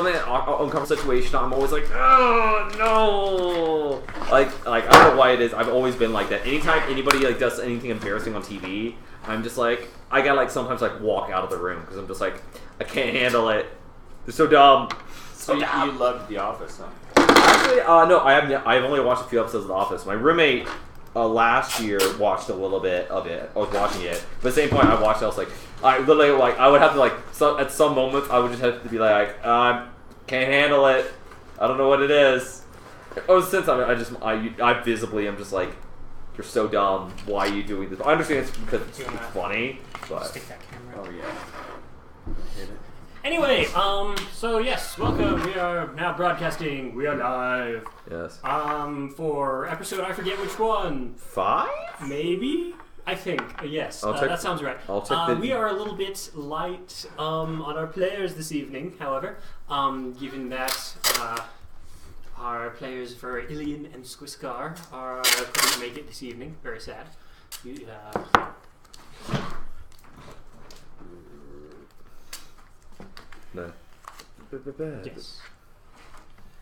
I'm in an uncomfortable situation, I'm always like, oh no! Like I don't know why it is. I've always been like that. Anytime anybody like does anything embarrassing on TV, I'm just like, I gotta like sometimes like walk out of the room because I'm just like, I can't handle it. They're so dumb. So you loved The Office, huh? Actually, no, I've only watched a few episodes of The Office. My roommate last year watched a little bit of it. I was watching it, but at the same point I watched it, I was like, I literally like I would have to like at some moments I would just have to be like, can't handle it. I don't know what it is. Oh, since I visibly am just like, you're so dumb. Why are you doing this? I understand it's because it's funny, but stick that camera. Oh yeah. Hit it. Anyway, so yes, welcome. We are now broadcasting. We are live. Yes. For episode, I forget which one. 5? Maybe? I think. Yes. That sounds right. We are a little bit light on our players this evening, however, given that our players for Ilian and Squiskar couldn't make it this evening. Very sad. No. Yes.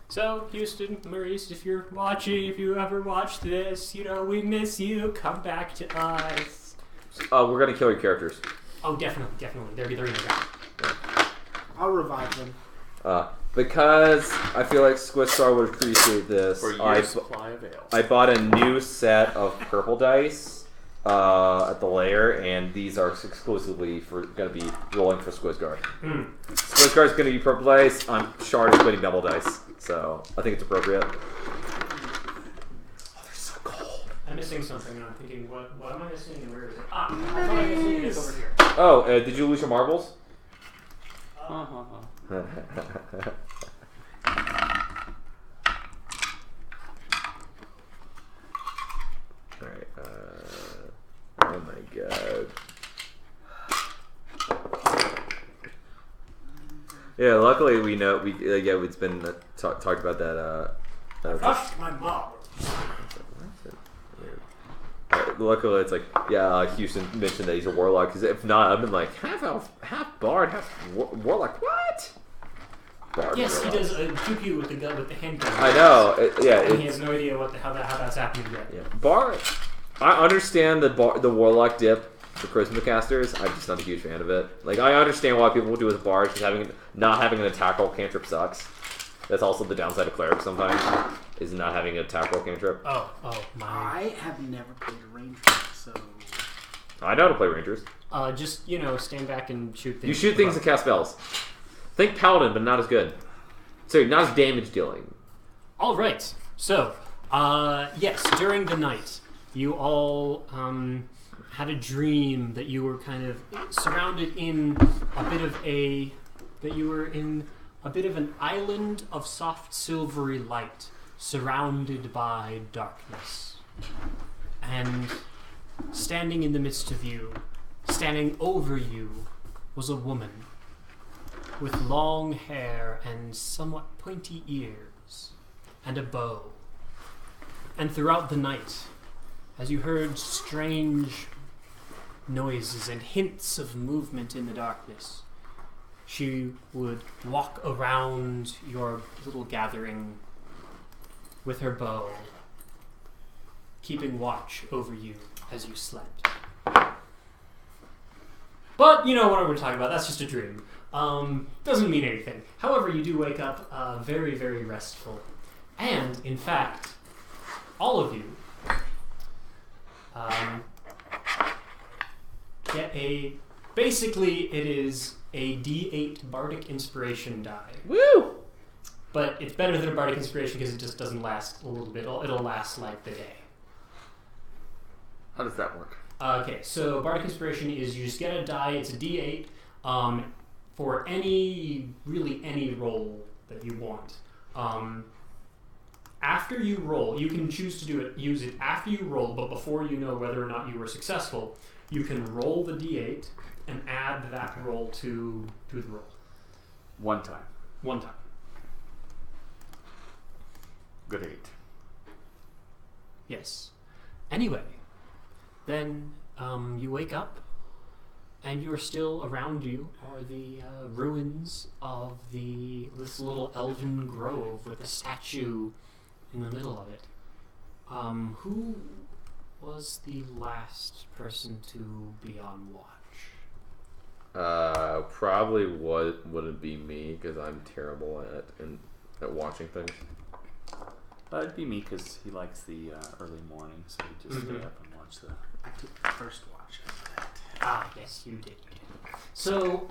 So, Houston, Maurice, if you're watching, if you ever watched this, we miss you. Come back to us. We're gonna kill your characters. Oh, definitely. They're in the ground. Yeah. I'll revive them. Because I feel like Squistar would appreciate this. For your supply of ale. I bought a new set of purple dice at the lair, and these are exclusively going to be rolling for Squisgar. Squisgar is going to be purple dice. Shard is putting double dice, so I think it's appropriate. Oh, they're so cold. I'm missing something, and I'm thinking, what am I missing, and where is it? I thought I was missing it over here. Oh, did you lose your marbles? Alright, oh my god. Yeah, luckily we know, it's been talked about that, Rushed my marbles. Luckily it's like, Houston mentioned that he's a warlock, because if not, I've been like, half elf, half bard, half warlock, what? Bard yes, warlock. he does shoot you with the handgun. I know, and he has no idea how that's happening yet. Yeah. Bard, I understand the warlock dip for charisma casters. I'm just not a huge fan of it. Like, I understand why people will do it with bard, because not having an attack roll cantrip sucks. That's also the downside of cleric sometimes, is not having an attack roll cantrip. Oh my. I have never played a ranger, so... I know how to play rangers. Just, stand back and shoot things. You shoot things and cast spells. Think paladin, but not as good. Sorry, not as damage dealing. Alright, so, yes, during the night, you all had a dream that you were kind of surrounded in a bit of an island of soft silvery light, surrounded by darkness. And standing in the midst of you, standing over you, was a woman with long hair and somewhat pointy ears, and a bow. And throughout the night, as you heard strange noises and hints of movement in the darkness, she would walk around your little gathering with her bow, keeping watch over you as you slept. But you know what we're talking about, that's just a dream. Doesn't mean anything. However, you do wake up very, very restful. And, in fact, all of you get basically it is a D8 Bardic Inspiration die. Woo! But it's better than a Bardic Inspiration because it just doesn't last a little bit. It'll last like the day. How does that work? Okay, so Bardic Inspiration is you just get a die, it's a D8, for any roll that you want. After you roll, you can choose to use it after you roll, but before you know whether or not you were successful, you can roll the D8 and add that roll to the roll. One time. One time. Good 8. Yes. Anyway, then you wake up And you're still around you are the ruins of this little elven grove with a statue in the middle of it. Who was the last person to be on watch? Probably wouldn't be me because I'm terrible at watching things. It'd be me because he likes the early morning, so he just stay up and watch the. I took the first watch of that. Ah, yes, you did. So,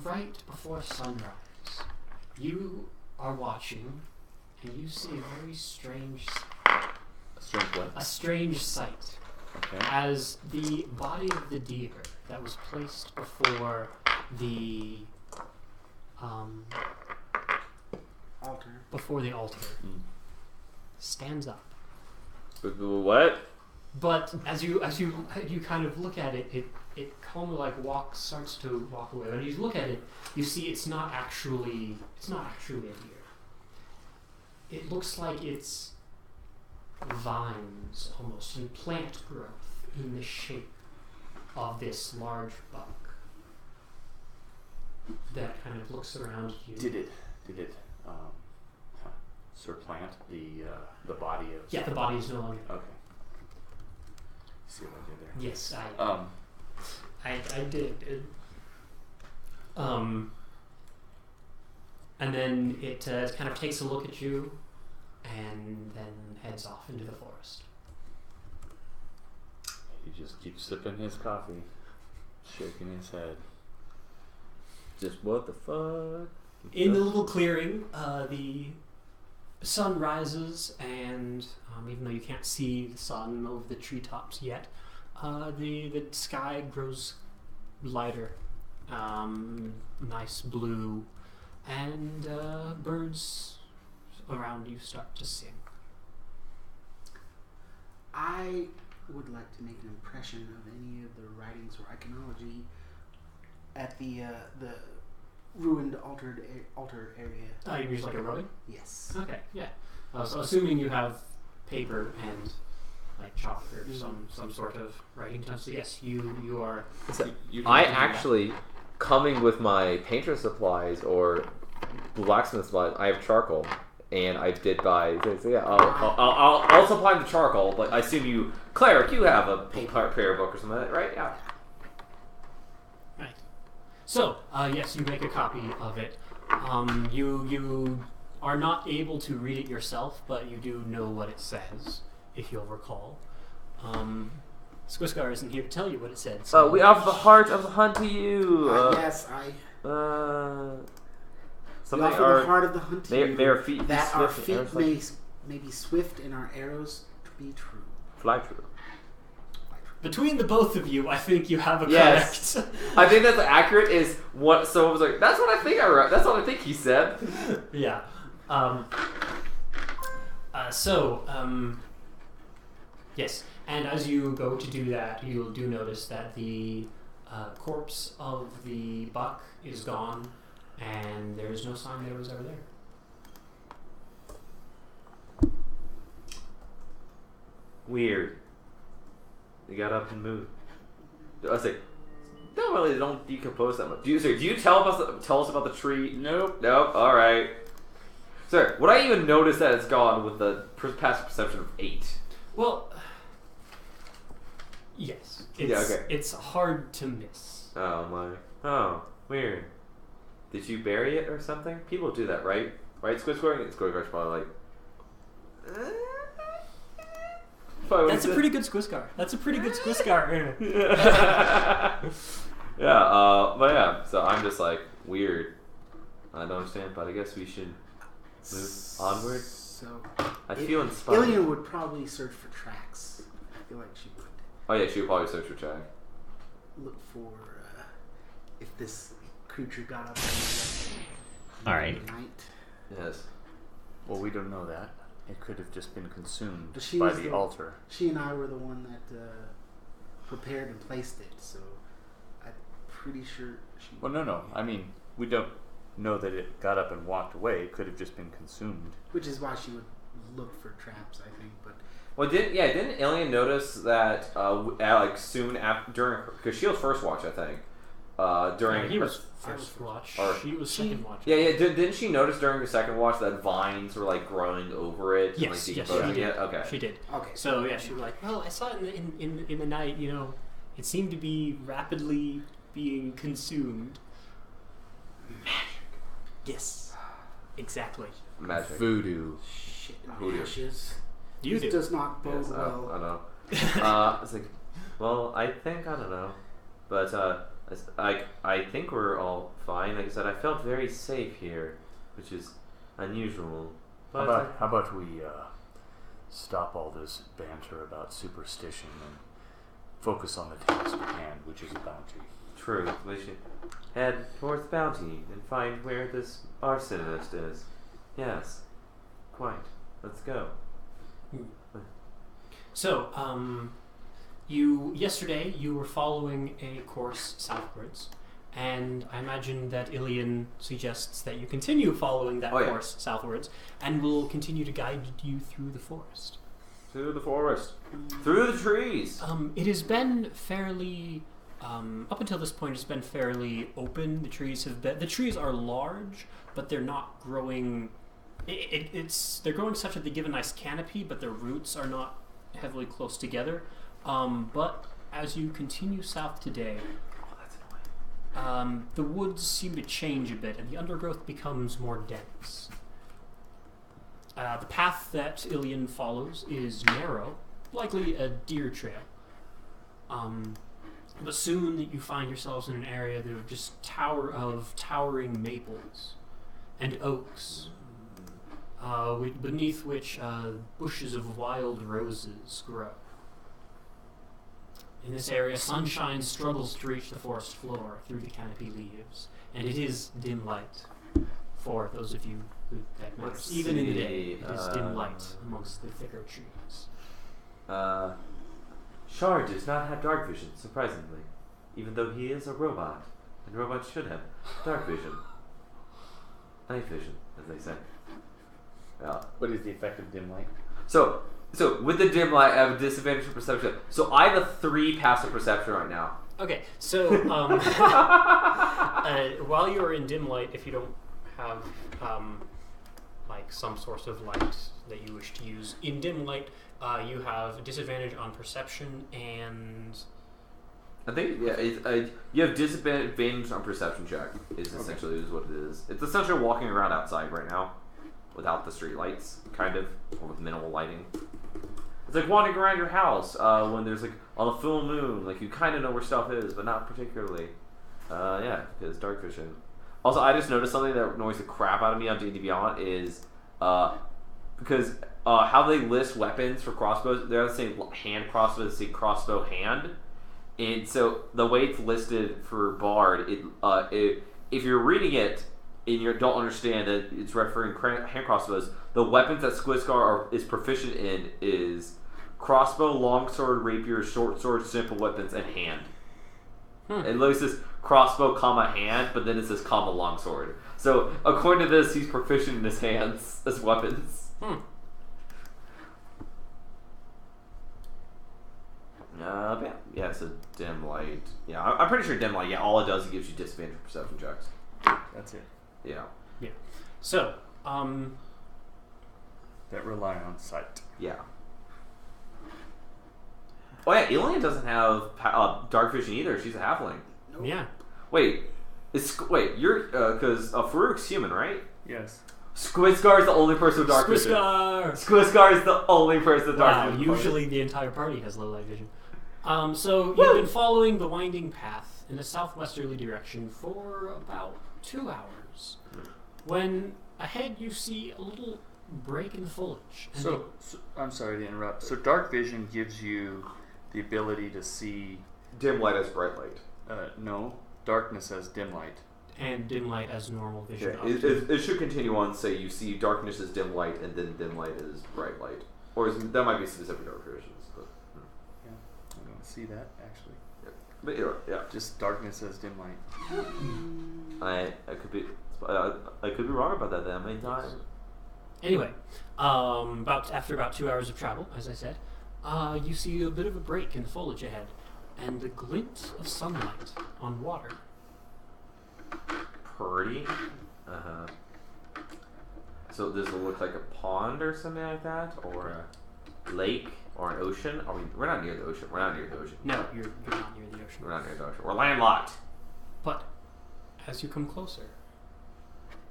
right before sunrise, you are watching, and you see a very strange, a strange sight. Okay. As the body of the deer that was placed before the altar stands up. What? But as you kind of look at it, it kind of like starts to walk away. When you look at it, you see it's not actually a deer. It looks like it's vines almost and plant growth in the shape of this large buck that kind of looks around you. Did it supplant the body of? Yeah, the body is no longer. Okay. See what I did there? Yes, I did. And then it kind of takes a look at you, and then heads off into the forest. He just keeps sipping his coffee, shaking his head. Just what the fuck? In the little clearing, the sun rises, and even though you can't see the sun over the treetops yet, the sky grows lighter, nice blue, and birds around you start to sing. I would like to make an impression of any of the writings or iconology at the ruined altar area. Oh, you use like a rug? Yes. Okay, yeah. So assuming you have paper and like chalk or some sort of writing utensil, yes, you are. I actually, coming with my painter supplies or blacksmith supplies, I have charcoal, and I did buy. So yeah, I'll supply the charcoal, but I assume you, cleric, you have a prayer book or something like that, right? Yeah. Right. So yes, you make a copy of it. You are not able to read it yourself, but you do know what it says, if you'll recall. Squiscar isn't here to tell you what it said. So we offer the heart of the hunt to you. Yes, we offer the heart of the hunt to you. May our feet that be our swift feet may be swift and our arrows be true. Fly true. Between the both of you, I think you have a yes. correct. I think that's accurate. Is what someone was like. That's what I think I wrote. That's what I think he said. Yeah. Yes, and as you go to do that, you do notice that the corpse of the buck is gone, and there is no sign that it was ever there. Weird. They got up and moved. I was like, normally they don't decompose that much. Do you tell us about the tree? Nope. All right. Sir, would I even notice that it's gone with the past perception of 8? Well, yes. It's hard to miss. Oh my. Oh, weird. Did you bury it or something? People do that, right? Right, Squid's probably like. That's a pretty good Squiscar. Yeah, but yeah, so I'm just like, weird. I don't understand, but I guess we should move onward. So, I feel inspired. Illian would probably search for tracks. I feel like she would. Oh yeah, she would probably search for track. Look for if this creature got up All right. in the night. Yes. Well, we don't know that. It could have just been consumed She by was the altar. She and I were the one that prepared and placed it, so I'm pretty sure she... Well, no. I mean, we don't know that it got up and walked away. It could have just been consumed. Which is why she would look for traps, I think, but... Well, didn't Alien notice that like soon after, because she was first watch, I think. during he her- was first watch. or- She was second watch. Yeah. Didn't she notice during the second watch that vines were like growing over it? Yes, and, like, yes, decomposing she did. it? Okay. She did. Okay. So yeah, she was like, well, I saw it in the night. You know, it seemed to be rapidly being consumed. Magic. Yes. Exactly. Magic. Voodoo. Shit in Who do? ashes. You This do. does not bode Yes, well. I know. It's like, well, I don't know, but I think we're all fine. Like I said, I felt very safe here, which is unusual. But How about we stop all this banter about superstition and focus on the task at hand, which is a bounty. true, we should head towards bounty and find where this arsonist is. Yes, quite. Let's go. So, yesterday you were following a course southwards, and I imagine that Ilian suggests that you continue following that course southwards, and will continue to guide you through the forest. Through the forest, through the trees. It has been fairly, up until this point, it's been fairly open. The trees are large, but they're not growing. They're growing such that they give a nice canopy, but their roots are not heavily close together. But as you continue south today, That's annoying. the woods seem to change a bit, and the undergrowth becomes more dense. The path that Ilian follows is narrow, likely a deer trail. But soon you find yourselves in an area that are just towering maples and oaks, beneath which bushes of wild roses grow. In this area, sunshine struggles to reach the forest floor through the canopy leaves, and it is dim light for those of you who that matters. Let's Even in the see, day, it is dim light amongst the thicker trees. Shard does not have dark vision, surprisingly, even though he is a robot, and robots should have dark vision. Night vision, as they say. Yeah. What is the effect of dim light? So with the dim light, I have a disadvantage for perception. So I have a 3 passive perception right now. Okay, so while you're in dim light, if you don't have like some source of light that you wish to use in dim light, you have a disadvantage on perception and. I think you have disadvantage on perception check. Is essentially is what it is. It's essentially walking around outside right now, without the street lights, kind of, or with minimal lighting. It's like wandering around your house when there's like on a full moon, like you kind of know where stuff is, but not particularly. Yeah, because dark vision. Also, I just noticed something that annoys the crap out of me on D&D Beyond is because how they list weapons for crossbows. They're not saying hand crossbow, they say crossbow hand. And so the way it's listed for Bard, if you're reading it and you don't understand that it's referring hand crossbows, the weapons that Squiscar is proficient in is crossbow, longsword, rapier, short sword, simple weapons, and hand. It literally says crossbow, comma, hand, but then it says comma, longsword. So according to this, he's proficient in his hands as weapons. Yeah, so dim light. Yeah, I'm pretty sure dim light, yeah, all it does is gives you disadvantage perception checks. That's it. Yeah. Yeah. So, That rely on sight. Yeah. Oh yeah, Alien doesn't have dark vision either. She's a halfling. Nope. yeah. Wait, you're because Farouk's human, right? Yes. Squiscar is the only person with dark vision. Squiscar! Squiscar is the only person with dark Wow, vision. usually the entire party has low light vision. So you've been following the winding path in a southwesterly direction for about 2 hours, when ahead you see a little break in the foliage. And So I'm sorry to interrupt. So dark vision gives you the ability to see. Dim light as bright light. No, darkness as dim light. and dim light as normal vision. Okay. It should continue on. Say you see darkness as dim light, and then dim light is bright light, or that might be specific dark visions. But Yeah, I don't see that actually. but yeah. Just darkness as dim light. I could be wrong about that. That many times. Anyway, after about 2 hours of travel, as I said, you see a bit of a break in the foliage ahead, and the glint of sunlight on water Pretty. So does it look like a pond or something like that, or a lake, or an ocean? We're not near the ocean. We're not near the ocean. No, you're not near the ocean. We're not near the ocean. We're landlocked. But as you come closer,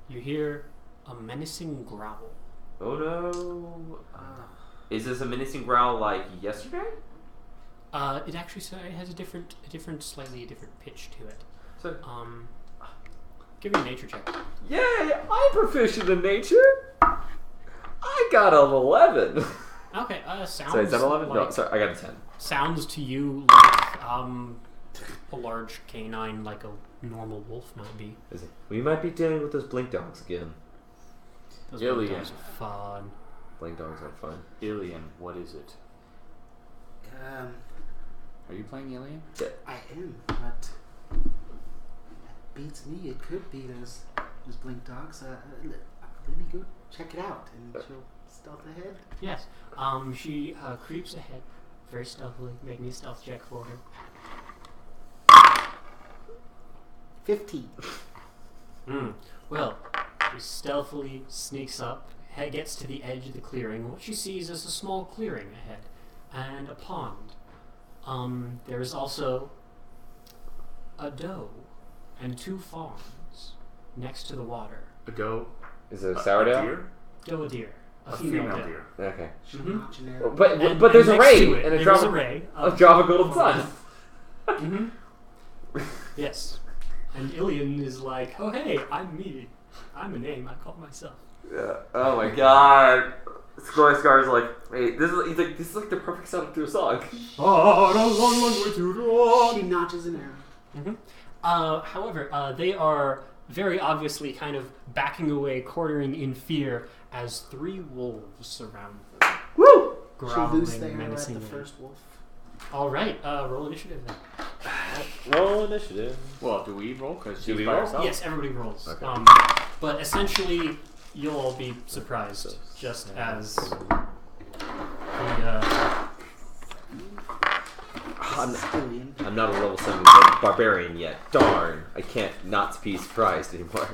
you hear a menacing growl. Oh no! Is this a menacing growl like yesterday? It actually has a slightly different pitch to it. So, give me a nature check. yay! I'm proficient in nature. I got an 11. Okay, sounds. Sorry, is that 11? Like, No, sorry, I got a 10. Sounds to you like a large canine, like a normal wolf might be. Is it? We might be dealing with those blink dogs again. Those Ilian. dogs are fun. Blink dogs are fun. Ilian, what is it? Are you playing Ilian? I am, but that beats me. It could be those blink dogs. Let me go check it out, and she'll stealth ahead. Yes. She creeps ahead very stealthily. Make me a stealth check for her. 15. Well, she stealthily sneaks up, gets to the edge of the clearing. What she sees is a small clearing ahead and a pond. There is also a doe and 2 fawns next to the water. A doe? Is it a sourdough? deer? Doe, a deer. A female deer. Okay. Generic. But there's a next ray to it, and a there's Java, a ray a Java Golden Sun. Yes. And Ilian is like, oh hey, I'm me. I'm a name I call myself. Yeah. Oh my god. Scar's like, wait, this is like the perfect setup to a song. She notches an arrow. However, they are very obviously kind of backing away, quartering in fear as 3 wolves surround them. Woo! She Growling loosed the arrow at the menacingly. first wolf. All right, roll initiative then. Roll initiative. Well, do we roll? Because Do she's we by roll? herself. Yes, everybody rolls. Okay. But essentially, you'll all be surprised, just as the I'm not a level 7 barbarian yet. Darn. I can't not be surprised anymore.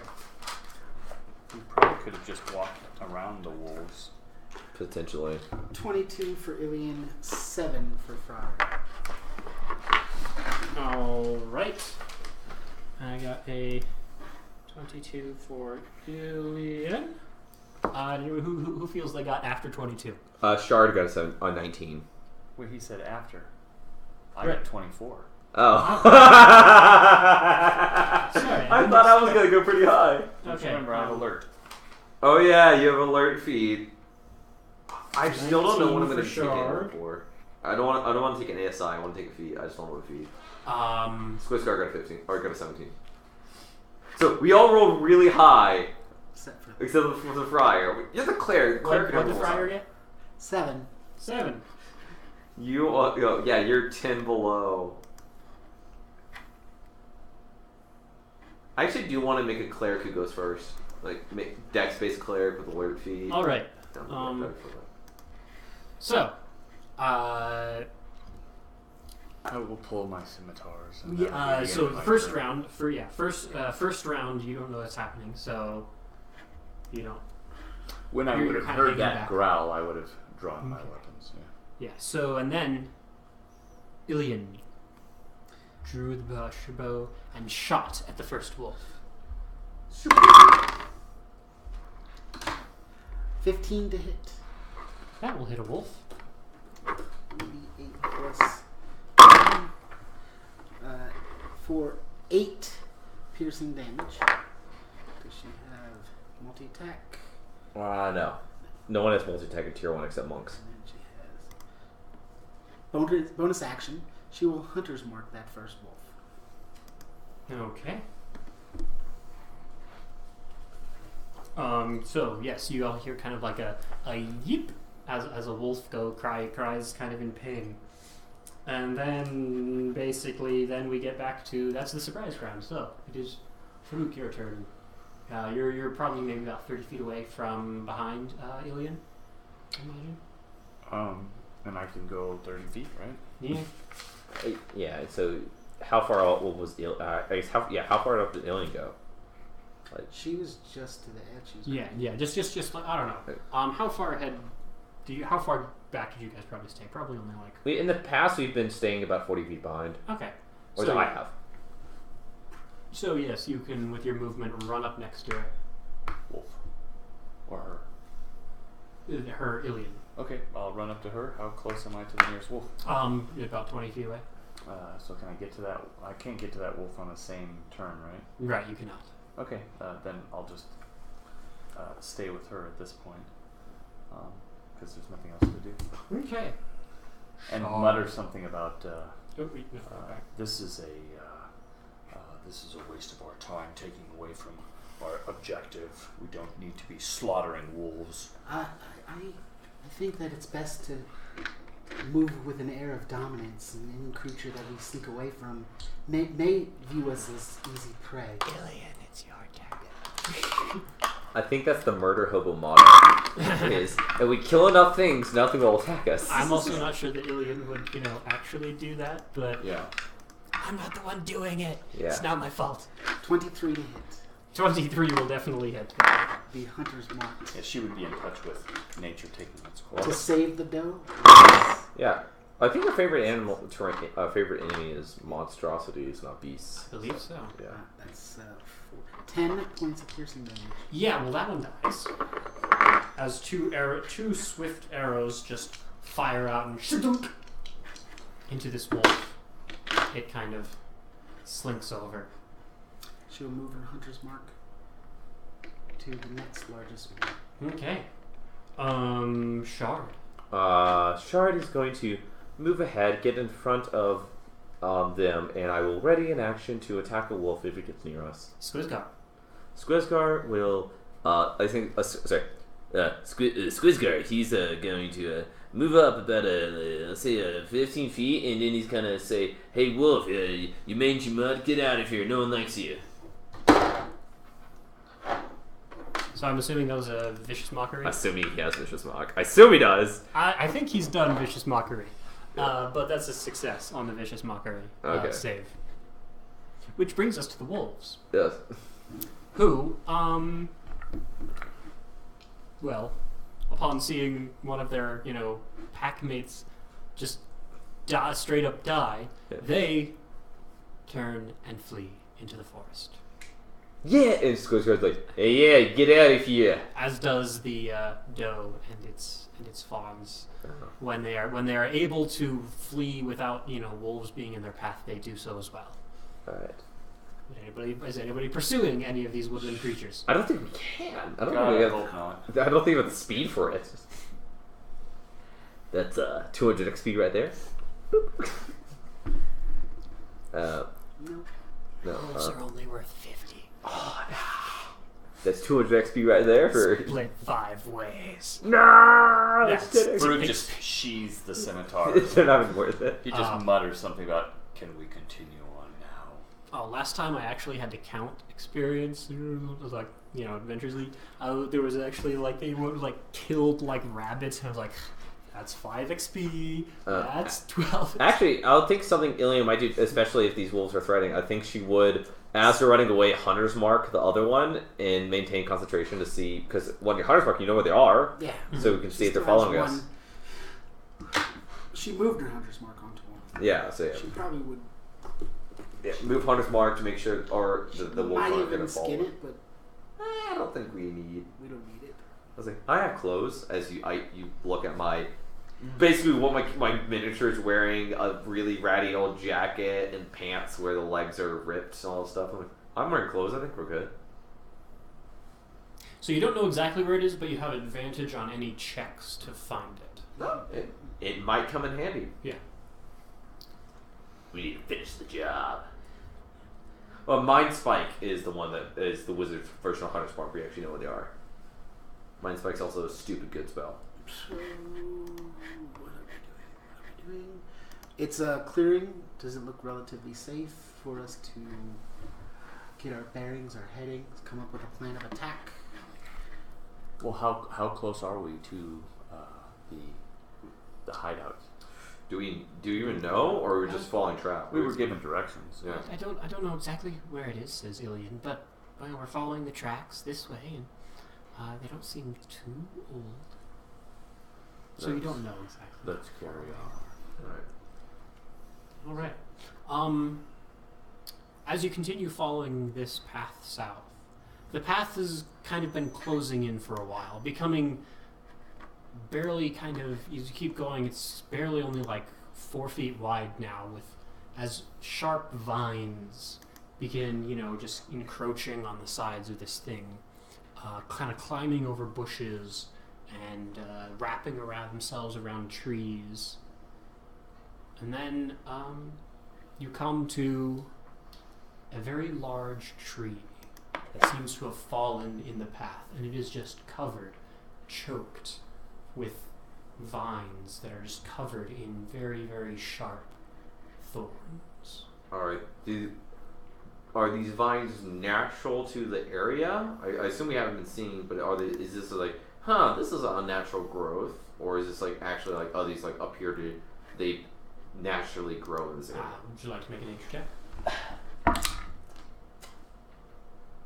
We probably could have just walked around the wolves. Potentially. 22 for Ilian, 7 for Fryer. All right. I got a 22 for Ilian. Who feels they got after 22? Shard got a 19. Wait, he said after. I Right. got 24. Oh. Sorry, I thought I was gonna go pretty high. Just Okay. remember, I have alert. Oh yeah, you have alert feed. I still don't know what I'm 19 gonna for take Shard. it for. I don't want to take an ASI. I want to take a feed. I just don't know what feed. Squiscar got a 15 or got a 17. So we all rolled really high, Except for except for the Friar. You're the cleric. What Cleric did the can friar roll. get? 7. 7. You are, yeah, you're 10 below. I actually do want to make a cleric who goes first. Like, make dex-based cleric with alert feed. All right. Down the So, I will pull my scimitars. And yeah, begin so my first turn. round, first round, you don't know what's happening, so you don't. When I You're would have kinda heard hanging that back. growl, I would have drawn my Okay. weapons. Yeah. Yeah. So and then, Ilian drew the bow and shot at the first wolf. 15 to hit. That will hit a wolf. 8 plus for 8 piercing damage. Does she have multi-attack? No. No one has multi-attack in tier 1 except monks. And then she has bonus action. She will hunter's mark that first wolf. Okay. So yes, you all hear kind of like a yeep as a wolf cries kind of in pain. And then basically then we get back to that's the surprise round. So it is Farouk, your turn. You're probably maybe about 30 feet away from behind Ilian, I imagine. And I can go 30 feet, right? Yeah. Yeah, so how far out was I guess how far up did Alien go? Like, She was just to the edge. She was Yeah. Just like, I don't know. How far ahead? How far back did you guys probably stay? Probably only like. in the past, we've been staying about 40 feet behind. Okay. Or So I have. So yes, you can with your movement run up next to her. Wolf. Or her. Her Ilian. Okay, I'll run up to her. How close am I to the nearest wolf? About 20 feet away. So can I get to that? I can't get to that wolf on the same turn, right? Right, you cannot. Okay, then I'll just stay with her at this point, because there's nothing else to do. Okay. And mutter something about This is a waste of our time, taking away from our objective. We don't need to be slaughtering wolves. I think that it's best to move with an air of dominance, and any creature that we sneak away from may view us as easy prey. Ilian, it's your turn. I think that's the murder hobo motto. Is if we kill enough things, nothing will attack us. I'm also not sure that Ilian would, actually do that, but yeah. I'm not the one doing it. Yeah. It's not my fault. 23 to hit. 23 will definitely hit. The hunter's mark. Yeah, she would be in touch with nature taking its To course. save the doe. Yeah. I think our favorite favorite enemy is monstrosities, not beasts. I believe so. Yeah. That's 10 points of piercing damage. Yeah, well, that one dies. As two swift arrows just fire out and shadunk into this wolf. It kind of slinks over. She'll move her hunter's mark to the next largest one. Okay. Shard. Shard is going to move ahead, get in front of them, and I will ready an action to attack a wolf if it gets near us. Squizgar. Squizgar will, Squizgar, he's going to move up about, let's say, 15 feet, and then he's going to say, "Hey, wolf, you mangy mud, get out of here, no one likes you." So I'm assuming that was a vicious mockery? Assuming he has Vicious Mock. I assume he does. I think he's done vicious mockery. But that's a success on the vicious mockery save. Which brings us to the wolves. Yes. Who, well, upon seeing one of their, pack mates just straight up die, they turn and flee into the forest. Yeah, and Squizgar's like, "Hey, yeah, get out of here." As does the doe and its fawns. When they are able to flee without wolves being in their path, they do so as well. All right. Is anybody pursuing any of these woodland creatures? I don't think we can. I don't God, think we I have. hope not. I don't think we have the speed for it. That's 200 XP right there. Boop. Nope. No. Wolves are only worth 50. Oh, no. That's 200 XP right there for. Split 5 ways. No. Yes. That's 10 Brute XP. just sheathes the scimitar. It's not even worth it. He just mutters something about, "Can we continue on now?" Last time I actually had to count experience. It was like, Adventures League. There was actually they were killed rabbits, and I was like, that's 5 XP. That's 12. Actually, I think something Ilian might do, especially if these wolves are threatening. I think she would, as they're running away, Hunter's Mark the other one and maintain concentration to see, because when you're Hunter's Mark, you know where they are. Yeah. So we can see if they're still has following us. She moved her hunter's mark onto one. Yeah, so yeah. She probably would. Yeah, move Hunter's Mark to make sure, or the wolves Might aren't even going to follow. skin it, but I don't think we need. we don't need it. I was like, I have clothes. As you look at my, basically what my miniature is wearing, a really ratty old jacket and pants where the legs are ripped and all that stuff. I'm like, I'm wearing clothes. I think we're good. So you don't know exactly where it is, but you have advantage on any checks to find it. No, it might come in handy. Yeah. We need to finish the job. Well, Mind Spike is the one that is the wizard's version of Hunter's Mark. We actually know what they are. Mind Spike's also a stupid good spell. So, what are we doing? It's a clearing. Does it look relatively safe for us to get our bearings, our headings, come up with a plan of attack? Well, how close are we to the hideout? Do you even know, or we're just following track? We were given directions. Yeah. I don't know exactly where it is, says Ilian, but we're following the tracks this way, and they don't seem too old. So you don't know exactly. Let's carry on. All right. All right. As you continue following this path south, the path has kind of been closing in for a while, becoming barely kind of, as you keep going, it's barely only like 4 feet wide now, with as sharp vines begin, just encroaching on the sides of this thing, kind of climbing over bushes and wrapping around themselves around trees. And then you come to a very large tree that seems to have fallen in the path, and it is just covered, choked with vines that are just covered in very, very sharp thorns. Alright. Are these vines natural to the area? I assume we haven't been seeing, but is this like, this is an unnatural growth? Or is this like actually like, these like up here they naturally grow in this area? Would you like to make a nature check?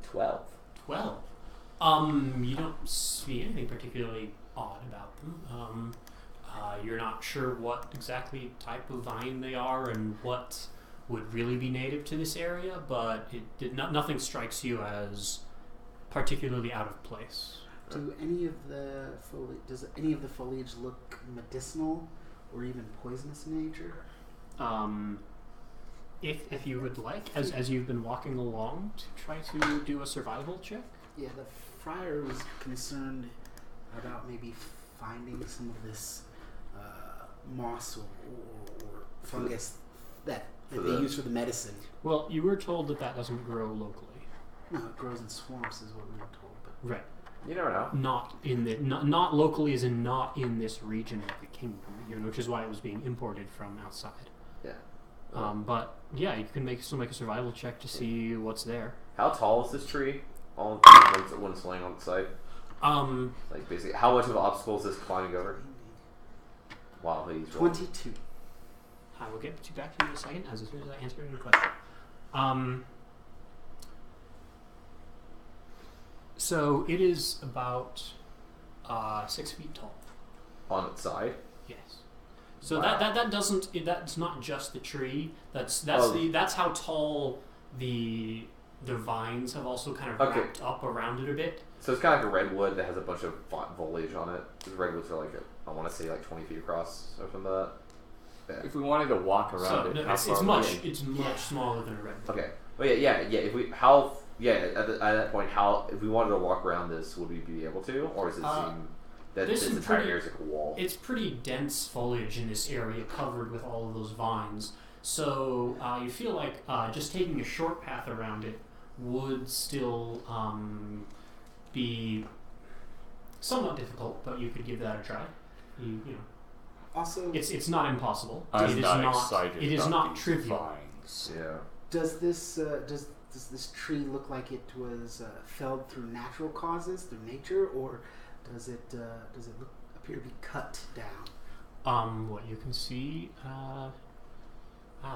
12. 12. You don't see anything particularly odd about them. You're not sure what exactly type of vine they are and what would really be native to this area, but nothing strikes you as particularly out of place. Does any of the foliage look medicinal or even poisonous in nature? If you would like, as you've been walking along, to try to do a survival check. Yeah, the friar was concerned about maybe finding some of this moss or fungus that they use for the medicine. Well, you were told that doesn't grow locally. No, it grows in swamps, is what we were told. But Right. You never know. Not locally, as in not in this region of the kingdom, which is why it was being imported from outside. Yeah. But yeah, you can still make a survival check to see what's there. How tall is this tree? All the things that when it's laying on its side. Like basically, how much of an obstacle is this climbing over? Wow, he's 22. I will get you back to you in a second, as soon as I answer your question. So it is about 6 feet tall. on its side. Yes. So Wow. that's not just the tree. That's Oh. that's how tall the vines have also kind of Okay. wrapped up around it a bit. So it's kind of like a redwood that has a bunch of foliage on it. The redwoods are like, I want to say like 20 feet across or something like that. Yeah. If we wanted to walk around So it, no, how it's far much away? it's much smaller than a redwood. Okay. Well, yeah. If that point, if we wanted to walk around this, would we be able to, or does it seem that there's this some entire pretty- area is like a wall? It's pretty dense foliage in this area, covered with all of those vines. So you feel like just taking a short path around it would still be somewhat difficult, but you could give that a try. You know, Also, it's not impossible. I'm it is not not. excited It is about not these trivial. vines. Yeah. does this tree look like it was felled through natural causes, through nature, or does it appear to be cut down? What you can see.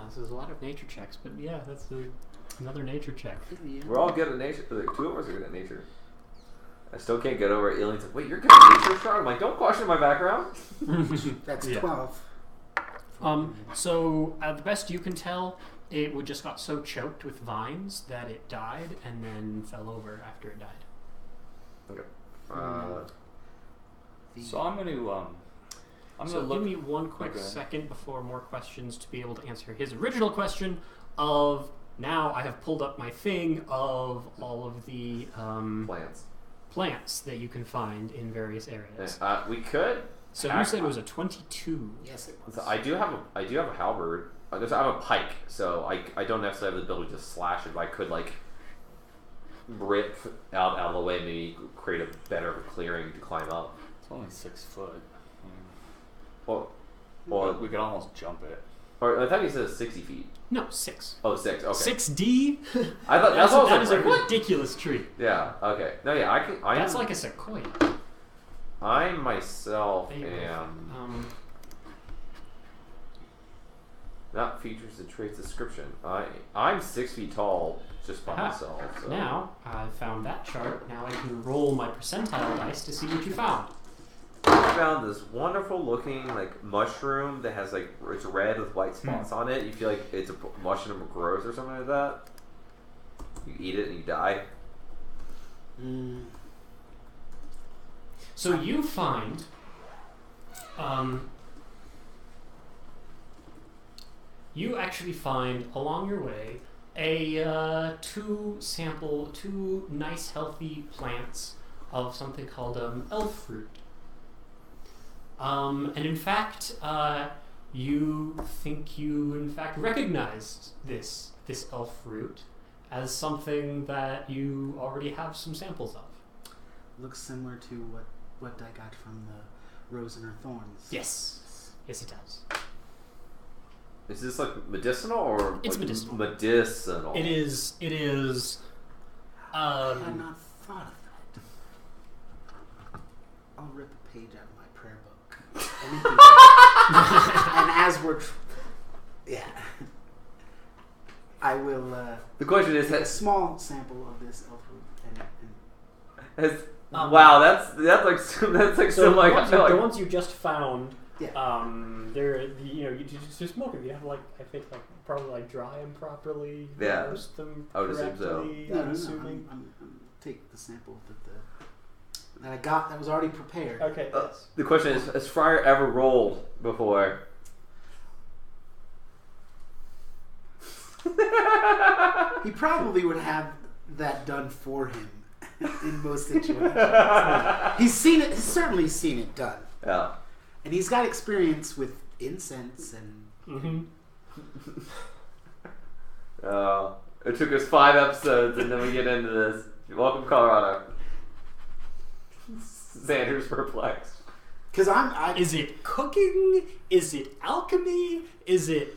This is a lot of nature checks, but yeah, that's another nature check. We're all good at nature. Like, two of us are good at nature. I still can't get over it. Alien's like, wait, you're good at nature, Strong? I'm like, don't question my background. That's Yeah. 12. So the best you can tell, it would just got so choked with vines that it died and then fell over after it died. Okay. So I'm going to So look. give me one quick Okay. second before more questions to be able to answer his original question of, now I have pulled up my thing of all of the Plants. plants that you can find in various areas. We could. So you said it was a 22. Yes, it was. So I do have a halberd. I have a pike, so I don't necessarily have the ability to slash it, but I could like rip out of the way, maybe create a better clearing to climb up. It's only 6 foot. Well, We could almost jump it. or I thought he said 60 feet. No, 6. Oh, 6. Okay. 6D? I thought that's what I that was is like. a What? ridiculous tree. Yeah. Okay. No. Yeah. I can. That's like a sequoia. I myself There you go. am. That features the trait's description. I'm 6 feet tall just by Aha. myself. So. Now, I found that chart. Now I can roll my percentile dice to see what you found. I found this wonderful looking like mushroom that has like it's red with white spots on it. You feel like it's a mushroom grows or something like that. You eat it and you die. So you find, you actually find along your way two nice healthy plants of something called elf fruit. And in fact, you think you in fact recognize this elf fruit as something that you already have some samples of. Looks similar to what I got from the rose and her thorns. Yes, it does. Is this like medicinal or It's like medicinal. Medicinal. It is. I had not thought of that. I'll rip a page out of my prayer book. Anything. And as we're, I will The question is, take a small sample of this elf root and wow, that's like So like the ones you just found, yeah. they're you just smoke them. You have I think probably dry them properly. Yeah. Roast them I would assume so. correctly, No, I'm no, assuming. I'm take the sample that I got that was already prepared. Okay. Yes. the question is, has Friar ever rolled before? He probably would have that done for him in most situations. He's seen it. He's certainly seen it done, Yeah. and he's got experience with incense and. Mm-hmm. It took us 5 episodes, and then we get into this. Welcome, Colorado. Xander's perplexed. Because I Is it cooking? Is it alchemy? Is it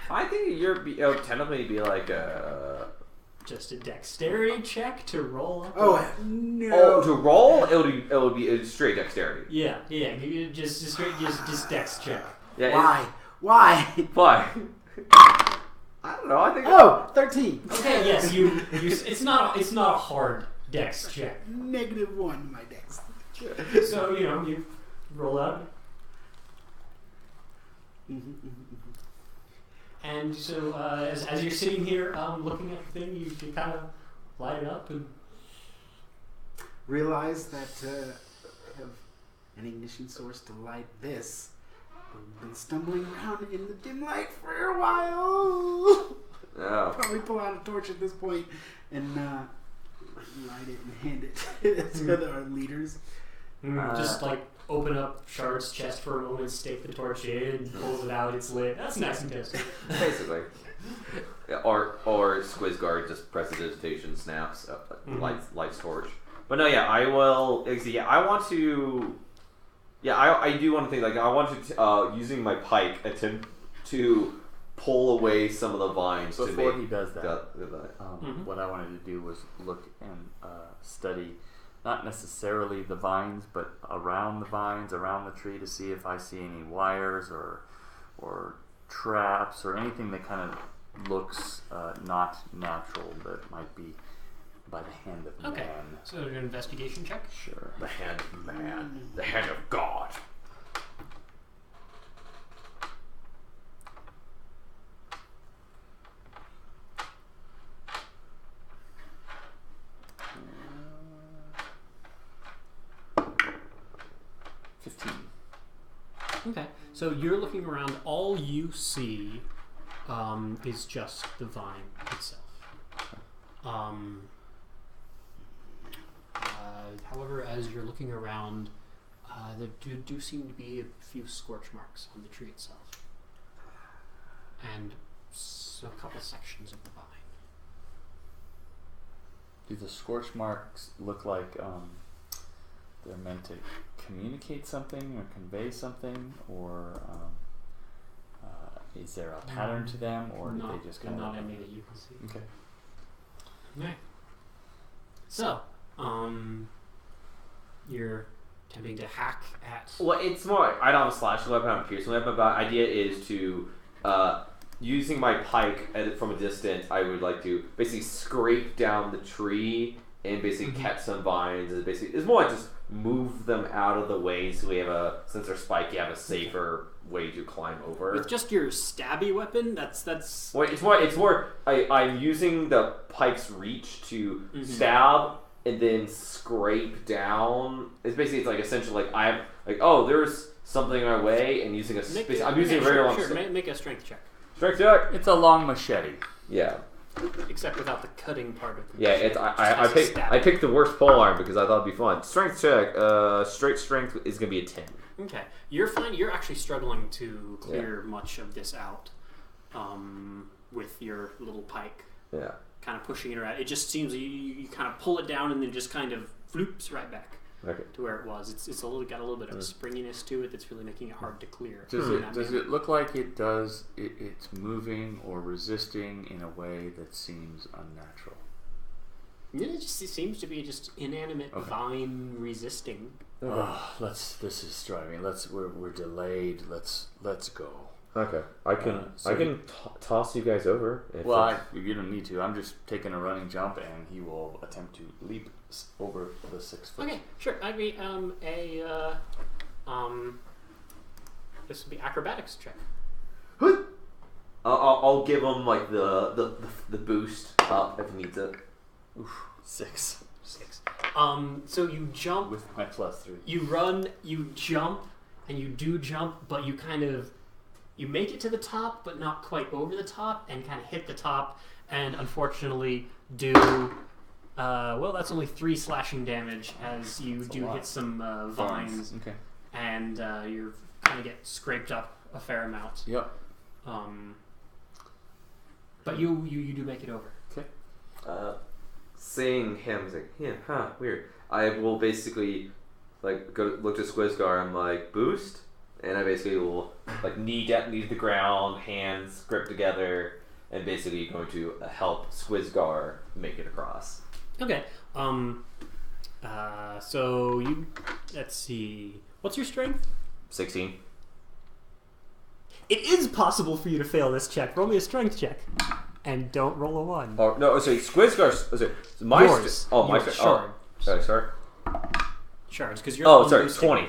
I think you're technically be like a. just a dexterity check to roll up? Oh no! Oh, to roll, it would be a straight dexterity. Yeah. You just straight just dex check. Yeah. Why? Why? I don't know. I think. Oh, 13. Okay. Yes. You. It's not a hard dex check. -1 my dex. So you roll out. And so, as you're sitting here looking at the thing, you kind of light it up and Realize that I have an ignition source to light this. I've been stumbling around in the dim light for a while. Yeah. Probably pull out a torch at this point and light it and hand it to our leaders. just open up Shard's chest for a moment, stake the torch in, pulls it out, it's lit. That's nice and toasty. Basically. Yeah, or Squizguard just prestidigitation snaps, lights torch. But no, yeah, I will. Yeah, I want to. Yeah, I do want to think I want to using my pike attempt to pull away some of the vines. Before to make he does that, Mhm. what I wanted to do was look and study not necessarily the vines, but around the vines, around the tree, to see if I see any wires or traps or anything that kind of looks not natural that might be by the hand of Okay. man. So an investigation check. Sure. the hand of man, the hand of God. Okay. So you're looking around. All you see is just the vine itself. However, as you're looking around, there do seem to be a few scorch marks on the tree itself, and a couple sections of the vine. Do the scorch marks look like they're meant to communicate something or convey something, or is there a pattern to them, or do they just kind of? Not any that you can see. Okay. Okay. So, you're attempting to hack at. Well, it's more. I don't have a slashing weapon. I have a piercing weapon. But the idea is to using my pike from a distance, I would like to basically scrape down the tree and basically catch some vines. It's more like just move them out of the way so we have since they're spiky, have a safer way to climb over. With just your stabby weapon, that's. Well, it's more. I'm using the pike's reach to stab and then scrape down. It's like essentially like I'm like, oh, there's something in my way, and using I'm using a very long. Sure, make a strength check. Strength check. It's a long machete. Yeah. Except without the cutting part of the Yeah, machete, I picked the worst polearm because I thought it'd be fun. Strength check. Straight strength is gonna be a 10. Okay, you're fine. You're actually struggling to clear much of this out with your little pike. Yeah. Kind of pushing it around. It just seems you kind of pull it down and then just kind of floops right back to where it was. It's got a little bit of springiness to it that's really making it hard to clear. Does it look like it's moving or resisting in a way that seems unnatural? It seems to be just inanimate vine resisting. This is driving. We're delayed. Let's go. Okay, I can toss you guys over. You don't need to. I'm just taking a running jump, and he will attempt to leap over the 6 foot. Okay, sure. I mean, this would be acrobatics check. I'll give him like the boost up if he needs it. Oof, 6. So you jump with my +3. You run, you jump, and you do jump, but you kind of you make it to the top, but not quite over the top, and kind of hit the top, and unfortunately do that's only 3 slashing damage as you hit some vines, and you kind of get scraped up a fair amount. Yep. But you do make it over. Okay. Seeing him, like, weird. I will basically like go look to Squizgar. I'm like, boost, and I basically will like knee to the ground, hands grip together, and basically going to help Squizgar make it across. Okay. So let's see. What's your strength? 16. It is possible for you to fail this check. Roll me a strength check. And don't roll a 1. Oh, no, sorry, Squizgar's... my yours. My yours. Oh, sorry. Shards, because you're... Oh, sorry, 20.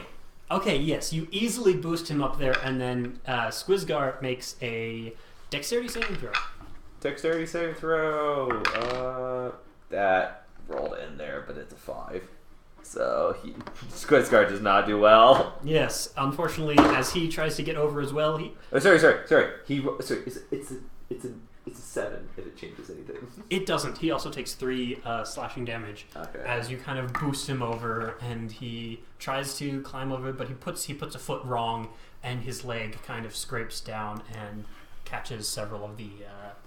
Okay, yes, you easily boost him up there, and then Squizgar makes a dexterity saving throw. Dexterity saving throw. That rolled in there, but it's a 5. So Squizgar does not do well. Yes, unfortunately, as he tries to get over as well, he... Oh, sorry. It's a 7 if it changes anything. It doesn't. He also takes 3 slashing damage as you kind of boost him over, and he tries to climb over, but he puts a foot wrong, and his leg kind of scrapes down and catches several of the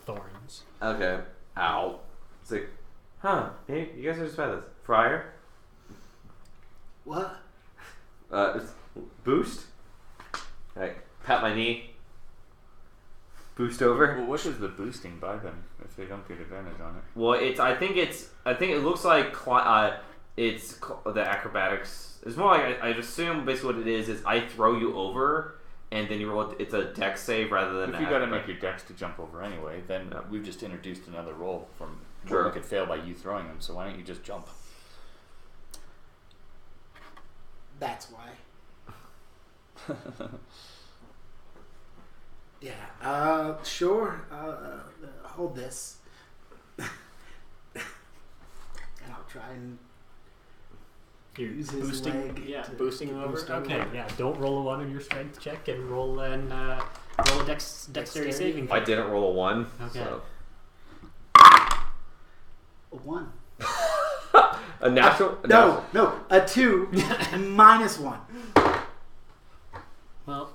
thorns. Okay. Ow. It's like, hey, you guys are just about this. Friar? What? Boost? Like, pat my knee. Boost over. Well, what does the boosting buy them if they don't get advantage on it? Well, I think it looks like it's the acrobatics. It's more like I assume basically what it is I throw you over and then you roll. It's a dex save rather than. If you got to make your dex to jump over anyway, then we've just introduced another roll from where we could fail by you throwing them. So why don't you just jump? That's why. Yeah, sure. Hold this. And I'll try and use his boosting, leg. Boosting him over. Boost him Okay, over. yeah. Don't roll a 1 on your strength check, and roll a dexterity saving throw. I didn't roll a 1. Okay. So. A 1. A natural? No, a 2 minus 1. Well,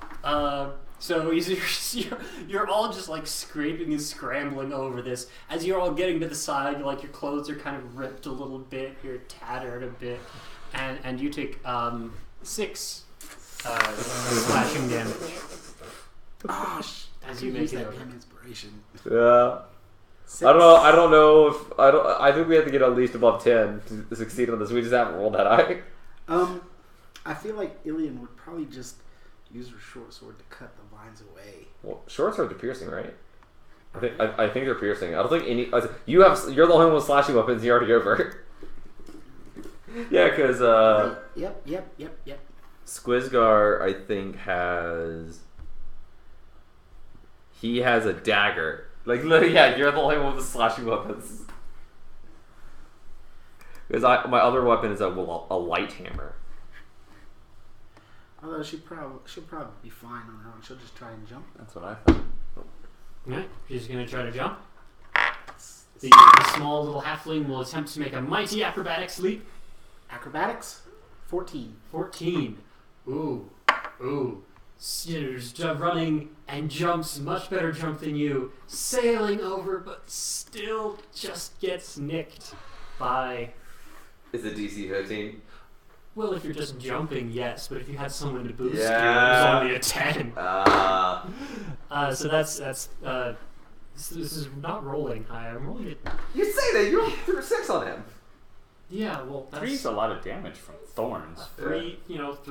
so you're all just like scraping and scrambling over this. As you're all getting to the side, like your clothes are kind of ripped a little bit, you're tattered a bit, and you take 6 slashing damage. As you make it over. Inspiration. Yeah. 6. I don't know. I think we have to get at least above 10 to succeed on this. We just haven't rolled that high. I feel like Ilian would probably just use her short sword to cut the vines away. Well, short swords are piercing, right? I think they're piercing. I don't think any. You're the only one with slashing weapons. You're already over. Yeah, because Yep. Squizgar, I think, has a dagger. Like, yeah, you're the only one with slashing weapons. Because my other weapon is a light hammer. Although she'll probably be fine on her own. She'll just try and jump. That's what I thought. Alright, she's gonna try to jump. The small little halfling will attempt to make a mighty acrobatics leap. Acrobatics, 14. 14. Ooh. She's running and jumps, much better jump than you, sailing over, but still just gets nicked by... Is it DC 15? Well, if you're just jumping, yes, but if you had someone to boost you, it Yeah. was only a 10. So that's this is not rolling high. I'm rolling it. You say that you threw 6 on him. Yeah, well, that's 3's a lot of damage from thorns. three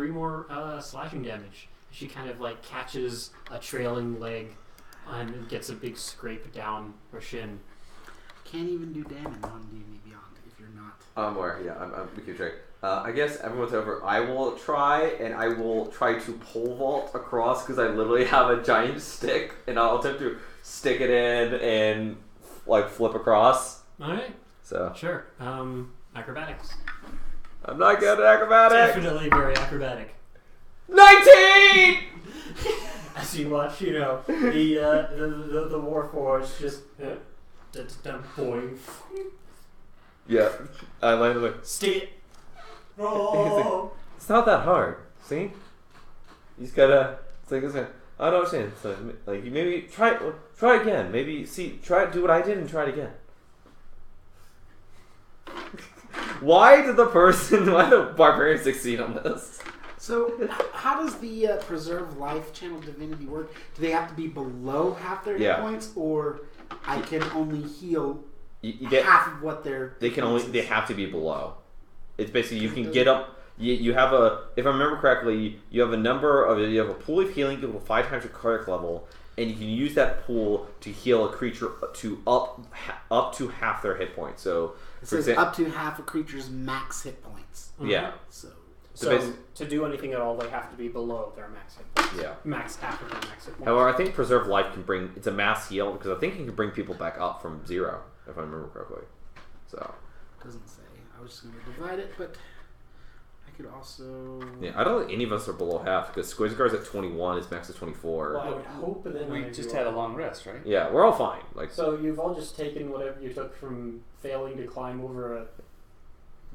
more slashing damage. She kind of like catches a trailing leg and gets a big scrape down her shin. Can't even do damage on D&D Beyond if you're not. We keep track. I guess everyone's over. I will try to pole vault across because I literally have a giant stick, and I'll attempt to stick it in and like flip across. All right, So sure. Acrobatics. I'm not good at acrobatics. Definitely very acrobatic. 19. As you watch, the Warforged just boing. Yeah, I landed like. Stay. Oh. It's not that hard. See, you just gotta. It's like I don't understand. So like maybe try again. Maybe do what I did and try it again. Why did the barbarian succeed on this? So, how does the preserve life channel divinity work? Do they have to be below half their hit points, or I can only heal half of what their? They have to be below. It's basically you can get up. You have if I remember correctly, you have a pool of healing equal to 5 times your cleric level, and you can use that pool to heal a creature to up to half their hit points. So it says up to half a creature's max hit points. Yeah. So to do anything at all, they have to be below their max hit points. Yeah. Max half of their max hit points. However, I think Preserve Life it's a mass heal because I think it can bring people back up from 0, if I remember correctly. So. Doesn't say. I was just going to divide it, but I could also... Yeah, I don't think any of us are below half because Squizgar's at 21, his max is 24. Well, I would hope that we just had a long rest, right? Yeah, we're all fine. So you've all just taken whatever you took from failing to climb over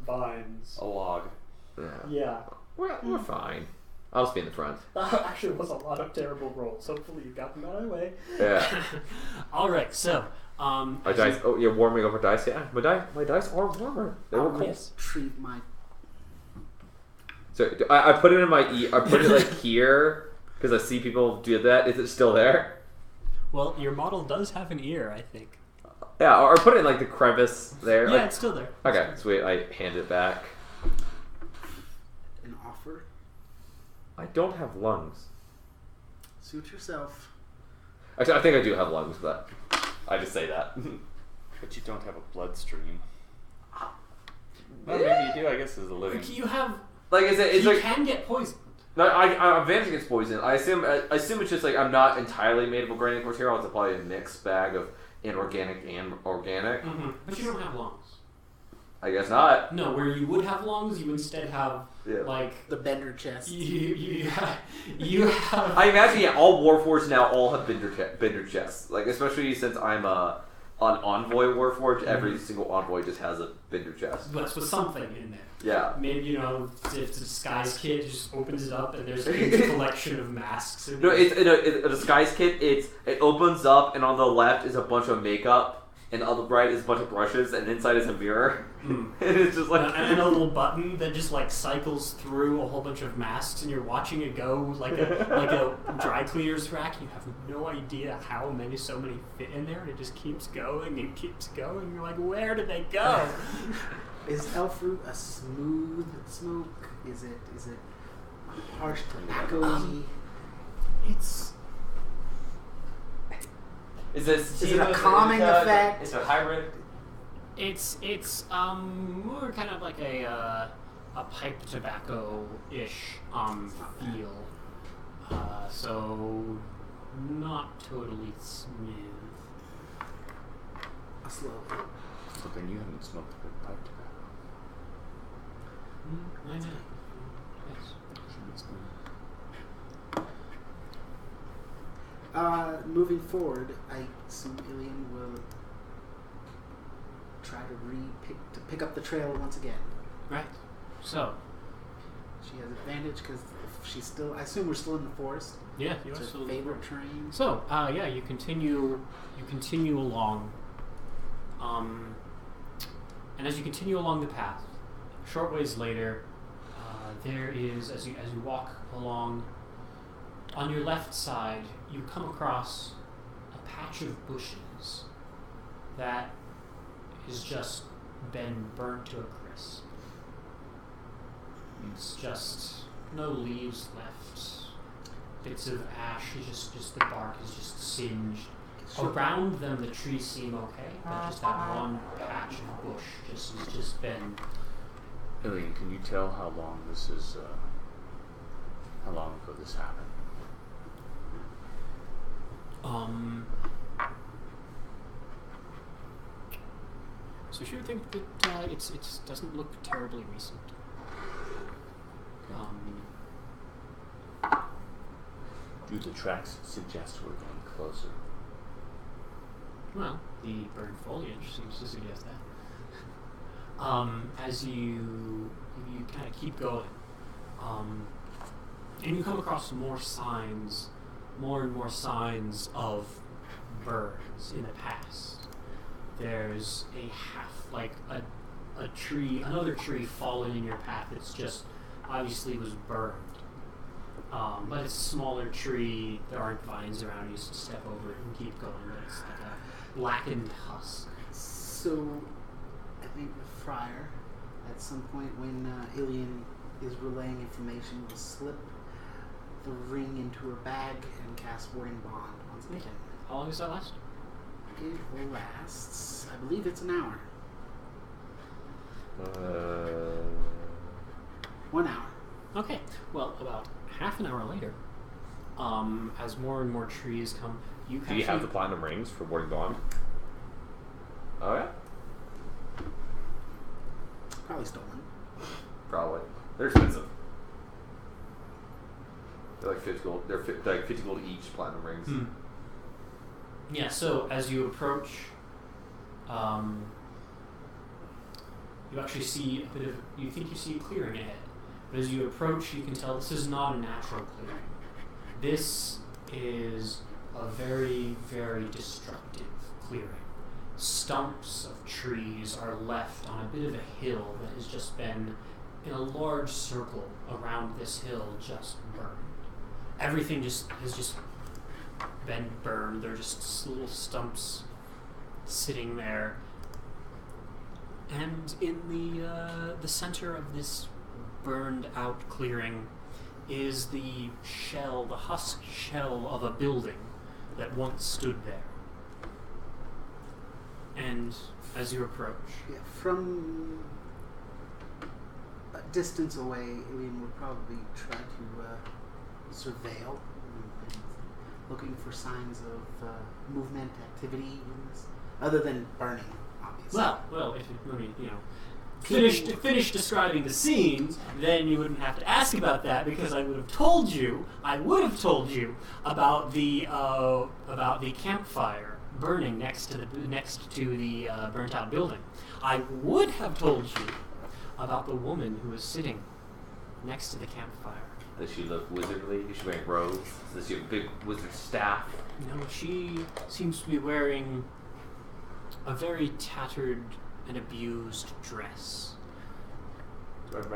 vines. A log. Yeah. We're fine. I'll just be in the front. Actually, it was a lot of terrible rolls. Hopefully you got them out of the way. Yeah. All right, so... my dice... Oh, you're warming up our dice? Yeah, my dice are warmer. They were cold. Yes. Retrieve my... So, I put it in my... I put it, here, because I see people do that. Is it still there? Well, your model does have an ear, I think. Yeah, or put it in, the crevice there. Yeah, it's still there. Okay, sweet. I hand it back. An offer? I don't have lungs. Suit yourself. Actually, I think I do have lungs, but I just say that. But you don't have a bloodstream. Well, maybe you do. I guess as a living. You have... You can get poisoned. No, I'm advanced against poison. I assume it's just I'm not entirely made of organic material. It's probably a mixed bag of inorganic and organic. Mm-hmm. But you don't have lungs. I guess not. No, where you would have lungs, you instead have the bender chest. You have. I imagine all Warforged now all have bender chests. Especially since I'm an envoy Warforged, every single envoy just has a bender chest. But with something in there. Yeah. Maybe, if the disguise kit just opens it up and there's a huge collection of masks. No, it's a disguise kit. It opens up and on the left is a bunch of makeup. And on the right is a bunch of brushes, and inside is a mirror. And it's just and a little button that just cycles through a whole bunch of masks, and you're watching it go like a dry cleaner's rack. You have no idea how so many fit in there, and it just keeps going and keeps going. You're like, where did they go? Is Elfroot a smooth smoke? Is it harsh tobacco-y? It's Is this Is it a calming effect? It's a hybrid. It's more kind of like a pipe tobacco-ish feel. So not totally smooth. Slowly. But then you haven't smoked a good pipe tobacco. I know. Yes. Should be smooth. Moving forward, I assume Ilian will try to pick up the trail once again. Right. So. She has advantage because she's still. I assume we're still in the forest. Yeah, you It's are her still favorite terrain. So, yeah, you continue along. And as you continue along the path, a short ways later, there is, as you walk along, on your left side, you come across a patch of bushes that has just been burnt to a crisp. It's just no leaves left. Bits of ash, just the bark is just singed. Around them, the trees seem okay, but just that one patch of bush has just been. Ilian, can you tell how long this is? How long ago this happened? So you would think that it doesn't look terribly recent. Do the tracks suggest we're getting closer? Well, the burnt foliage seems to suggest that. As you kind of keep going, and you come across more and more signs of burns in the past. There's another tree fallen in your path. It's just obviously was burned. But it's a smaller tree. There aren't vines around you, so step over it and keep going. But it's like a blackened husk. So, I think the friar, at some point when Ilian is relaying information, will slip the ring into her bag and cast Warding Bond once again. How long does that last? It lasts, I believe it's an hour. 1 hour. Okay. Well, about half an hour later, as more and more trees come, you Do you have the platinum rings for Warding Bond? Oh yeah. Probably stolen. Probably. They're expensive. They're like 50 gold. They're like 50 gold each platinum rings. Yeah. So as you approach, you actually see a bit of. You think you see a clearing ahead, but as you approach, you can tell this is not a natural clearing. This is a very, very destructive clearing. Stumps of trees are left on a bit of a hill that has just been in a large circle around this hill, just burned. Everything has just been burned. They're just little stumps sitting there. And in the center of this burned out clearing is the husk shell of a building that once stood there. And as you approach, From a distance away, Ilian would probably try to surveil, looking for signs of movement, activity, other than burning, obviously. well, if finish describing the scenes, then you wouldn't have to ask about that because I would have told you about the campfire burning next to the burnt out building. I would have told you about the woman who was sitting next to the campfire. Does she look wizardly? Is she wearing robes? Does she have a big wizard staff? No, she seems to be wearing a very tattered and abused dress.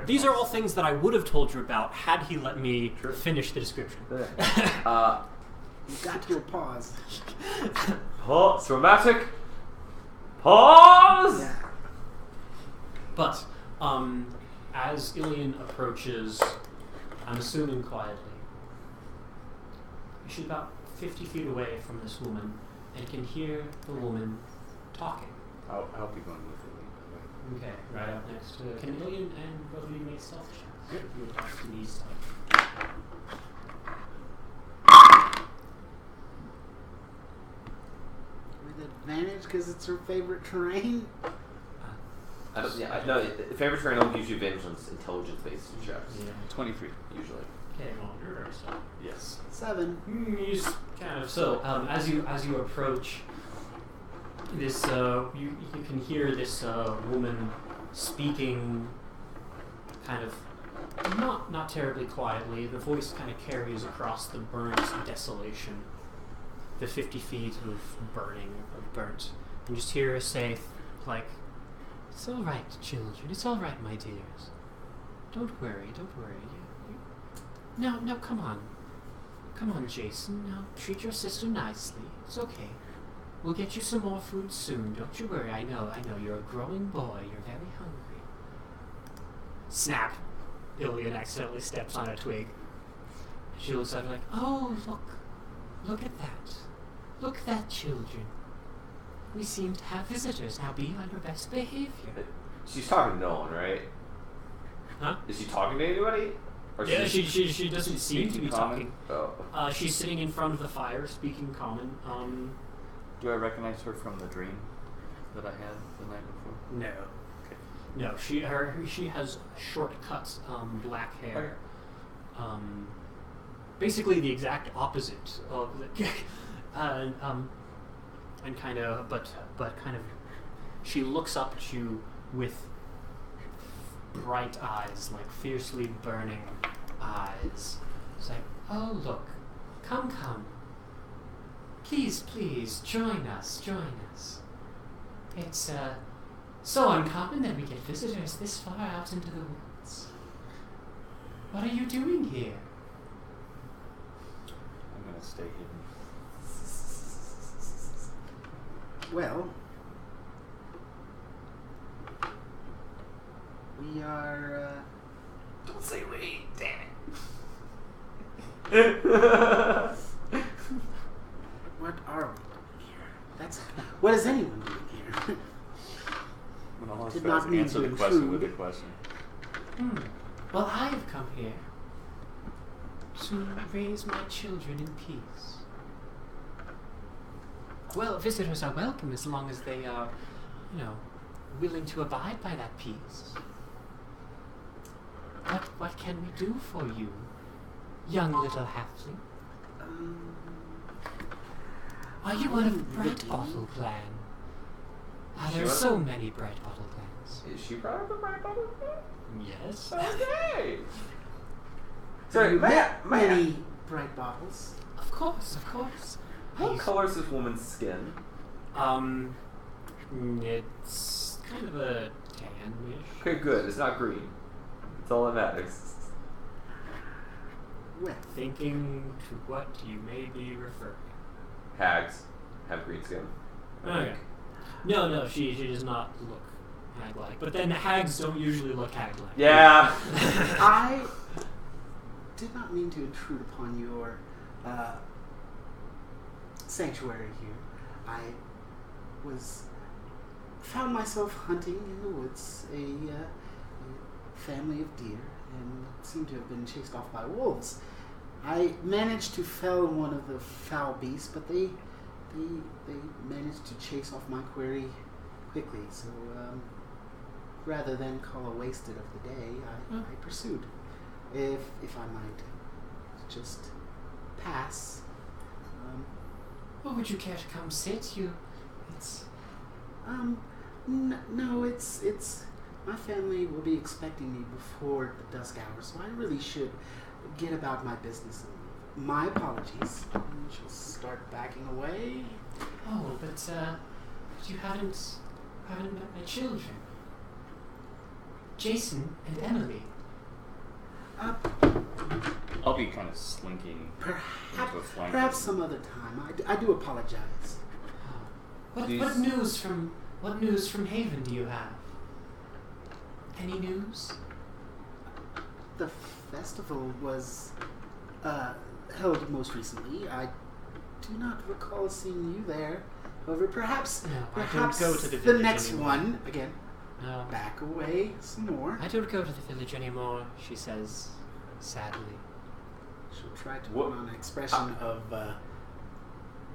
These are all things that I would have told you about had he let me finish the description. You got to a pause. Pause. Dramatic. Pause. Yeah. But as Ilian approaches, I'm assuming quietly, she's about 50 feet away from this woman. and can hear the woman talking. I'll be going with Illy, by the way. Okay, right up next to can Ilian and both of you make stealth checks? If you would like to these stuff. With advantage because it's her favorite terrain. No, favorite terrain only gives you advantage on intelligence-based checks. Yeah. 23. Usually. Okay, well, you're very stealth. Yes. 7. You just kind of as you approach this, you can hear this woman speaking, kind of not terribly quietly. The voice kind of carries across the burnt desolation, the 50 feet of burnt. You just hear her say, like, "It's all right, children. It's all right, my dears. Don't worry. No, come on. Come on, Jason. Now, treat your sister nicely. It's okay. We'll get you some more food soon. Don't you worry. I know. You're a growing boy. You're very hungry." Snap. Ilian accidentally steps on a twig. She looks at her like, "Oh, look at that. Look at that, children. We seem to have visitors. Now be on your best behavior." She's talking to no one, right? Huh? Is she talking to anybody? Or Yeah, she doesn't seem to be common? talking. Oh. She's sitting in front of the fire, speaking common. Do I recognize her from the dream that I had the night before? No. Okay. No, she has short cut black hair. Basically the exact opposite of the and kind of but kind of she looks up at you with bright eyes, like fiercely burning eyes. It's like, "Oh, look. Come. Please, join us. It's so uncommon that we get visitors this far out into the woods. What are you doing here?" I'm going to stay hidden. Well, we are. Don't say wait, damn What are we doing here? What is anyone doing here? I'm going Did to not mean answer to the question intrude. with a question. Well, I have come here to raise my children in peace. Well, visitors are welcome as long as they are, willing to abide by that peace. What can we do for you, young little halfling? Are you one of the Bright Bottle clan? There are so many Bright Bottle clans. Is she part of the Bright Bottle Clan? Yes. Okay. Sorry, Sorry, many bright bottles. Of course. What color is this woman's skin? It's kind of a tan-ish. Okay, good. It's not green. That's all that matters. Well, Thinking to what you may be referring. Hags have green skin. Okay. No, she does not look hag-like. But then hags don't usually look hag-like. Yeah. I did not mean to intrude upon your sanctuary here. I found myself hunting in the woods a family of deer and seemed to have been chased off by wolves. I managed to fell one of the foul beasts, but they managed to chase off my quarry quickly. So rather than call a wasted of the day, I pursued. If I might just pass. Well, would you care to come sit? No, it's my family will be expecting me before the dusk hour, so I really should get about my business. My apologies. She'll start backing away. Oh, but you haven't met my children, Jason and Emily. I'll be kind of slinking into a flank. Perhaps some other time. I do apologize. What These- news from Haven do you have? Any news? The festival was held most recently. I do not recall seeing you there. However, perhaps I don't go to the the village next anymore. one, again, No. back away some more. I don't go to the village anymore, she says, sadly. She'll try to What- put on an expression of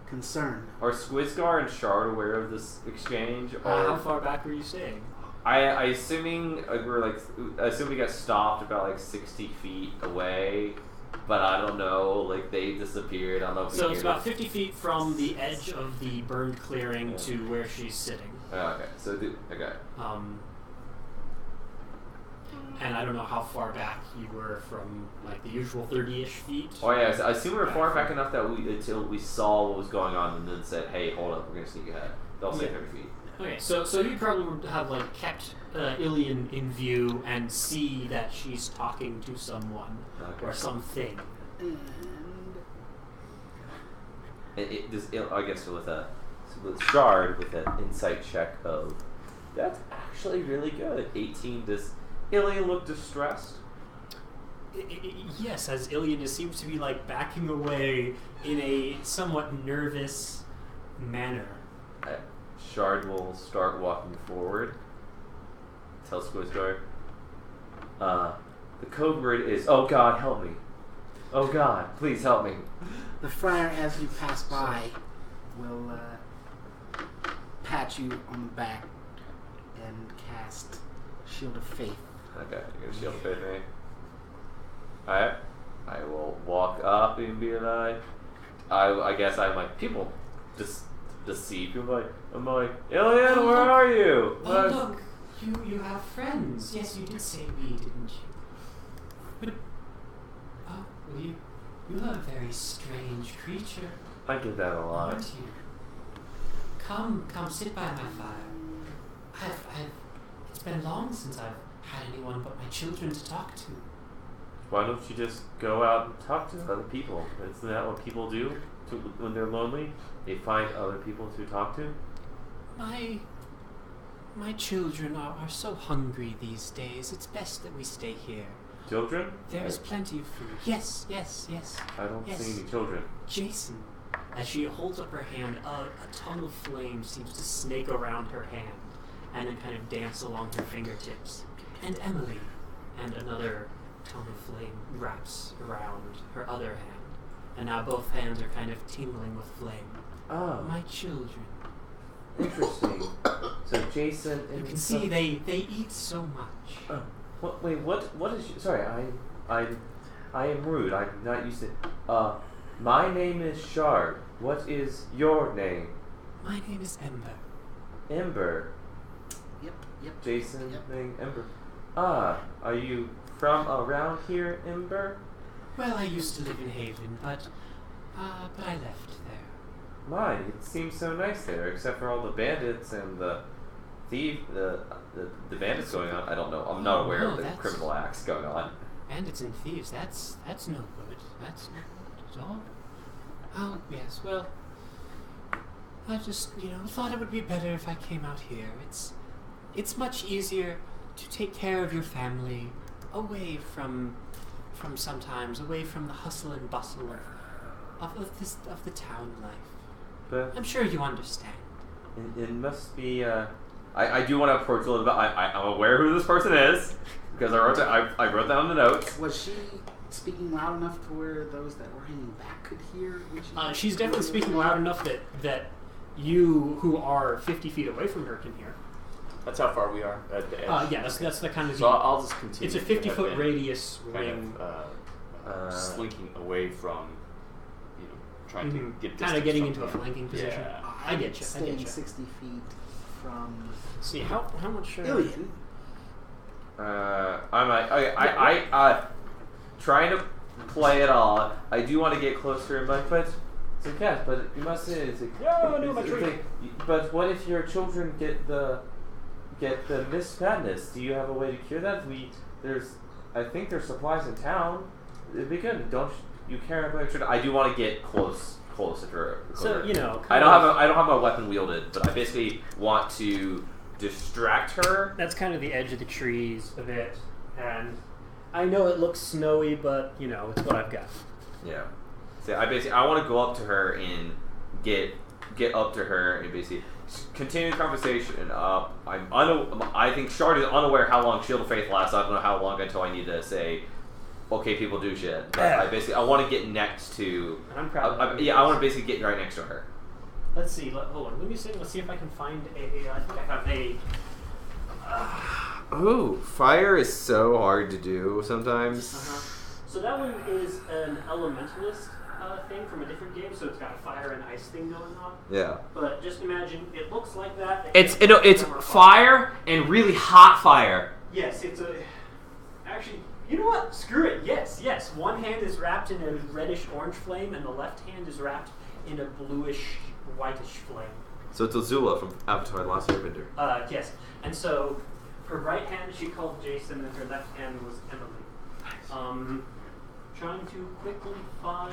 concern. Are Squizgar and Shard aware of this exchange? Or How far back were you staying? I assuming I assume we got stopped about like 60 feet away, but I don't know. Like they disappeared. I don't know. If So we it's hear about 50 feet from the edge of the burned clearing Yeah. to where she's sitting. Okay, so okay. And I don't know how far back you were from like the usual 30-ish feet. Oh yeah, so I assume we were far back enough that until we saw what was going on and then said, "Hey, hold up, we're gonna sneak ahead." They'll say Yeah. 30 feet. Okay, so you probably would have like kept Ilian in view and see that she's talking to someone or something. And I guess with Shard with an insight check of that's actually really good. 18. Does Ilian look distressed? Yes, as Ilian just seems to be like backing away in a somewhat nervous manner. Shard will start walking forward. Tell Squizgar. The code word is, "Oh God, help me! Oh God, please help me!" the friar, as you pass by, will pat you on the back and cast Shield of Faith. Okay, you're gonna shield of faith me. Alright. I will walk up and be like, I guess I'm like, people just deceive people. I'm like, Ilian, where are you? Oh, look, you have friends. Yes, you did say we, didn't you? But, well, you are a very strange creature, I get that a lot. aren't you? Come, sit by my fire. It's been long since I've had anyone but my children to talk to. Why don't you just go out and talk to other people? Isn't that what people do when they're lonely? They find other people to talk to? My children are so hungry these days. It's best that we stay here. Children? There is plenty of food. Yes. I don't Yes. see any children. Jason. As she holds up her hand, a tongue of flame seems to snake around her hand and then kind of dance along her fingertips. And Emily. And another tongue of flame wraps around her other hand. And now both hands are kind of tingling with flame. Oh, My children. interesting. So Jason and You can see they eat so much. Oh, what is? Sorry, I am rude. I'm not used to. My name is Shard. What is your name? My name is Ember. Ember. Yep. Jason Yep. named Ember. Ah, are you from around here, Ember? Well, I used to live in Haven, but I left there. My, it seems so nice there, except for all the bandits and the bandits going on. I don't know. I'm not aware no, of the that's- criminal acts going on. Bandits and thieves, that's no good. That's no good at all. Oh, yes, well, I just, thought it would be better if I came out here. It's much easier to take care of your family away from sometimes, away from the hustle and bustle of the town life. But I'm sure you understand. it must be. I do want to approach a little bit. I'm aware who this person is because I wrote down the notes. Was she speaking loud enough to where those that were hanging back could hear? She's definitely speaking loud enough that you, who are 50 feet away from her, can hear. That's how far we are at the edge. Yeah, that's the kind of. So I'll just continue. It's a to have 50-foot been radius kind ring. of slinking away from, trying to get distance Kind of getting from into a them. flanking position. Yeah. I get you. Staying 60 feet from See how much? Ilian. I'm trying to play it all. I do want to get closer, but it's like, yes, but you must say it's like, No, my it's tree. like, but what if your children get the Miss Madness? Do you have a way to cure that? I think there's supplies in town. It'd be good. Don't you care about your children? I do want to get closer to her. So I don't have my weapon wielded, but I basically want to distract her. That's kind of the edge of the trees a bit, and I know it looks snowy, but it's what I've got. Yeah. So I want to go up to her and get up to her and basically continue the conversation. I think Shard is unaware how long Shield of Faith lasts. I don't know how long until I need to say, okay, people do shit. But I want to get next to. I'm proud. I want to basically get right next to her. Let's see. Hold on. Let's see if I can find a. I think I have a. Oh, fire is so hard to do sometimes. So that one is an elementalist thing from a different game. So it's got a fire and ice thing going on. Yeah. But just imagine it looks like that. It's fire and really hot fire. Yes, it's a. Actually, you know what? Screw it. Yes. One hand is wrapped in a reddish-orange flame, and the left hand is wrapped in a bluish-whitish flame. So it's Azula from Avatar: The Last Airbender. Yes. And so, her right hand she called Jason, and her left hand was Emily. Trying to quickly find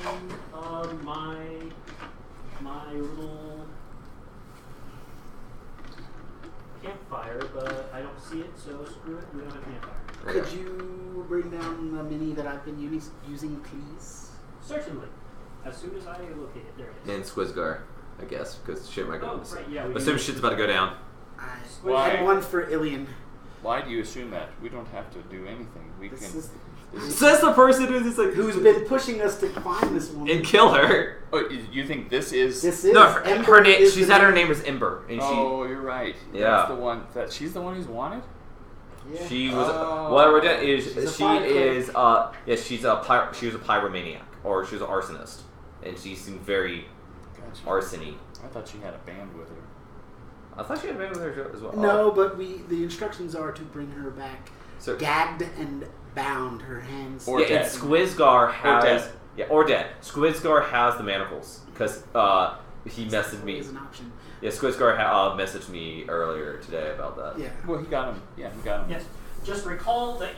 my little campfire, but I don't see it, so screw it, we don't have a campfire. Could you bring down the mini that I've been using, please? Certainly. As soon as I locate it, there it is. And Squizgar, I guess, because shit might go. Oh, right, yeah. Assume shit's about to go down. I Why? had one for Ilian. Why do you assume that? We don't have to do anything. We can. Says the person who's just like Who's been pushing us to find this woman? and kill her. Oh, you think this is? This is No, Ember her name. is She the said her name. name is Ember, and Oh, you're right. Yeah. That's the one. She's the one who's wanted. Yeah. she was. Oh. What we're doing is She's a she fire is. She was a pyromaniac, or she was an arsonist, and she seemed very Gotcha. arsony. I thought she had a band with her. I thought she had been with her as well. No, but the instructions are to bring her back So, gagged and bound, her hands. Or yeah, dead. and Squizgar has dead. or dead. Squizgar has the manacles because he messaged me. Is an option. Yeah, Squizgar messaged me earlier today about that. Yeah. Well, he got him. Yeah, he got him. Yes. Just recall that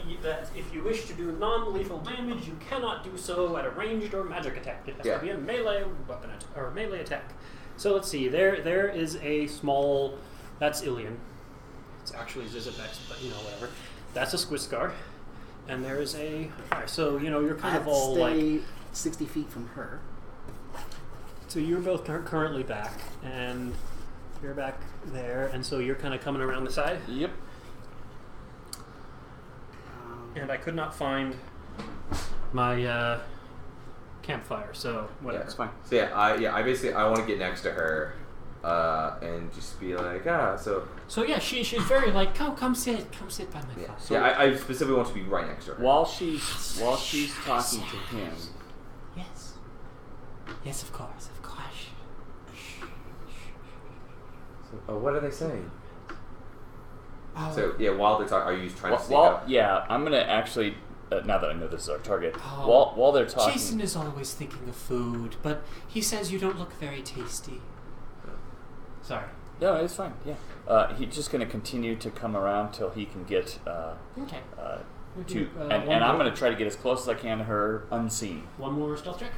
if you wish to do non-lethal damage, you cannot do so at a ranged or magic attack. It has to be a melee weapon or a melee attack. So let's see. There is a small. That's Ilian. It's actually Zizabex, but whatever. That's a Squizgar, and there is a. Alright, so you're kind of all stay like 60 feet from her. So you're both currently back, and you're back there, and so you're kind of coming around the side. Yep. And I could not find my campfire, so whatever. Yeah, That's fine. So I basically I want to get next to her, and just be like so. So yeah, she's very like, come sit by my fire. So I specifically want to be right next to her. While she's talking to him. Yes, of course. So, what are they saying? Oh. So while they're talking, are you trying to sneak Well, up? yeah, I'm gonna actually. Now that I know this is our target, Oh. while they're talking. Jason is always thinking of food, but he says you don't look very tasty. Sorry. No, it's fine. Yeah. He's just gonna continue to come around till he can get Okay. to, and I'm gonna try to get as close as I can to her unseen. One more stealth check.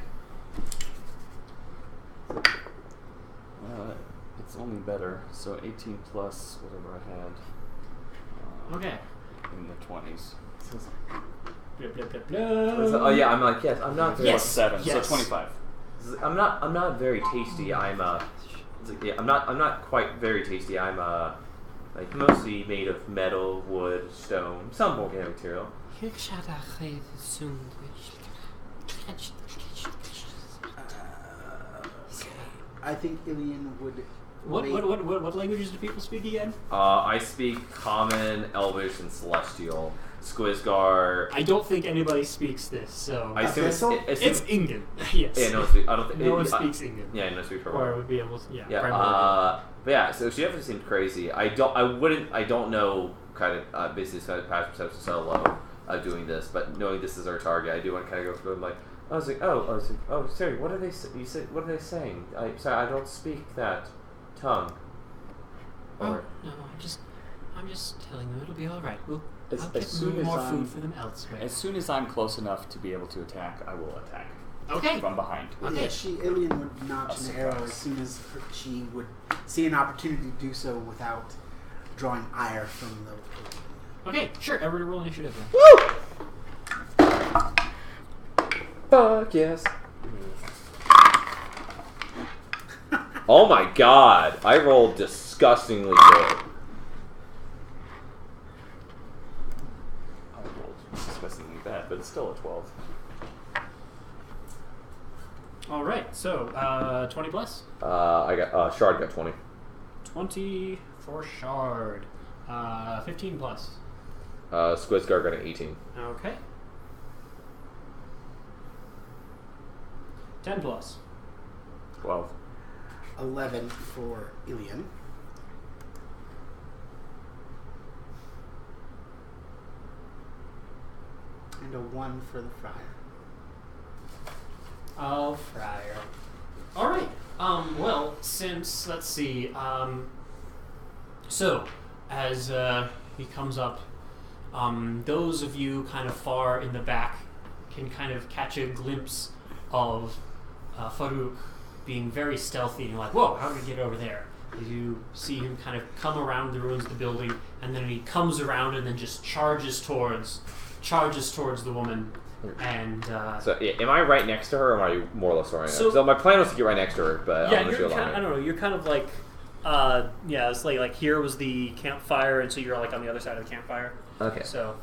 It's only better. So 18 plus whatever I had. Okay. In the 20s. Blah, blah, blah, So, blah. yeah, I'm like yes, I'm not. Very, Yes. Plus 7, Yes. so 25. I'm not very tasty. I'm not quite very tasty. I'm like mostly made of metal, wood, stone, some organic material. I think Ilian would. What languages do people speak again? I speak Common, Elvish, and Celestial. Squizgar. I don't think anybody speaks this, so I assume Vessel? it's Ingen. Yes. Yeah, no one speaks. I don't think No one speaks Ingen. Yeah, no one speaks Or Primordial. would be able to, yeah. Yeah, Primordial. but yeah, so she definitely seemed crazy. I don't know kind of basically kind of passive perception so low doing this, but knowing this is our target, I do want to kind of go through and like, oh, sorry, what are they, what are they saying? Sorry, I don't speak that tongue. Oh, no, I'm just telling them it'll be alright. I'll As get soon as more I'm- food for them elsewhere. As soon as I'm close enough to be able to attack, I will attack. Okay. From behind. Yeah, Ilian would notch A an arrow surprise. as soon as she would see an opportunity to do so without drawing ire from the. Okay, sure. Everybody roll initiative then. Fuck yes. Oh my god! I rolled disgustingly good. I rolled disgustingly bad, but it's still a 12. All right, so 20 plus. I got Shard got 20. 20 for Shard. 15 plus. Squizgar got an 18. Okay. 10 plus. 12. 11 for Ilian. And a 1 for the Friar. Oh, Friar. All right. Well, since let's see. So, as he comes up, those of you kind of far in the back can kind of catch a glimpse of Farouk being very stealthy, and you're like, "Whoa! How did he get over there?" You see him kind of come around the ruins of the building, and then he comes around and then just charges towards the woman. And So, yeah, am I right next to her, or am I more or less right So- now? So my plan was to get right next to her, but yeah, I'm gonna you're show kind of, I don't know. You're kind of like, yeah, it's like here was the campfire, and so you're like on the other side of the campfire. Okay. So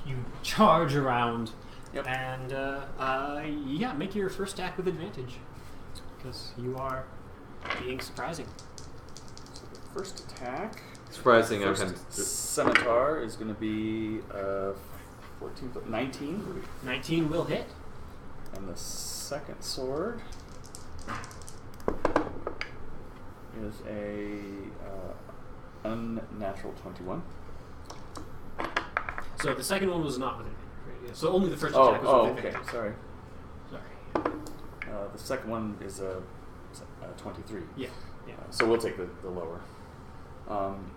you charge around, Yep. and yeah, make your first attack with advantage because you are being surprising. So the first attack. Surprising, I'm First kind of... scimitar is going to be 14, 19. 19 will hit. And the second sword is a unnatural 21. So the second one was not with advantage. Right? Yeah, so only the first Oh, attack was with okay. advantage. Sorry. Sorry. The second one is a 23. Yeah. Yeah. So we'll take the lower.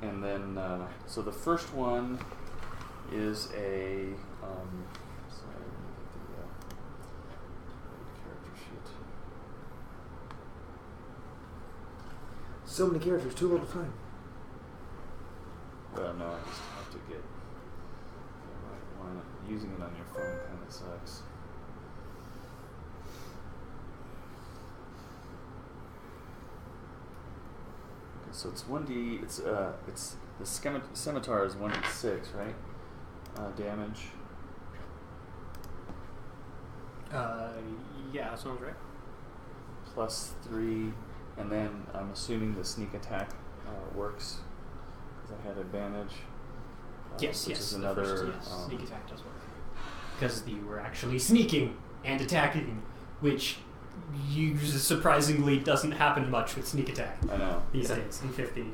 And then, so the first one is a, sorry, let me get the character sheet. So many characters, too little time. Well, no, I just have to get the right one. Using it on your phone kind of sucks. So it's 1d. It's the scimitar is 1d6, right? Damage. Yeah, that sounds right. Plus 3, and then I'm assuming the sneak attack works because I had advantage. Yes, which yes. is the another. first, yes, sneak attack does work because you were actually sneaking and attacking, which surprisingly doesn't happen much with sneak attack I know. these days in 50.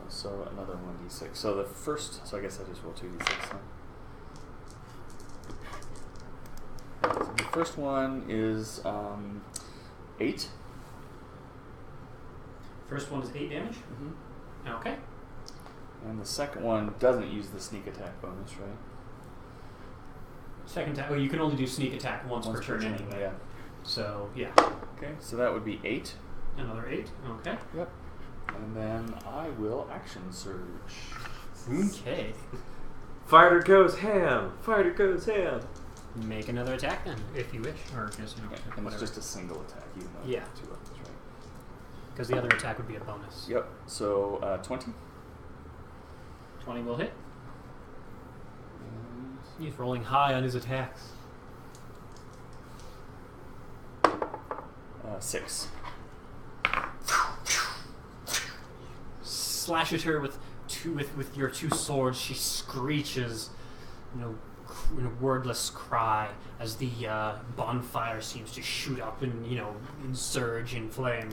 So another 1d6. So the first. So I guess I just roll 2d6 then. So the first one is 8. First one is 8 damage. Mm-hmm. Okay. And the second one doesn't use the sneak attack bonus, right? Second attack. Well, you can only do sneak attack once per turn anyway. Yeah. So yeah, Okay, so that would be 8. another 8. Okay. Yep. And then I will action surge. Okay. Fighter goes ham! Fighter goes ham! Make another attack then, if you wish, or just Okay, and whatever. it's just a single attack, even though Yeah. two weapons, right? Because the other attack would be a bonus. Yep. So 20. 20 will hit. And He's rolling high on his attacks. 6. Slash at her with your two swords. She screeches, in a wordless cry as the bonfire seems to shoot up and surge in flame.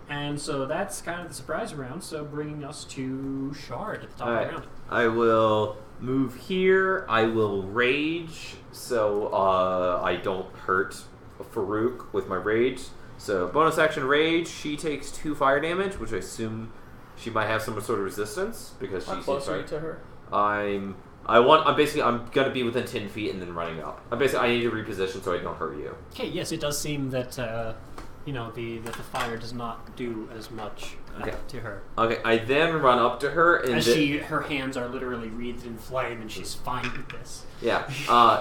And so that's kind of the surprise round. So bringing us to Shard at the top of the round. I will move here. I will rage, so I don't hurt Farouk with my rage. So bonus action rage. She takes 2 fire damage, which I assume she might have some sort of resistance because How she's close are you to her? I'm gonna be within 10 feet and then running up. I need to reposition so I don't hurt you. Okay, yes, it does seem that the fire does not do as much to her. Okay, I then run up to her and As her hands are literally wreathed in flame, and she's fine with this. Yeah.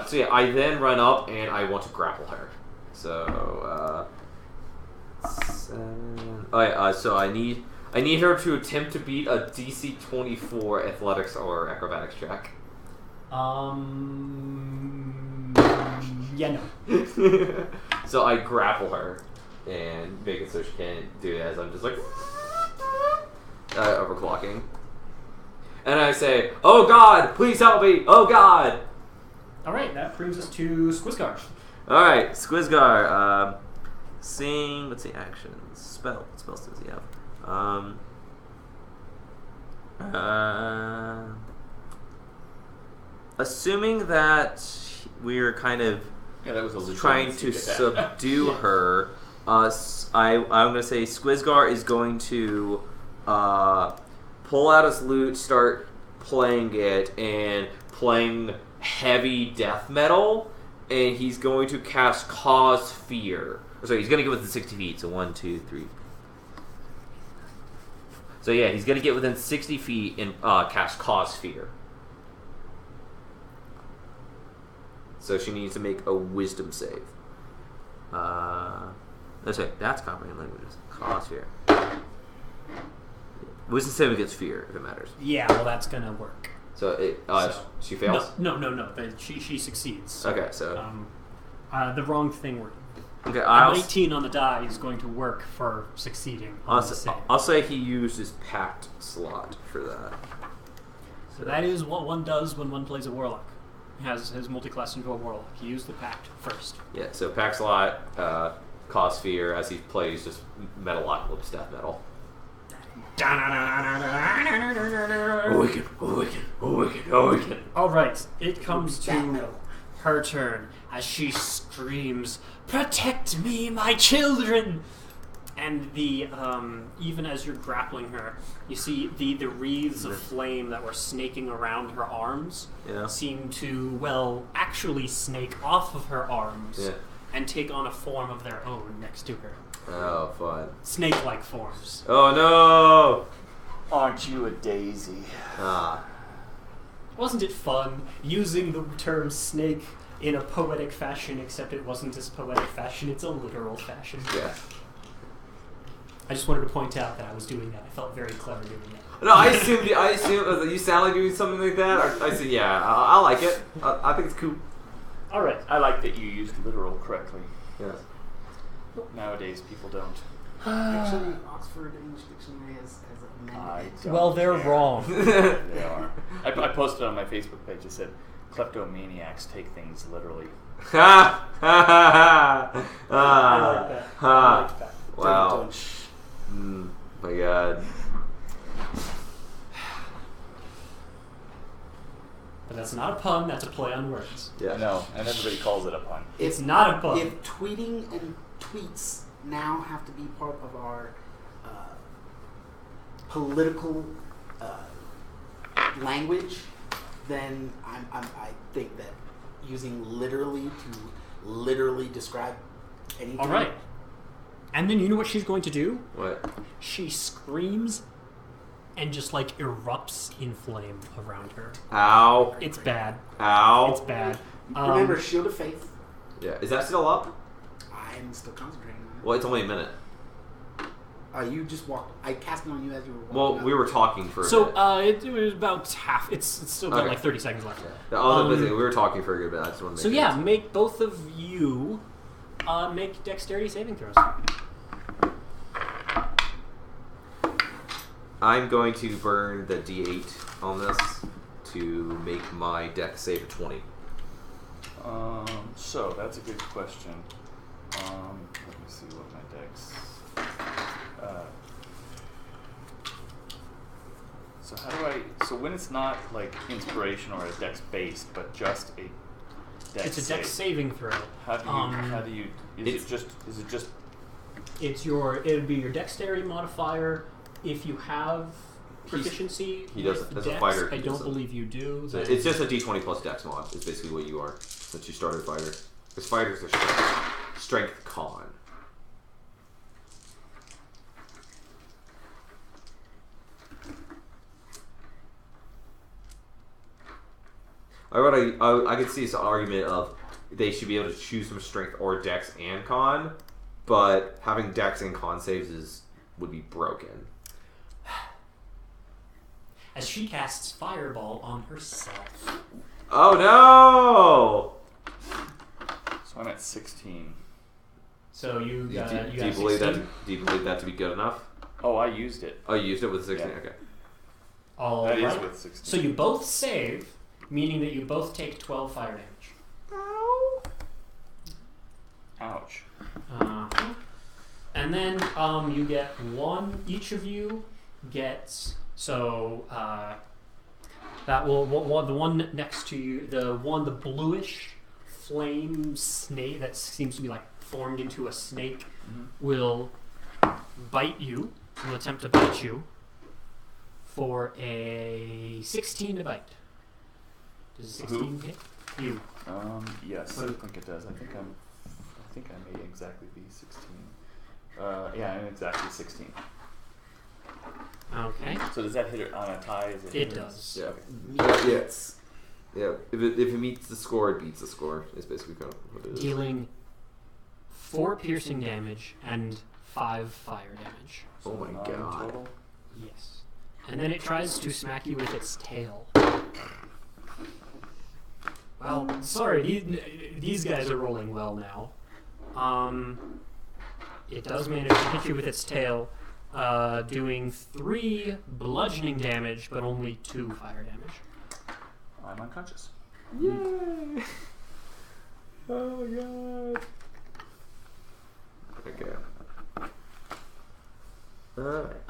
So yeah, I then run up and I want to grapple her. So 7. Oh yeah. So I need her to attempt to beat a DC 24 athletics or acrobatics check. Yeah, no. So I grapple her and make it so she can't do it as I'm just like overclocking. And I say, "Oh God, please help me! Oh God!" All right, that brings us to Squizgar. All right, Squizgar. Sing. Let's see, actions. Spell. What spells does he have? Assuming that we're kind of that was a trying to subdue her, I'm going to say Squizgar is going to pull out his lute, start playing it, and playing heavy death metal, and he's going to cast Cause Fear. So he's going to get within 60 feet, so 1, 2, 3. So yeah, he's going to get within 60 feet and cast Cause Fear. So she needs to make a wisdom save. Let's say that's comprehend languages. Cause Fear. Wisdom save against fear, if it matters. Yeah, well, that's gonna work. So she fails? No. She succeeds. Okay, so the wrong thing worked. Okay, 19 on the die is going to work for succeeding on the save. I'll say he used his pact slot for that. So that is what one does when one plays a warlock. He has his multi-class into a warlock. He used the pact first. Yeah, so pact slot, cause fear as he plays just metalocalypse death metal. Awaken. Alright, it comes to her turn as she screams, "Protect me, my children!" And the even as you're grappling her, you see the wreaths of flame that were snaking around her arms seem to, actually snake off of her arms and take on a form of their own next to her. Oh, fun. Snake-like forms. Oh, no! Aren't you a daisy? Wasn't it fun using the term snake in a poetic fashion, except it wasn't as poetic fashion, it's a literal fashion. Yeah. I just wanted to point out that I was doing that. I felt very clever doing that. No, I assumed you sound like doing something like that. Or I said, yeah, I like it. I think it's cool. All right. I like that you used literal correctly. Yes. Nowadays, people don't. Actually, Oxford English Dictionary has amended it. Well, they're wrong. They are. I posted on my Facebook page. It said, "Kleptomaniacs take things literally." Ha ha ha! I like that. I like that. Wow. My God. But that's not a pun, that's a play on words. Yeah. No, and everybody calls it a pun. It's not a pun. If tweeting and tweets now have to be part of our political language, then I think that using literally to literally describe anything. All right. And then you know what she's going to do? What? She screams and just erupts in flame around her. Ow. It's bad. Ow. It's bad. Remember, Shield of Faith. Yeah. Is that still up? I'm still concentrating on it. Well, it's only a minute. You just walked. I cast it on you as you were walking. Well, out. we were talking for a bit. It was about half. It's still got Okay. 30 seconds left. We were talking for a good bit. I just want to make sure. Make both of you make dexterity saving throws. I'm going to burn the D8 on this to make my dex save a 20. So that's a good question. Let me see what my dex. So how do I? So when it's not inspiration or a dex based, but just a dex. It's a dex saving throw. How do you? Is it just? It'd be your dexterity modifier. If you have proficiency He doesn't. with As a dex, fighter, I he don't doesn't. believe you do. So then- it's just a D20 plus dex mod. It's basically what you are since you started fighter. Because fighters are strength con. I could see some argument of they should be able to choose from strength or dex and con, but having dex and con saves would be broken. As she casts Fireball on herself. Oh no! So I'm at 16. So you Do got you believe that? Do you believe that to be good enough? Oh, I used it. Oh, you used it with 16. Yeah. Okay. All That is right. with 16. So you both save, meaning that you both take 12 fire damage. Ouch. And then you get one. Each of you gets that will the one next to you, the bluish flame snake that seems to be like formed into a snake will bite you. Will attempt to bite you for a 16 to bite. Does 16 hit you? Yes, I think it does. I think I may exactly be 16. Yeah, I'm exactly 16. Okay. So does that hit it on a tie? It does. Yeah. Yes. Yeah. If it meets the score, it beats the score. It's basically kind of what it is. Dealing 4 piercing damage and 5 fire damage. So Oh my 9 god. Total. Yes. And then it tries to smack you with its tail. Well, sorry, these guys are rolling well now. It does manage to hit you with its tail, doing 3 bludgeoning damage, but only 2 fire damage. I'm unconscious. Yay! Oh god. Okay.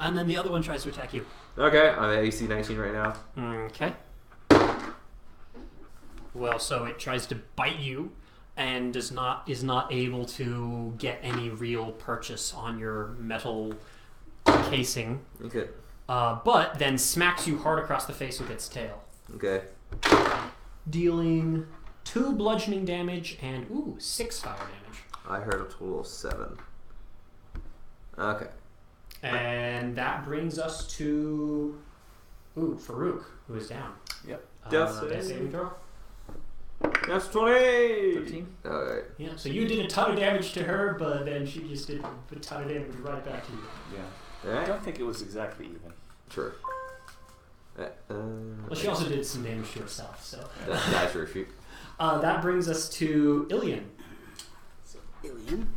And then the other one tries to attack you. Okay, I'm at AC 19 right now. Okay. Well, so it tries to bite you, and is not able to get any real purchase on your metal casing. Okay. But then smacks you hard across the face with its tail, Okay. dealing 2 bludgeoning damage and 6 fire damage. I heard a total of 7. Okay. And that brings us to Farouk, who is down. Yep. Death saving throw. That's 20! 13. Alright. Yeah. So you did a ton of damage to her, but then she just did a ton of damage right back to you. Yeah. I Alright. don't think it was exactly even. Sure. Well, she also did some damage to herself. So That's her shoot. that brings us to Ilian. So Alien,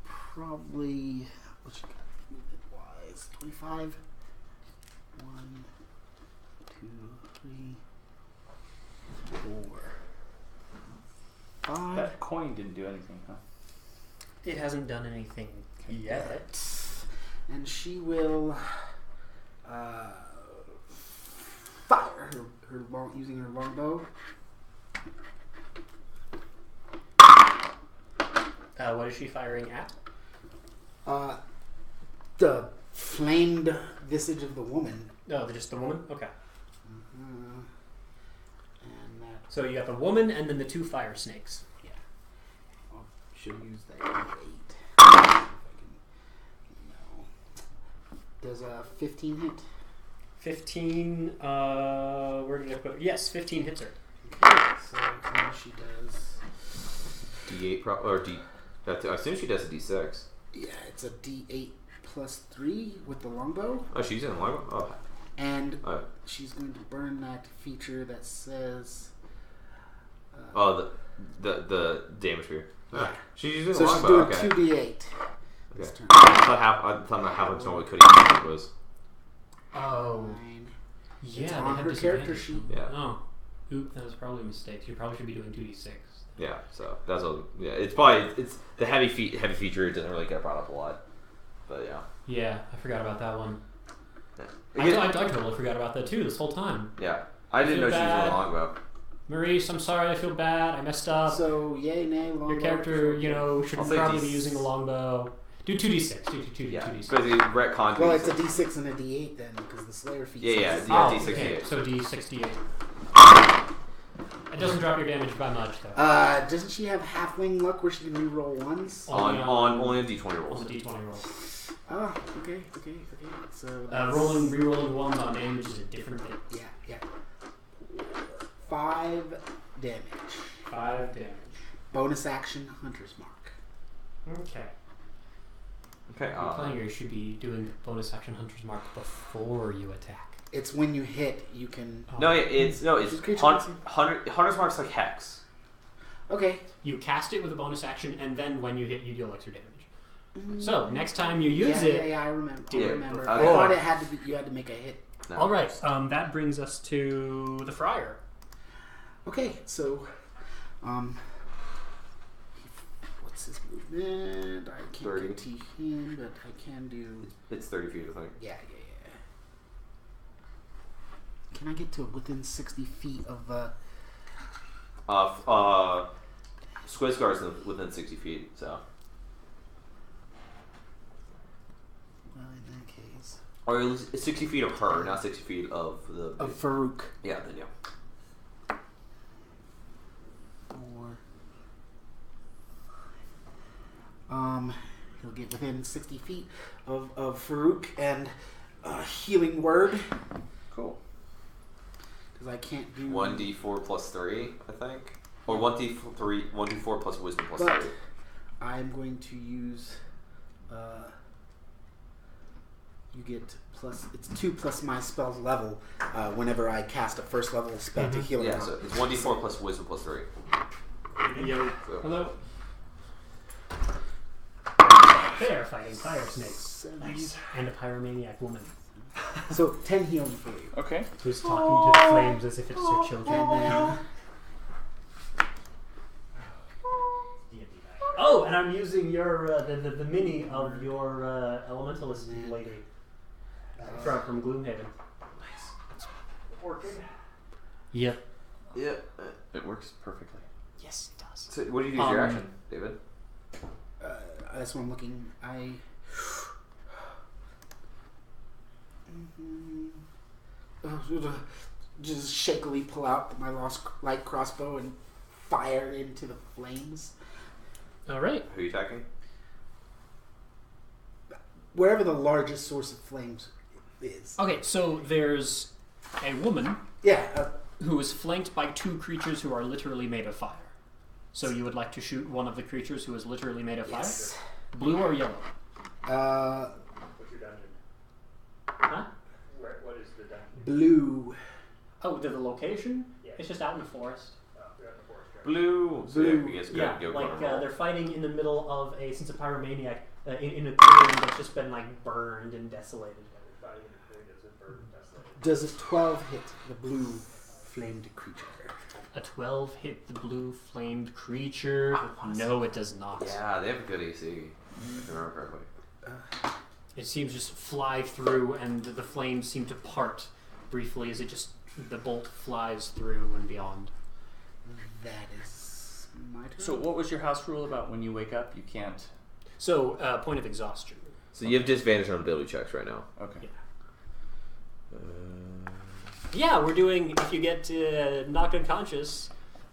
probably what you got movement wise? 25. 1, 2, 3, 4, 5. That coin didn't do anything, huh? It hasn't done anything yet. And she will fire using her longbow. What is she firing at? The flamed visage of the woman. Oh, just the woman? Okay. And that So you got the woman and then the 2 fire snakes. should use that 8. If I can, no. Does a 15 hit? 15, where did I put it? Yes, 15 hits her. So then she does. D8 or D. I assume she does a D6. Yeah, it's a D8 plus 3 with the longbow. Oh, she's in a longbow? Oh. And Oh. she's going to burn that feature that says. Oh, the damage sphere. Yeah. She's using a So she's longbow. doing Okay. 2d8. Okay. turn. I thought not half of normally could even it was. Oh. 9. Yeah, It's they on had her character disadvantage. sheet. Yeah. Oh. Oop, that was probably a mistake. You probably should be doing 2d6. Yeah. So that's a It's probably the heavy feature doesn't really get brought up a lot, but yeah. Yeah, I forgot about that one. Again, I totally forgot about that too this whole time. yeah. I didn't know Feel she was using bad. a longbow. Maurice, I'm sorry, I feel bad. I messed up. So, yay, nay, longbow. Your character, should I'll say probably be D6. using a longbow. Do 2d6. Do 2d6. Yeah. 2d6. Because you retcon. Well, it's a d6 and a d8 then, because the Slayer feat. Yeah, says- yeah. Oh, D6, okay. D8. So d68. It doesn't drop your damage by much though. Doesn't she have halfling luck where she can reroll ones? Only Only a D20 on rolls. the d20 roll. Oh, okay. So Rerolling ones on damage is a different thing. yeah. 5 damage. 5 damage. Bonus action, Hunter's Mark. Okay. Okay. Your player should be doing bonus action Hunter's Mark before you attack. It's when you hit, you can... It's Just creature Hunter's Mark's like Hex. Okay. You cast it with a bonus action, and then when you hit, you deal extra damage. So next time you use it, I remember. Do I it. remember. Okay. I thought it had to be. You had to make a hit. No. all right. That brings us to the Friar. Okay, so, what's his movement? I can't 30. get to him, but I can do. It's 30 feet, I think. Yeah. Can I get to within 60 feet of? Squizgar's within 60 feet, so. Well, in that case, Or at least 60 feet of her, not 60 feet of the. of Farouk. Yeah, then yeah. Or, he'll get within 60 feet of Farouk and healing word. Cool. Because I can't do 1d4 plus 3, I think. Or 1d4 plus wisdom plus But 3. I'm going to use. You get plus. It's 2 plus my spell's level whenever I cast a first level spell to heal. Yeah, so it's 1d4 plus wisdom plus 3. Yo. So. Hello. They are fighting fire snakes. Nice. And a pyromaniac woman So 10 healing for you. Okay. who's talking to the flames as if it's her children. And then Oh, and I'm using your the mini of your elementalist lady from Gloomhaven. Nice. Working. Yep. Yeah. It works perfectly. Yes, it does. So what do you use your action, David? that's what I'm looking. I. Just shakily pull out my lost light crossbow and fire into the flames. All right. Who are you attacking? Wherever the largest source of flames is. Okay, so there's a woman Yeah. who is flanked by 2 creatures who are literally made of fire. So you would like to shoot one of the creatures who is literally made of Yes. fire? Blue or yellow? What's your dungeon? Huh? What is the dungeon? Blue. Oh, the location? Yeah. It's just out in the forest. You're in the forest, right? Blue. So Blue. I guess Yeah, go like roll. they're fighting in the middle of since a pyromaniac, in a clearing that's just been like burned and desolated. You're fighting in the clearing that's in burden desolated. Does a 12 hit the blue flamed creature? A 12 hit the blue flamed creature. No, it does not. Yeah, they have a good AC. If I remember correctly. It seems just fly through, and the flames seem to part briefly as the bolt flies through and beyond. That is my turn. So what was your house rule about when you wake up? You can't... So, point of exhaustion. So you have disadvantage on ability checks right now. Okay. Yeah, we're doing, if you get knocked unconscious,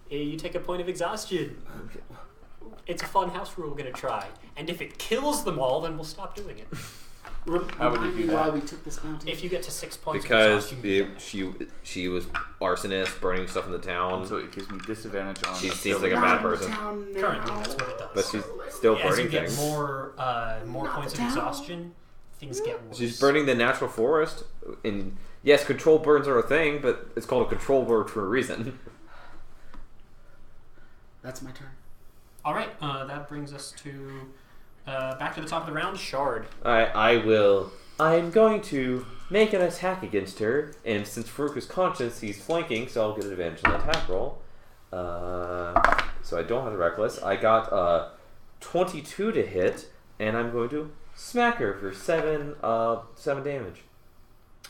you take a point of exhaustion. It's a fun house rule we're going to try. And if it kills them all, then we'll stop doing it. How would you Remind do me that? why we took this bounty? If you get to 6 points Because of exhaustion. she was arsonist, burning stuff in the town. So it gives me disadvantage on... She seems like a bad person. Currently, that's what it does. But she's still As you burning get things. more Not points of down. exhaustion, things get worse. She's burning the natural forest. And yes, control burns are a thing, but it's called a control burn for a reason. That's my turn. All right, that brings us to back to the top of the round. Shard. I'm going to make an attack against her, and since Farouk is conscious, he's flanking, so I'll get an advantage on the attack roll. So I don't have the reckless. I got 22 to hit, and I'm going to smack her for 7 damage.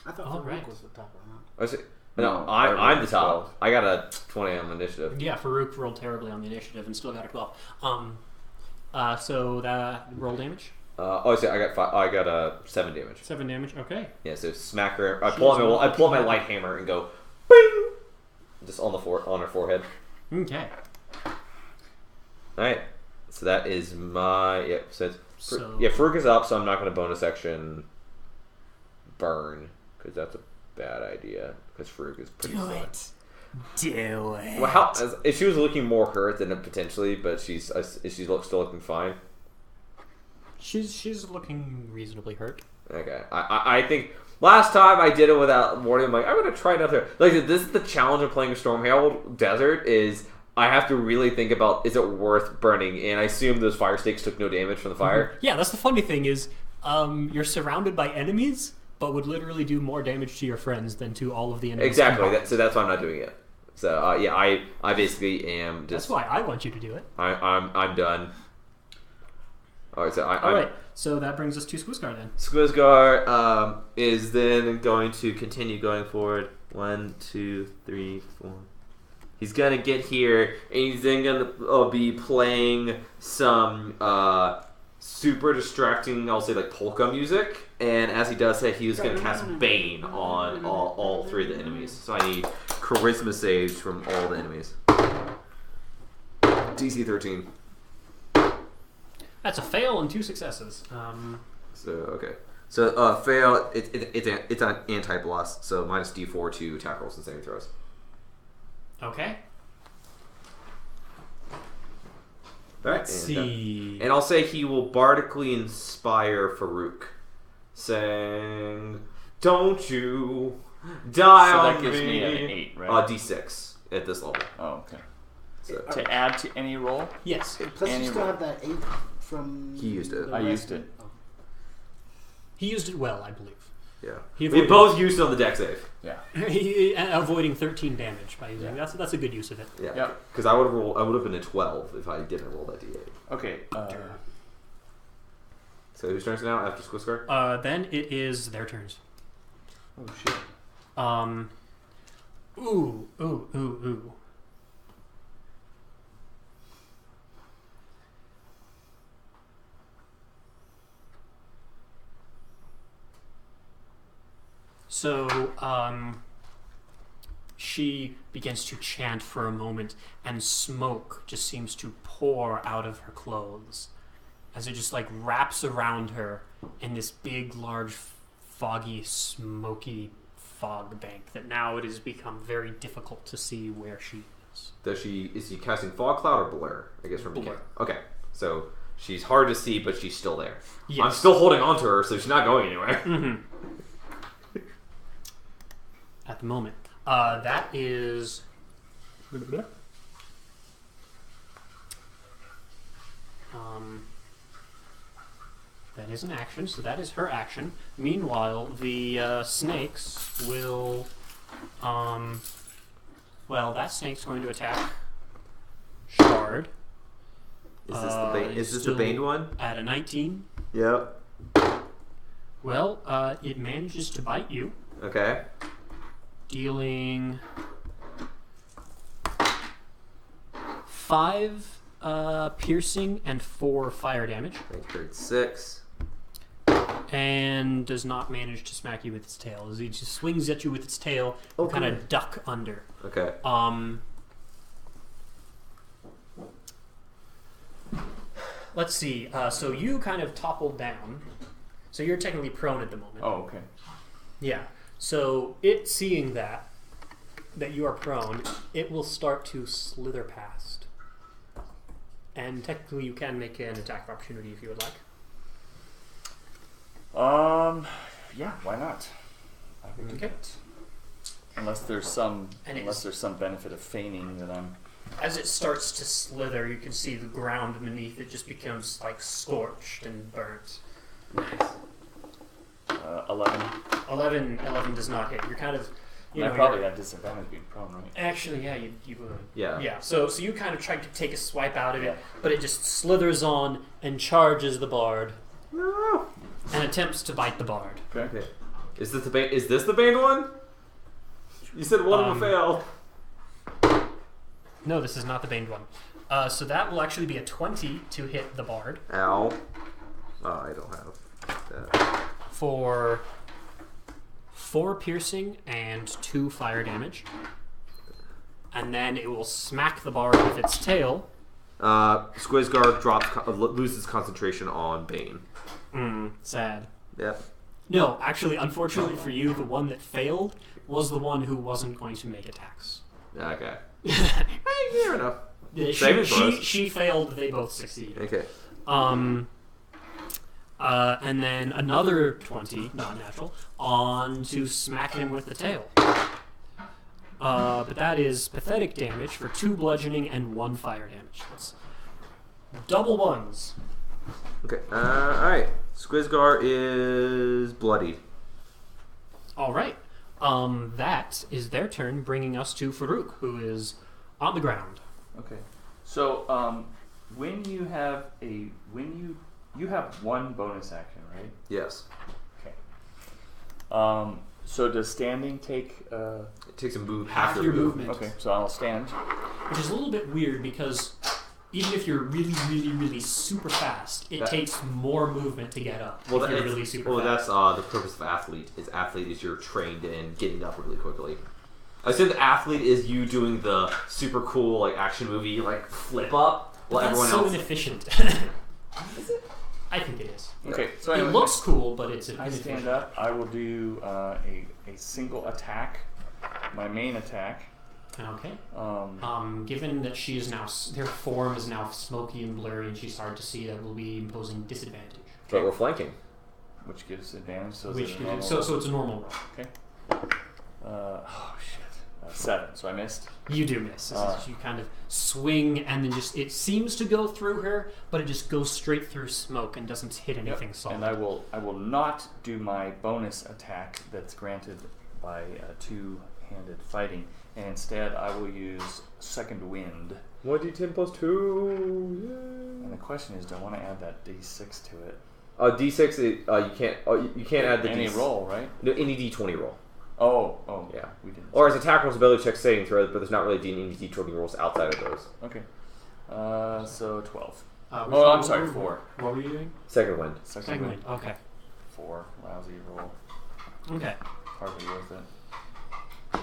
I thought All Farouk right. was the top of I say, No, I'm the top. 12. I got a 20 on initiative. Yeah, Farouk rolled terribly on the initiative and still got a 12. So that roll damage. I got 7 damage. 7 damage. Okay. Yeah, so smack her. I She pull is out my not light hammer and go, bing, just on her forehead. Okay. All right, so that is my So Farouk is up, so I'm not going to bonus action burn because that's a bad idea because Farouk is pretty Do slow. it. Do it. Well, how? If she was looking more hurt than potentially, but she's still looking fine. She's looking reasonably hurt. Okay, I think last time I did it without warning. I'm like, I'm gonna try another. Like, this is the challenge of playing Stormhail Desert is I have to really think about, is it worth burning? And I assume those fire stakes took no damage from the fire. Yeah, that's the funny thing is, you're surrounded by enemies, but would literally do more damage to your friends than to all of the enemies. Exactly. So that's why I'm not doing it. So yeah, I basically am just. That's why I want you to do it. I'm done. All right, so All right, so that brings us to Squizgar then. Squizgar is then going to continue going forward. 1, 2, 3, 4. He's gonna get here, and he's then gonna be playing some super distracting, I'll say, like polka music. And as he does that, he was gonna cast Bane on all 3 of the enemies. So I need charisma saves from all the enemies. DC 13. That's a fail and 2 successes. So okay. So fail. It's an anti-blast. So minus D4 to attack rolls and saving throws. Okay. Let's see. And I'll say he will bardically inspire Farouk, saying, "Don't you die So on that gives me an 8, right? D6 at this level." Oh, okay. So To add to any roll? Yes. Plus, Any you still roll. have that 8 from. He used it. the I rest used of- it. Oh. He used it well, I believe. yeah, He we avoided- both used it on the deck save. Yeah. Avoiding 13 damage by using that's a good use of it. Yeah, Yep. because I would have been a 12 if I didn't roll that D8. Okay. So whose turn is it now after Squizgar? Then it is their turns. Oh shit. Ooh. So, she begins to chant for a moment, and smoke just seems to pour out of her clothes as it just like wraps around her in this big, large, foggy, smoky fog bank that now it has become very difficult to see where she is. Is he casting fog cloud or blur? I guess from Blur. Okay, so she's hard to see, but she's still there. Yes. I'm still holding on to her, so she's not going anywhere. Mm-hmm. At the moment. That is... that is an action, so that is her action. Meanwhile, the snakes will... well, that snake's going to attack Shard. Is this the Baned one? At a 19. Yep. Well, it manages to bite you, Okay. dealing 5 piercing and 4 fire damage, I heard 6. and does not manage to smack you with its tail. As it just swings at you with its tail, you kind of duck under. Okay. Let's see. So you kind of toppled down. So you're technically prone at the moment. Oh, okay. Yeah. So it seeing that you are prone, it will start to slither past. And technically you can make an attack of opportunity if you would like. Yeah, why not? I can do Okay. that. Unless there's some And unless there's some benefit of feigning that I'm. As it starts to slither, you can see the ground beneath it just becomes like scorched and burnt. 11. 11 does not hit. You're kind of, you I know, probably you're- had disadvantage being prone, right? actually, yeah, you would. Yeah. Yeah. So you kind of try to take a swipe out of it, Yeah. but it just slithers on and charges the bard No. and attempts to bite the bard. Okay. Is this the Baned one? You said one of them failed. No, this is not the Baned one. So that will actually be a 20 to hit the bard Ow. Oh, I don't have that. for 4 piercing and 2 fire damage. And then it will smack the bard with its tail. Squizgar loses concentration on Bane. Sad. Yep. No, actually, unfortunately for you, the one that failed was the one who wasn't going to make attacks. Okay. Fair enough. Yeah, Save it for us. she failed. They both succeed. Okay. And then another 20, not natural, on to smack him with the tail. But that is pathetic damage for 2 bludgeoning and 1 fire damage. That's double ones. Okay. Alright. Squizgar is bloodied. All right. That is their turn, bringing us to Farouk, who is on the ground. Okay. So, when you have you have 1 bonus action, right? Yes. Okay. So does standing take? It takes a move Half half your movement. Okay, so I'll stand. Which is a little bit weird because even if you're really, really, really super fast, it takes more movement to get up. Well, if you're really super that's fast. the purpose of athlete. Athlete is you're trained in getting up really quickly. I said the athlete is you doing the super cool like action movie like flip up while That's everyone so else. inefficient. Is it? I think it is. Okay, so It anyway, looks cool, but it's I inefficient. stand up. I will do a single attack, my main attack. Okay. Um, Given that she is now, their form is now smoky and blurry, and she's hard to see, that will be imposing disadvantage. But we're flanking. which gives advantage. So, Which is it a gives, normal so roll? so it's a normal roll. Okay. Oh shit. 7. So I missed. You do miss. This is, you kind of swing, and then just it seems to go through her, but it just goes straight through smoke and doesn't hit anything solid. And I will not do my bonus attack that's granted by two-handed fighting, and instead I will use Second Wind. 1d10 plus 2. And the question is, do I want to add that d6 to it? D6. You can't add the any D6. roll, right? No, any D20 roll. Oh, Yeah. we didn't. Or as attack rolls, ability check, saving throws, but there's not really any D20 rolls outside of those. Okay. So 12. Oh, I'm sorry, 4. What were you doing? Second wind. Second wind. Okay. 4. Lousy roll. Okay. Hardly worth it.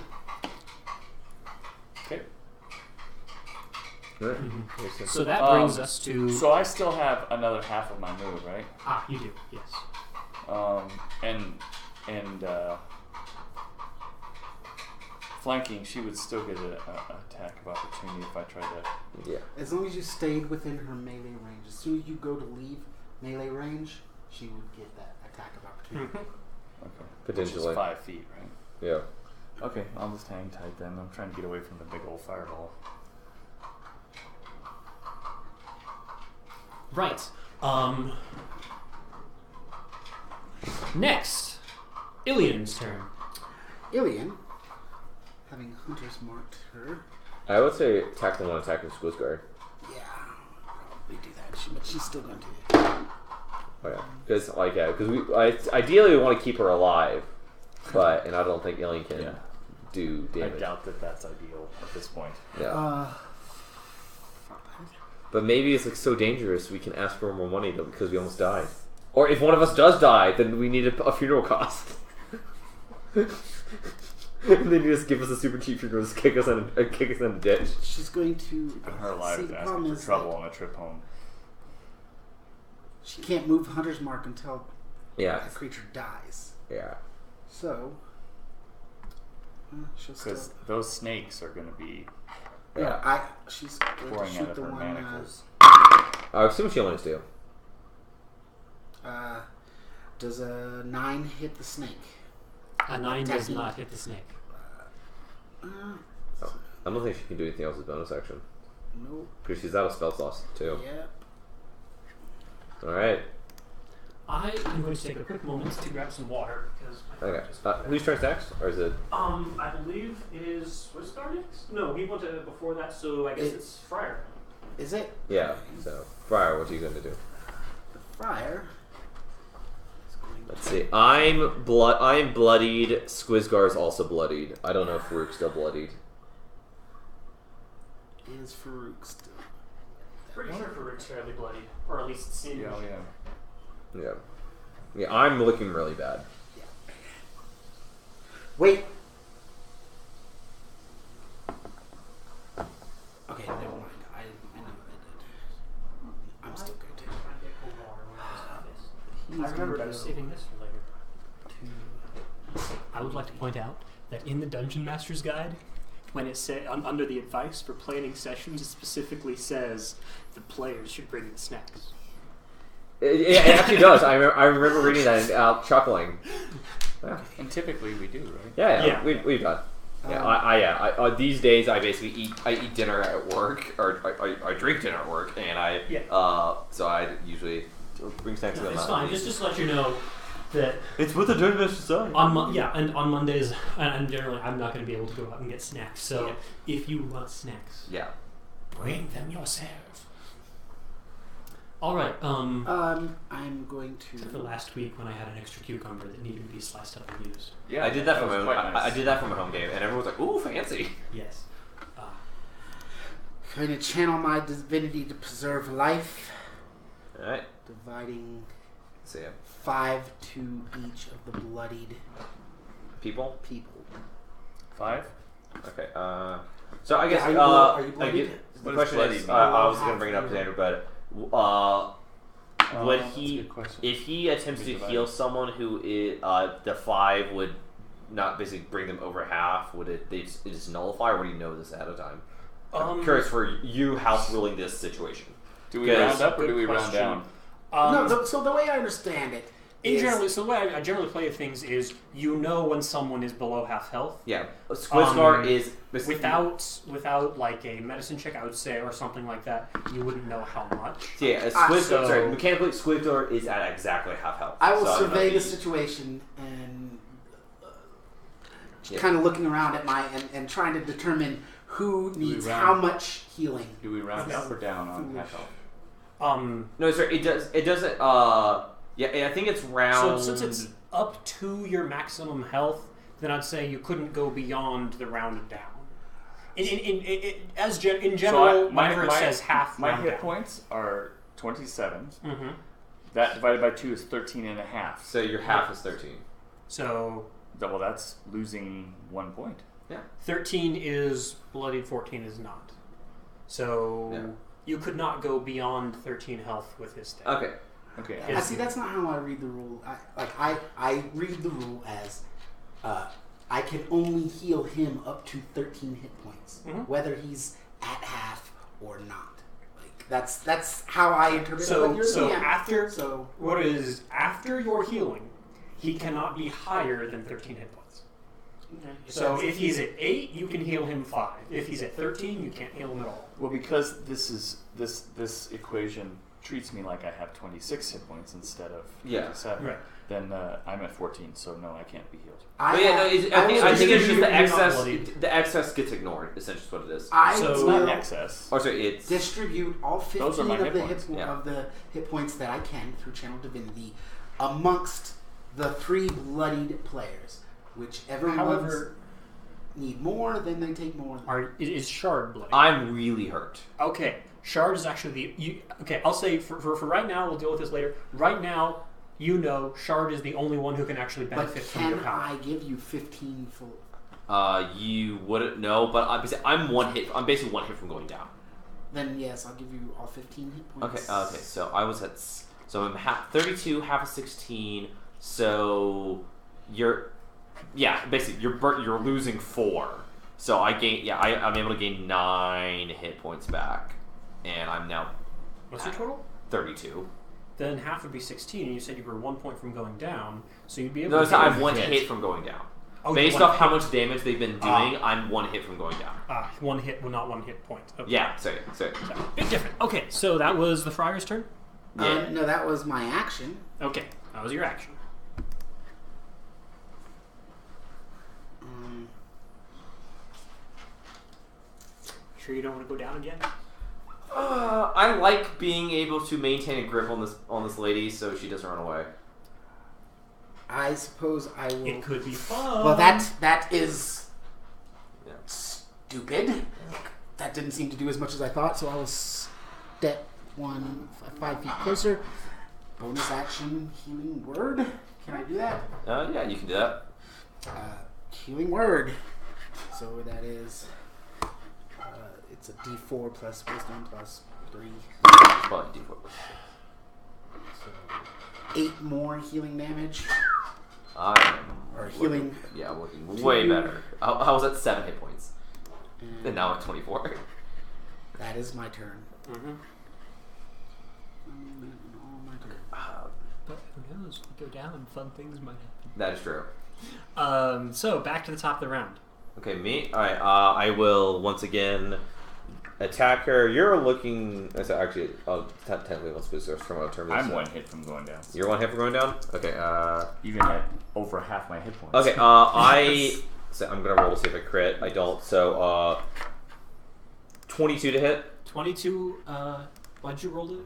Okay. So that brings us to. So I still have another half of my move, right? You do. Yes. And flanking, she would still get an attack of opportunity if I tried to. Yeah. As long as you stayed within her melee range. As soon as you go to leave melee range, she would get that attack of opportunity. Okay. Potentially. Which is 5 feet, right? Yeah. Okay, I'll just hang tight then. I'm trying to get away from the big old fireball. Right. Next, Ilian's turn. Ilian, having hunters marked her. I would say attack the one attacking Squizguard. Yeah, probably do that. But she's still going to. Oh yeah, because ideally we want to keep her alive, and I don't think Alien can do damage. I doubt that that's ideal at this point. Yeah. But maybe it's like so dangerous we can ask for more money though because we almost died. Or if one of us does die, then we need a funeral cost. And then you just give us a super cheap funeral, just kick us in a ditch. She's going to. Keeping her alive see, is the asking problem for is trouble that on a trip home. she can't move hunter's mark until Yeah. that creature dies. Yeah. So. She'll still. Because those snakes are going to be Yeah, she's going to pouring out shoot of the her one. manacles. I assume she only do. Does a 9 hit the snake? A 9 does not hit the snake. I don't think she can do anything else as bonus action. Nope. Because she's out of spell slots too. Yep. Alright. I am going to take a quick moment to grab some water because. Okay. Whose turn next? Or is it. I believe it is. What's our next? No, he went to before that, so I guess it's Friar. Is it? Yeah, so. Friar, what are you going to do? The friar. is going to- Let's see. I'm bloodied. Squizgar's also bloodied. I don't know if Farouk's still bloodied. Is Farouk still? Pretty sure Farouk's fairly bloody, or at least seems. Yeah. Yeah, I'm looking really bad. Wait. Okay, never mind. I know what I did. I'm still good too. I remembered I was saving this for later. I would like to point out that in the Dungeon Master's Guide, when it said under the advice for planning sessions, it specifically says the players should bring the snacks. It actually does. I remember reading that and chuckling. Yeah. And typically we do, right? Yeah. We've done. Yeah, these days I basically eat dinner at work, or I drink dinner at work, and so I usually bring snacks to them. It's fine. Just to let you know that it's what the journalist decided. And on Mondays, and generally I'm not going to be able to go out and get snacks. So if you want snacks, bring them yourself. All right. I'm going to. For last week when I had an extra cucumber that needed to be sliced up and used. Yeah, I did that from nice. I did that from a home game, and everyone was like, "Ooh, fancy." Yes. Going to channel my divinity to preserve life. All right. Dividing. See ya. 5 to each of the bloodied people. 5. Okay. So I guess are you bloodied? The question is, I was going to bring it up to Andrew, but would he, if he attempts to heal someone who is the 5 would not basically bring them over half, would it just nullify, or would he know this ahead of time? I'm curious for you house ruling this situation. Do we round up or do we round down? So the way I understand it, so the way I generally play things is when someone is below half health. Yeah, Squid is without like a medicine check, I would say, or something like that. You wouldn't know how much. Yeah, mechanically Squid is at exactly half health. I will survey the situation and kind of looking around at and trying to determine who needs how much healing. Do we round up or down on half health? No, sorry. It doesn't. I think it's round. So since it's up to your maximum health, then I'd say you couldn't go beyond the rounded down. In general, whenever it says half, my round hit down. points are 27. Mm-hmm. That divided by 2 is 13 and a half. So your half is 13. So that's losing 1 point. Yeah. 13 is bloodied, 14 is not. So you could not go beyond 13 health with his stat. Okay. See, that's not how I read the rule. I read the rule as I can only heal him up to 13 hit points, whether he's at half or not. Like that's how I interpret it. After your healing, he cannot be higher than 13 hit points. Okay. So if he's at 8, you can heal him 5. If he's at 13, you can't heal him at all. Well, because this equation treats me like I have 26 hit points instead of 57, right. Then I'm at 14, so no, I can't be healed. I think it's just the excess. The excess gets ignored. Essentially, is what it is. It's not excess. Oh, sorry, it's distribute all 15 Those are my of the hit points that I can through Channel Divinity amongst the 3 bloodied players. Whichever ones need more, then they take more. Is Shard bloody? I'm really hurt. Okay. Shard is actually I'll say for right now, we'll deal with this later. Right now, Shard is the only one who can actually benefit from your power. Can I give you 15 full? You wouldn't know, but I'm 1 hit. I'm basically 1 hit from going down. Then yes, I'll give you all 15 hit points. Okay. So I was at. So I'm 32, half of 16. So you're. Yeah, basically you're losing 4. So I gain. I'm able to gain 9 hit points back. And I'm now. What's your total? 32. Then half would be 16, and you said you were 1 point from going down, so you'd be able to. No, I'm 1 hit from going down. Based off how much damage they've been doing, I'm 1 hit from going down. 1 hit, well, not 1 hit point. Okay. Yeah, sorry. Big difference. Okay, so that was the Friar's turn? No, that was my action. Okay, that was your action. Sure you don't want to go down again? I like being able to maintain a grip on this lady so she doesn't run away. I suppose I will. It could be fun. Well, that is stupid. That didn't seem to do as much as I thought, so I will step 5 feet closer. Bonus action, healing word. Can I do that? Yeah, you can do that. Healing word. So that is. It's a D4 plus wisdom plus 3. Probably D4. So 8 more healing damage. Or healing. Yeah, I'm looking way better. I was at 7 hit points. And now at 24. That is my turn. Mm-hmm. All my turn. But who knows? We go down, fun things might happen. That is true. So back to the top of the round. Okay, me? Alright, I will once again attack her. You're looking... Actually, technically, let's put this from a term. I'm one hit from going down. You're one hit from going down? Okay, Even at over half my hit points. Okay, So I'm gonna roll to see if I crit. I don't, so, 22 to hit. 22, why'd you roll it?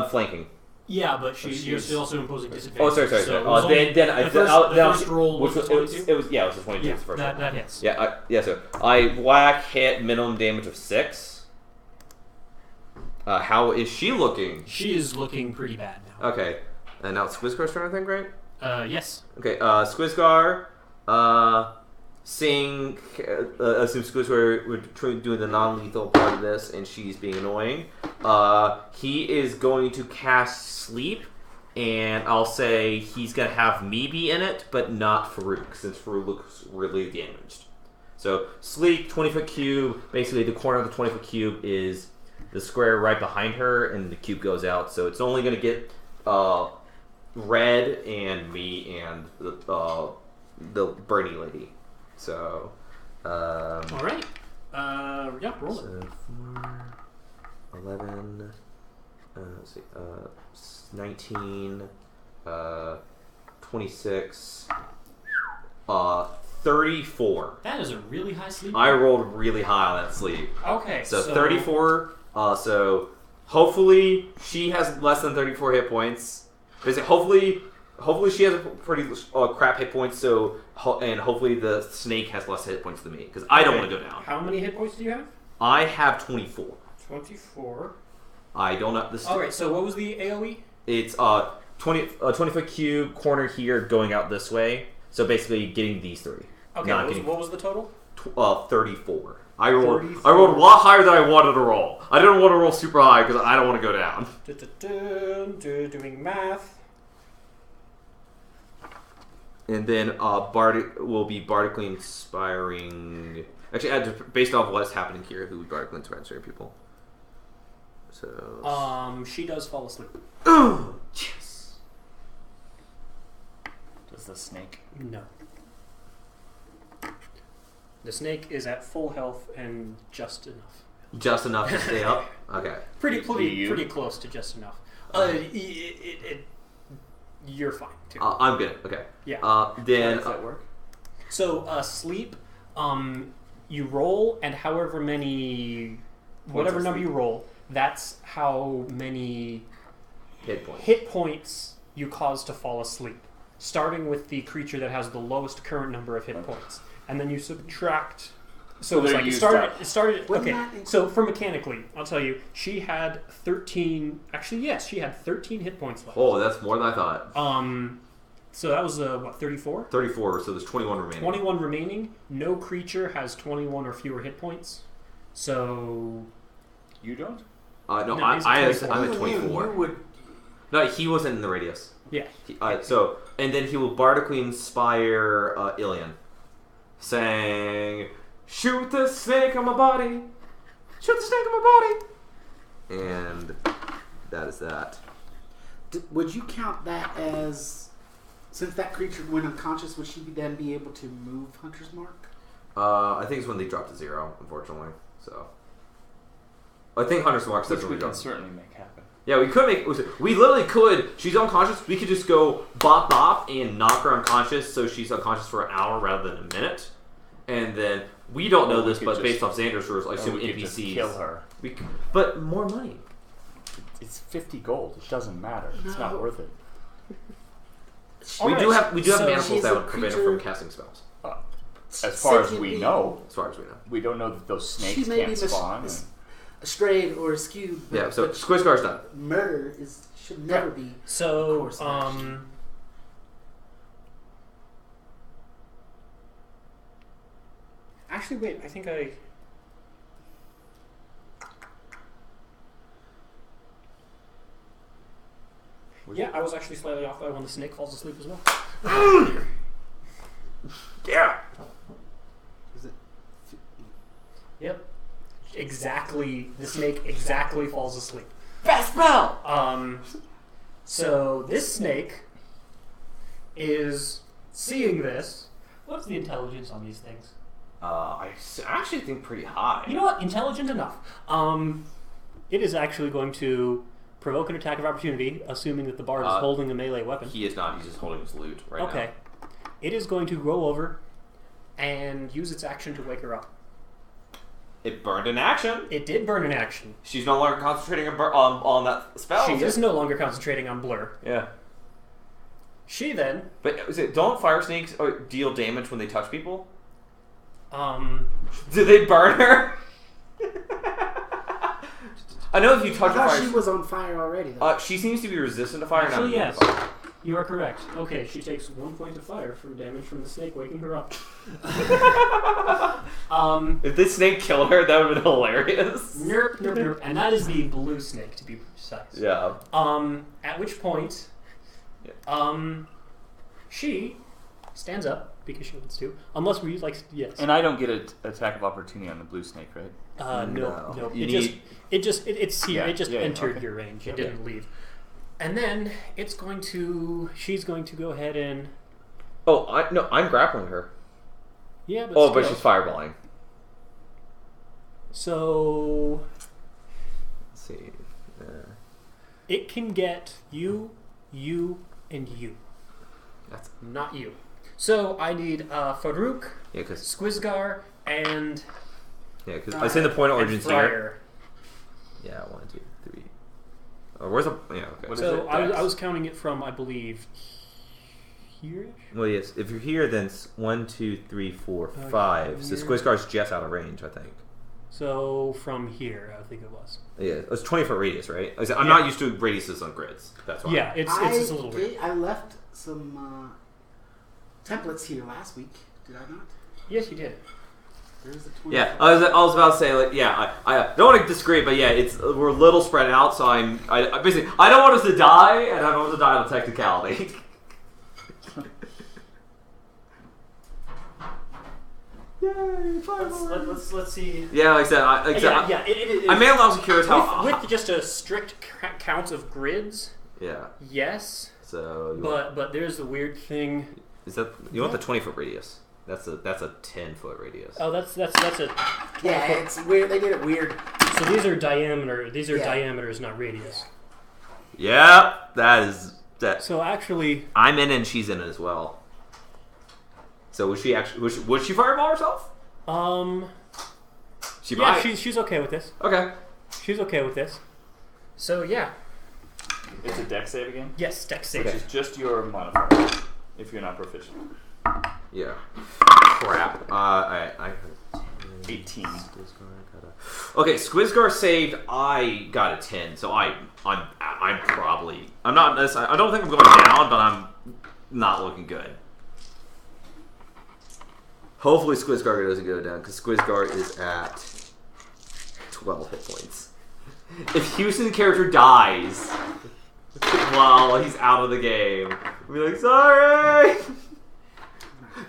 Flanking. Yeah, but you're still also imposing disadvantage. Oh, sorry. So it was the first roll was 22? It was the 22 Yeah, was the first that one. hits. Yeah, so I whack, hit, minimum damage of 6. How is she looking? She is looking pretty bad now. Okay, and now it's Squizgar's turn, I think, right? Yes. Okay, Squizgar, assume Squizgar we're doing the non-lethal part of this, and she's being annoying. He is going to cast Sleep, and I'll say he's going to have me be in it, but not Farouk, since Farouk looks really damaged. So, Sleep, 20-foot cube, basically the corner of the 20-foot cube is the square right behind her, and the cube goes out, so it's only going to get Red and me and the Bernie lady. So, Alright. Yeah, roll it. So 4, 11, let's see, 19, 26, 34. That is a really high sleep. I rolled really high on that sleep. Okay, So 34, so hopefully she has less than 34 hit points. Hopefully she has a pretty crap hit points, and hopefully the snake has less hit points than me, because I don't want to go down. How many hit points do you have? I have 24. 24. I don't know. Alright, so what was the AoE? It's 20-foot cube, corner here, going out this way. So basically getting these three. Okay, what was the total? 34. I rolled a lot higher than I wanted to roll. I didn't want to roll super high because I don't want to go down. Doing math. And then Bardic will be bardically inspiring. Actually, based off what's happening here, who would bardically inspire people? So. She does fall asleep. Oh, yes. Does the snake? No. The snake is at full health and just enough. Just enough to stay up. Okay. Pretty close to just enough. You're fine too. I'm good. Okay. Yeah. Then. How does that work? So sleep. You roll, and however many, whatever number you roll, that's how many hit points you cause to fall asleep. Starting with the creature that has the lowest current number of hit points, and then you subtract. So it's like it started. Okay, so for mechanically, I'll tell you, she had 13. Actually, yes, she had 13 hit points left. Oh, that's more than I thought. So that was what, 34? 34. So there's 21 remaining. 21 remaining. No creature has 21 or fewer hit points. So you don't. No, No, I'm at 24. 24. You would. No, he wasn't in the radius. yeah. And then he will bardically inspire Ilian, saying, "Shoot the snake on my body! Shoot the snake on my body!" And that is that. Would you count that as, since that creature went unconscious, would she then be able to move Hunter's Mark? I think it's when they drop to 0, unfortunately. So I think Hunter's Mark Which doesn't we really can drop. certainly make happen. Yeah, we could make. We literally could. She's unconscious. We could just go bop bop and knock her unconscious, so she's unconscious for an hour rather than a minute. And then we don't know this, but based off Xander's rules, I assume we could NPCs just kill her. But more money. It's 50 gold. It doesn't matter. It's not worth it. We do have manacles she's that a would prevent her creature- from casting spells. As far as we Sentient know, As far as we know. we don't know that those She snakes may can't be spawn. strayed or skewed. But, Yeah. So but Squizgar's done. murder should never be. So course of action. Actually, wait. I think I. Yeah, I was actually slightly off by when the snake falls asleep as well. Yeah. Is it exactly. The snake exactly falls asleep. Best spell. So this snake is seeing this. What's the intelligence on these things? I actually think pretty high. You know what? Intelligent enough. It is actually going to provoke an attack of opportunity, assuming that the bard is holding a melee weapon. He is not. He's just holding his loot right now. Okay. It is going to go over and use its action to wake her up. It burned in action. It did burn in action. She's no longer concentrating on that spell. She is no longer concentrating on blur. Yeah. She then... But don't fire snakes deal damage when they touch people? Do they burn her? I know if you touch I a thought fire... she was on fire already, though. she seems to be resistant to fire. Actually, not yes. immune to fire. You are correct. Okay, she takes 1 point of fire from damage from the snake waking her up. If this snake killed her, that would have been hilarious. Nerp, nerp, nerp. And that is the blue snake, to be precise. Yeah. At which point, she stands up because she wants to. Unless we like, yes. And I don't get an attack of opportunity on the blue snake, right? No. You It's here. Yeah, It just yeah, entered okay. your range. It Okay. didn't leave. And then she's going to go ahead and. I'm grappling her. Yeah, but But still. she's fireballing. So Let's see. it can get you, and you. That's Not you. So I need Farouk, yeah, because Squizgar, and I seen the point of and origins here. Friar. Yeah, 1, 2, 3. Oh, where's the? Yeah, okay. What is So it, I Dex? was counting it from, I believe, here. Well, yes. If you're here, then it's 1, 2, 3, 4, Okay, 5. So here. Squizgar's just out of range, I think. So from here, I think it was. Yeah, it's 20-foot radius, right? I'm Yeah. not used to radiuses on grids. That's why. Yeah, it's just a little weird. I left some templates here last week. Did I not? Yes, you did. There's the 20. Yeah, I was about to say, like, yeah, I don't want to disagree, but yeah, we're a little spread out, so I basically I don't want us to die, and I don't want us to die on a technicality. Yay! Let's see. Yeah, like I said, I may allow security with just a strict count of grids. Yeah. Yes, So. but there's the weird thing. Is that you want the 20-foot radius? That's a 10-foot radius. Oh, that's a. Yeah, it's weird. They did it weird. So these are diameter. These are Yeah. diameters, not radius. Yeah, that is that. So actually, I'm in and she's in it as well. So would she actually would she fireball herself? She yeah, might. she's okay with this. Okay. She's okay with this. So yeah, It's a dex save again? yes, dex save. Which is just your modifier, if you're not proficient. Yeah. Crap. I 18. Okay, Squizgar saved. I got a 10, so I'm probably I don't think I'm going down, but I'm not looking good. Hopefully Squizgar doesn't go down, because Squizgar is at 12 hit points. If Houston's character dies while he's out of the game, we'll be like, sorry!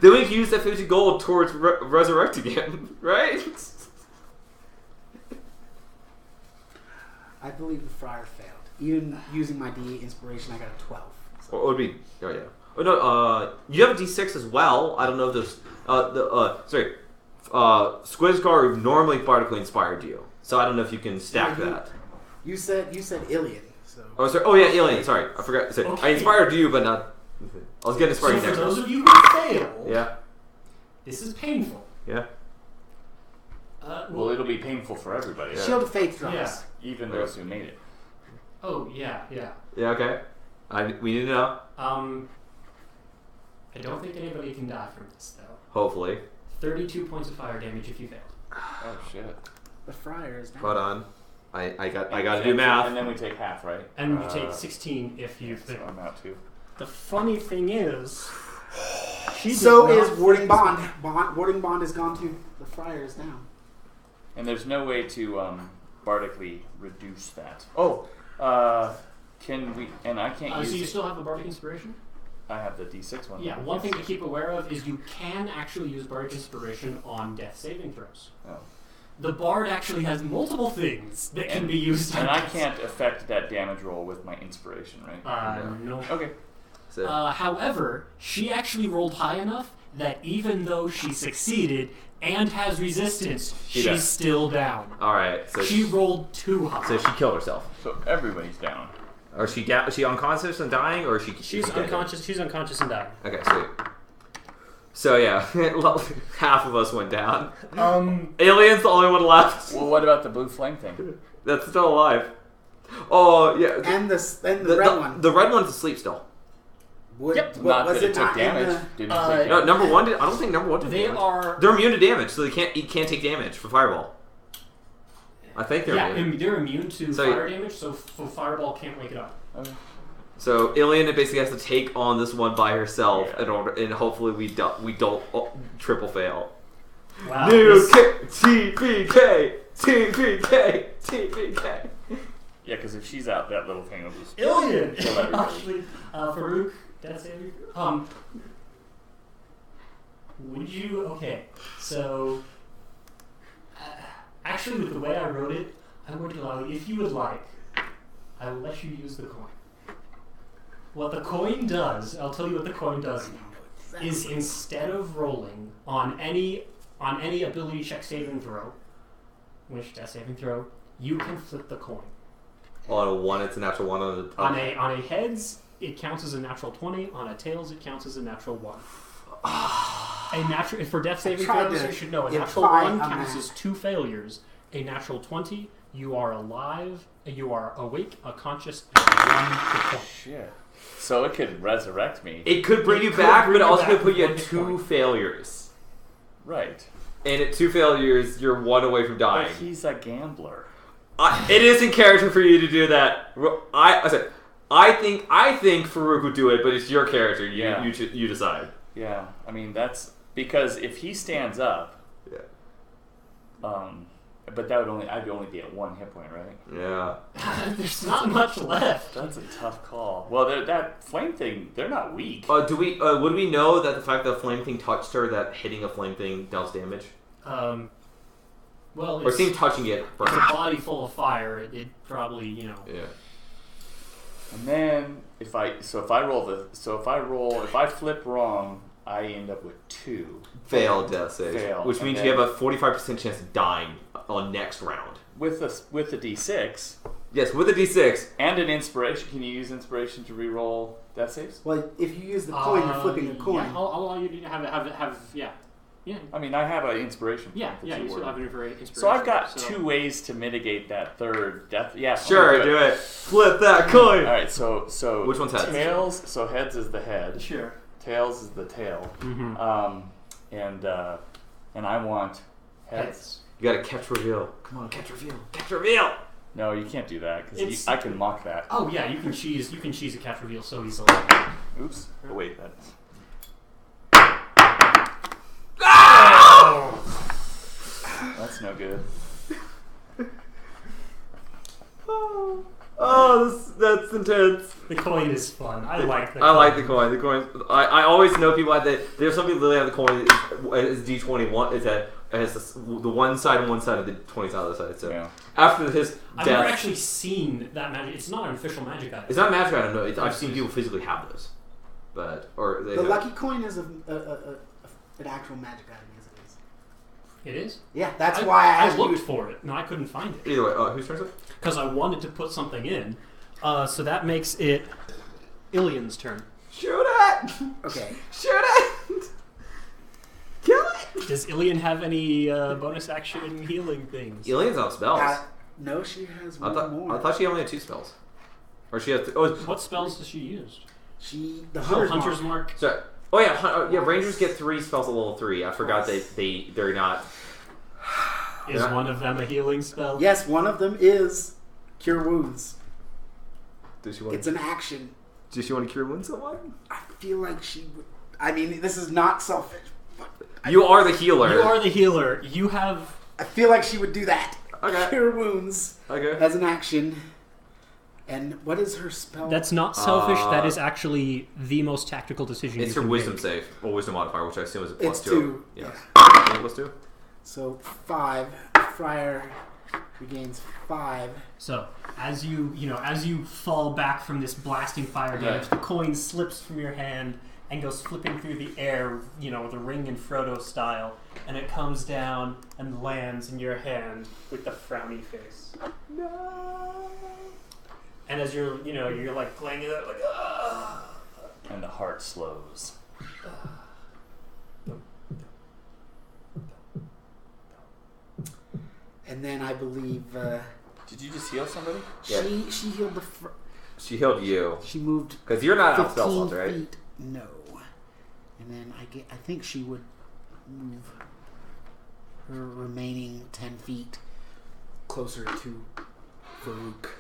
Then we can use that 50 gold towards resurrecting him, right? I believe the Friar failed. Even using my D inspiration, I got a 12. So. Or it would be, oh yeah. Oh no, you have a D6 as well. I don't know if there's, Squizgar normally bardically inspired you. So I don't know if you can stack that. You said Ilian, so. Oh, sorry. Oh yeah, Alien. Sorry, I forgot. Sorry. I Okay. inspired you, but not. I was getting So inspired for next those one. of you who fail, Yeah, this is painful. yeah. Well, it'll be painful for everybody. Yeah. Shield of Faith drops. Even those who made it. Oh yeah. Yeah, okay. We need to know. I don't think anybody can die from this though. Hopefully. 32 points of fire damage if you failed. Oh shit. The Friar is down. Hold on. I got to do math. And then we take half, right? And you take 16 if you So fail. I'm out too. The funny thing is, she So did is not Warding face- Bond. Warding Bond is gone too. The Friar is down. And there's no way to bardically reduce that. Oh. Can we? And I can't So use. you still have the Bardic Inspiration? I have the D6 one. Yeah, one thing to keep aware of is you can actually use Bardic Inspiration on death saving throws. Oh. The bard actually has multiple things that can be used. And I can't affect that damage roll with my inspiration, right? No. Okay. So, However, she actually rolled high enough that even though she succeeded and has resistance, She she's does. still down. all right. So She rolled too high. so she killed herself. So everybody's down. Or is she unconscious and dying, or is she? She's dead? unconscious. She's unconscious and dying. Okay, sweet. So yeah, half of us went down. Alien's the only one left. Well, what about the blue flame thing? That's still alive. Oh yeah. And the red one. The red one's asleep still. What, Yep. what, Not was that it it took not in damage. the- Didn't take No, damage. number one did. I don't think number one took They damage. are. They're immune to damage, so he can't take damage for fireball. I think they're Yeah, immune. they're immune to So- fire damage, so fireball can't wake it up. Okay. So Ilian basically has to take on this one by herself Yeah. in order, and hopefully we don't triple fail. Wow. New this- TPK. Yeah, because if she's out, that little thing will just Ilian! kill everybody. Actually, Farouk, death saving. Would you? Okay, so actually, with the way I wrote it, I would allow you, if you would like, I will let you use the coin. What the coin does, I'll tell you what the coin does now, is instead of rolling on any ability check saving throw, which death saving throw, you can flip the coin. On a 1, it's a natural 1 on the On a heads, it counts as a natural 20. On a tails, it counts as a natural 1. A natural for death saving tried throws, to you should know a get natural by 1 on counts that. as 2 failures. A natural 20, you are alive, you are awake, conscious, and 1 hit point. Shit. So it could resurrect me. It could bring It you could back, bring but you also back could put you with at one hit 2 point. failures. Right. And at 2 failures, you're 1 away from dying. But he's a gambler. It is in character for you to do that. I think Farouk would do it, but it's your character. Yeah. You decide. Yeah. I mean, that's because if he stands up, Yeah. but I'd only be at 1 hit point, right? Yeah. There's not much left. That's a tough call. Well, that flame thing, they're not weak. Would we know that the fact that a flame thing touched her, that hitting a flame thing does damage? Well, Or it's, seeing touching it. it's a body full of fire. It probably, Yeah. And then if I flip wrong, I end up with 2. Failed death save. Fail. Which means And you have a 45% chance of dying on next round. With the D6 Yes, with a d6. and an inspiration. Can you use inspiration to reroll death saves? Well, if you use the coin, you're flipping a coin. Yeah, I'll allow you to have yeah. I mean, I have an inspiration. Yeah, point that yeah, you you still were- have an inspiration. So I've got 2 ways to mitigate that third death. Yeah, Sure, do it. Flip that coin. All right, so Which one's heads? Tails. So heads is the head. Sure. Tails is the tail. Mm-hmm. And I want heads. You gotta catch reveal. Come on, catch reveal. Catch reveal. No, you can't do that It's- because I can mock that. Oh yeah, you can cheese a catch reveal so easily. Oops. Oh, wait, that's. That's no good. Oh, that's intense. The coin is fun. I like the I like the coin. The coin. I always know people have that. There's some people that have the coin. It's D20. It has the one side and one side of the 20 side of the side. So Yeah. after his I've never death, actually seen that magic. It's not an official magic item. it's not magic. I don't know. I've seen people physically have those, but The lucky coin is an actual magic item, as it is. It is? Yeah, that's why I asked looked you. for it. No, I couldn't find it. Either way, whose turn is it? Because I wanted to put something in. So that makes it Ilian's turn. Shoot it! Okay. Shoot it! Kill it! Does Ilian have any bonus action healing things? Ilian's out of spells. No, she has I one more. thought she only had 2 spells, or she has. Oh, What spells does she use? The Hunter's Mark. sorry. Oh yeah, Rangers get 3 spells at level 3. I forgot they're not. Is Yeah. one of them a healing spell? Yes, one of them is Cure Wounds. Does she want? It's an action. Does she want to cure wound someone? I feel like she would. I mean, this is not selfish, but You are the healer. You are the healer. You have. I feel like she would do that. Okay. Cure Wounds Okay. as an action. And what is her spell? That's not selfish. That is actually the most tactical decision. It's you her can wisdom make. save or wisdom modifier, which I assume is a plus It's 2. 2. Yes. Yeah. Plus 2. So 5, Friar regains 5. So, as you fall back from this blasting fire damage, the coin slips from your hand and goes flipping through the air, the Ring and Frodo style, and it comes down and lands in your hand with the frowny face. No. And as you're like playing it out, like, ah. And the heart slows. And then I believe Did you just heal somebody? she healed She healed you. she moved Because you're not out 15 spell slots, right? feet. No. And then I think she would move her remaining 10 feet closer to Farouk.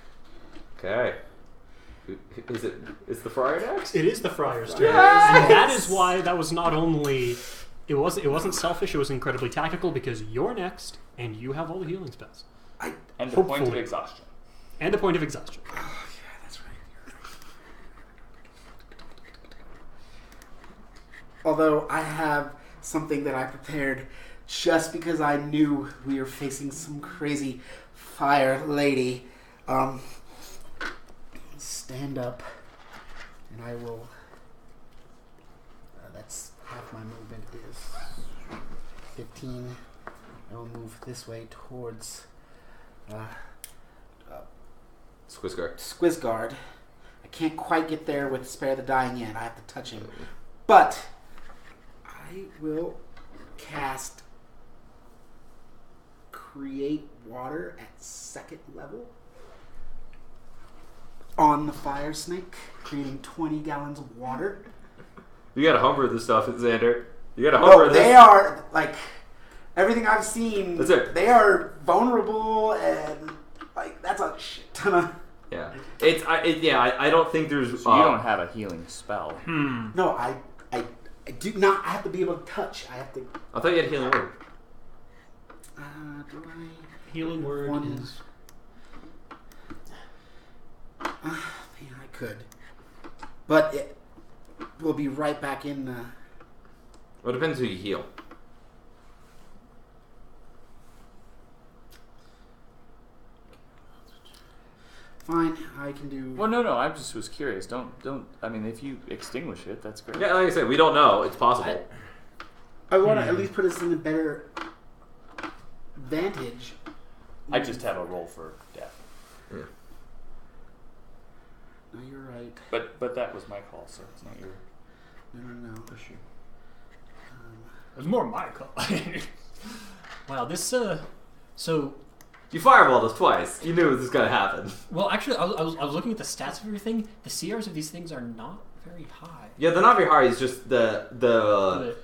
Okay. Is the Friar next? It is the Friar's turn. Yes! And that is why that was not only... It wasn't selfish, it was incredibly tactical, because you're next, and you have all the healing spells. And the point of Hopefully. exhaustion. And a point of exhaustion. Oh, yeah, that's right. Although I have something that I prepared just because I knew we were facing some crazy fire lady. Stand up, and I will... that's half my movement is 15. I will move this way towards Squizgar. Squizguard. I can't quite get there with Spare the Dying yet. I have to touch him. But I will cast Create Water at 2nd level on the fire snake, creating 20 gallons of water. You gotta humber this stuff, Xander. You gotta humber this. They are, like, everything I've seen, That's it. They are vulnerable, and, like, that's a shit ton of... Yeah. I don't think there's... So you don't have a healing spell. No, I do not. I have to be able to touch. I have to... I thought you had healing word. Do I... Healing word One. is... Man, I could. But it will be right back in the... Well, it depends who you heal. Fine, I can do... Well, no, I just was curious. Don't. I mean, if you extinguish it, that's great. Yeah, like I said, we don't know. It's possible. I want to at least put us in a better vantage. I just have a roll for death. Yeah. No, you're right. But that was my call, so it's not your No. issue. It was more my call. Wow, this, so... You fireballed us twice. You knew this was gonna happen. Well, actually, I was looking at the stats of everything. The CRs of these things are not very high. Yeah, they're not very high. It's just the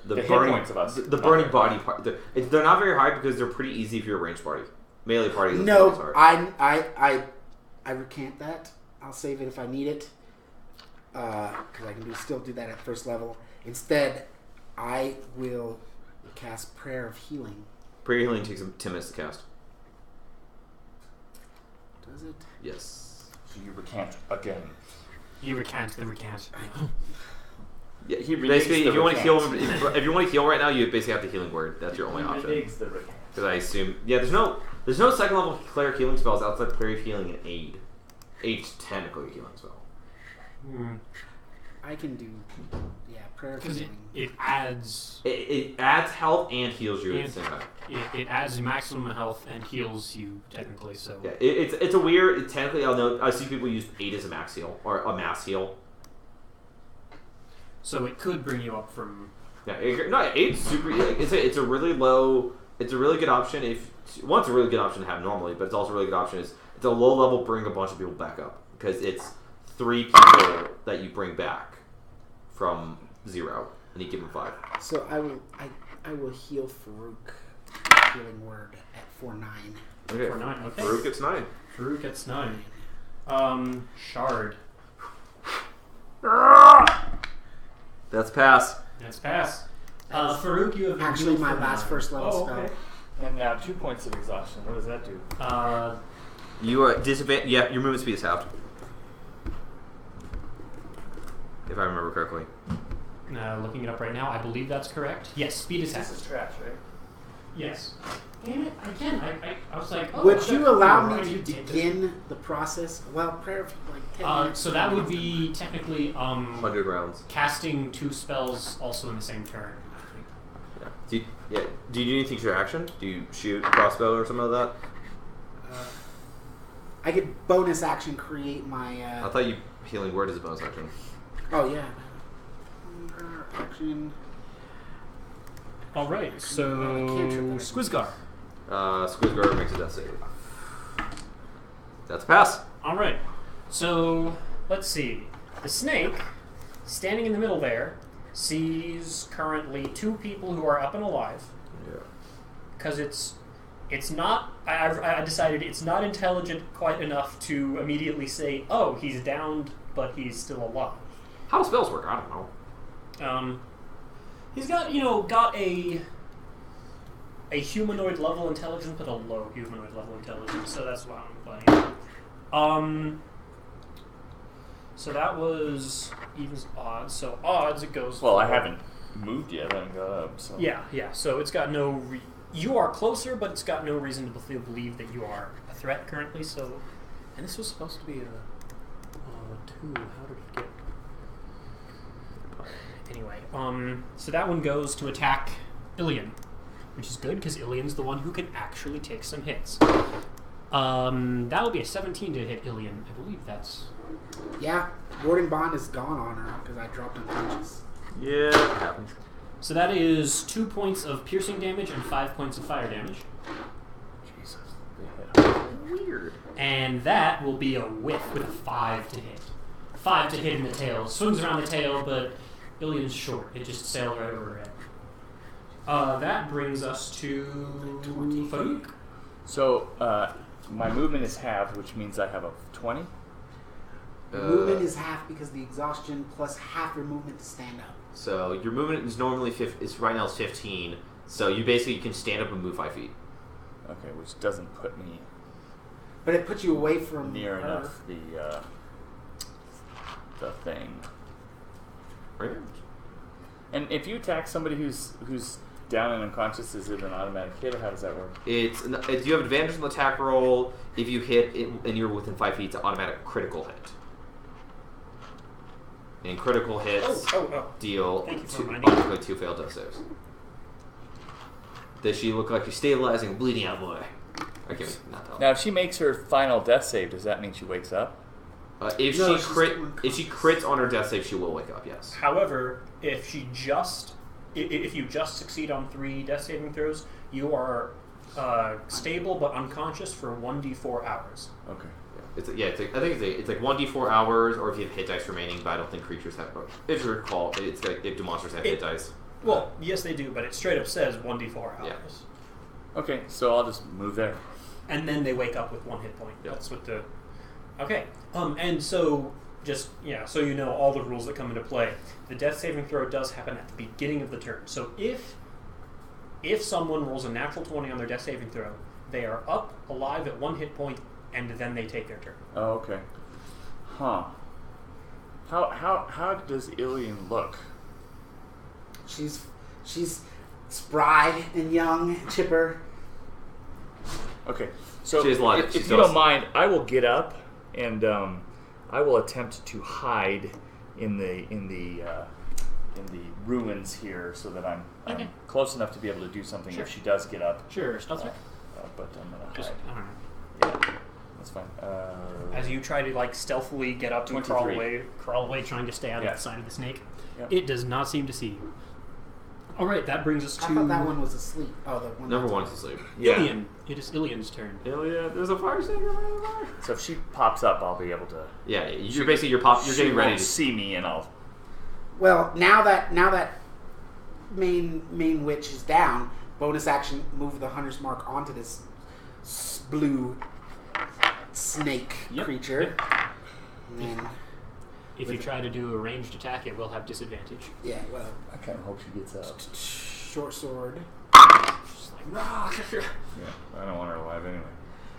hit burning points of us. the burning body part. They're not very high because they're pretty easy if you're a ranged party. Melee party. No, is hard. I recant that. I'll save it if I need it. Because I can still do that at 1st level. Instead, I will cast Prayer of Healing. Prayer healing takes 10 minutes to cast. Does it? Yes. So you recant again. You recant the recant. Yeah, He basically, reneges if you want to heal, recant. if you want to heal right now, you basically have the healing word. That's your only option. Reneges the recant. Because I assume, there's no 2nd level cleric healing spells outside prayer healing and aid. Aid's technically a healing spell. I can do, Prayer of Because Healing. it adds... It adds health and heals you at the same time. It adds maximum health and heals you, technically, so... Yeah, it's a weird. Technically, I see people use aid as a max heal or a mass heal. So it could bring you up from... Yeah, aid's super. It's a really low. It's a really good option if it's a really good option to have normally, but it's also a really good option it's a low level bring a bunch of people back up because it's 3 people that you bring back from 0 and you give them 5. So I will heal Farouk. Healing word at 4-9. Okay. 4-9, okay. Farouk gets 9. Farouk gets 9. Shard. That's pass. That's pass. Farouk, you have been Actually, healed my for last 9. 1st level spell. Okay. And now 2 points of exhaustion. What does that do? You are disadvantage. Yeah, your movement speed is halved. If I remember correctly. Looking it up right now, I believe that's correct. Yes, speed is half. This is trash, right? Yes. Damn it! Again, I was like, oh, Would you allow me already to did this. begin the process? Well, prayer for like 10 minutes. So that would be technically 100 rounds. casting 2 spells also in the same turn. Do you do anything to your action? Do you shoot crossbow or something like that? I could bonus action create my. I thought you healing word is a bonus action. Oh yeah. Action. All right, so Squizgar. Squizgar makes a death save. That's a pass. All right, so let's see. The snake, standing in the middle there, sees currently 2 people who are up and alive. Yeah. Because it's not. I decided it's not intelligent quite enough to immediately say, "Oh, he's downed, but he's still alive." How do spells work? I don't know. He's got a humanoid level intelligence, but a low humanoid level intelligence. So that's why I'm playing. So that was evens, odds. So odds, it goes. Well, I haven't moved yet. I haven't got up. So. Yeah. So it's got no. You are closer, but it's got no reason to believe that you are a threat currently. So, and this was supposed to be a 2. How did it get? Anyway, so that one goes to attack Ilian, which is good because Ilian's the one who can actually take some hits. That will be a 17 to hit Ilian. I believe that's. Yeah, warding bond is gone on her because I dropped unconscious. Yeah, it happens. So that is 2 points of piercing damage and 5 points of fire damage. Jesus. Weird. And that will be a whiff with a 5 to hit. 5 to hit in the tail. Swings around the tail, but Ilian's short. It just sailed right over her head. That brings us to Farouk. So, my movement is halved, which means I have a 20. Movement is half because the exhaustion plus half your movement to stand up. So your movement is normally right now it's 15. So you basically can stand up and move 5 feet. Okay, which doesn't put me But it puts you away from near her. enough the thing. Right. And if you attack somebody who's down and unconscious, is it an automatic hit, or how does that work? You have advantage on the attack roll. If you hit it, and you're within 5 feet, it's an automatic critical hit. And critical hits deal Thank you for 2 reminding me. automatically 2 failed death saves. Does she look like she's stabilizing and bleeding out more? I can't not tell. Now, if she makes her final death save, does that mean she wakes up? If No, she she's if she crits on her death save, she will wake up. Yes. However, if you just succeed on 3 death saving throws, you are stable but unconscious for 1d4 hours. Okay. I think it's like 1d4 hours, or if you have hit dice remaining. But I don't think creatures have. If you recall, it's like if monsters have hit dice. Well, yes, they do, but it straight up says 1d4 hours. Yeah. Okay, so I'll just move there. And then they wake up with 1 hit point. Yep. That's what the. Okay. And so so you know all the rules that come into play. The death saving throw does happen at the beginning of the turn. So if someone rolls a natural 20 on their death saving throw, they are up, alive at 1 hit point, and then they take their turn. Oh, okay. Huh. How does Ilian look? She's spry and young, and chipper. Okay, so She has a lot of- if she you still don't has- mind, I will get up and I will attempt to hide in the ruins here, so that I'm Okay. close enough to be able to do something Sure. if she does get up. Sure, stealth check. But I'm gonna Just, hide. I don't know. Yeah, that's fine. As you try to stealthily get up and crawl 23. away, trying to stay out Yeah. of the side of the snake, Yep. it does not seem to see you. All right, that brings us to I thought that one was asleep. Oh, the one. Number that's- one's asleep. Ilian. It is Ilian's turn. Yeah, there's a fire snake right there. So if she pops up, I'll be able to. Yeah, you're basically you're getting ready won't to see me, and I'll. Well, now that main witch is down, bonus action move the hunter's mark onto this blue snake Yep. creature. And then, If you try to do a ranged attack, it will have disadvantage. yeah, well, I kind of hope she gets up. short sword. Just like, "Rah!" Yeah, I don't want her alive anyway.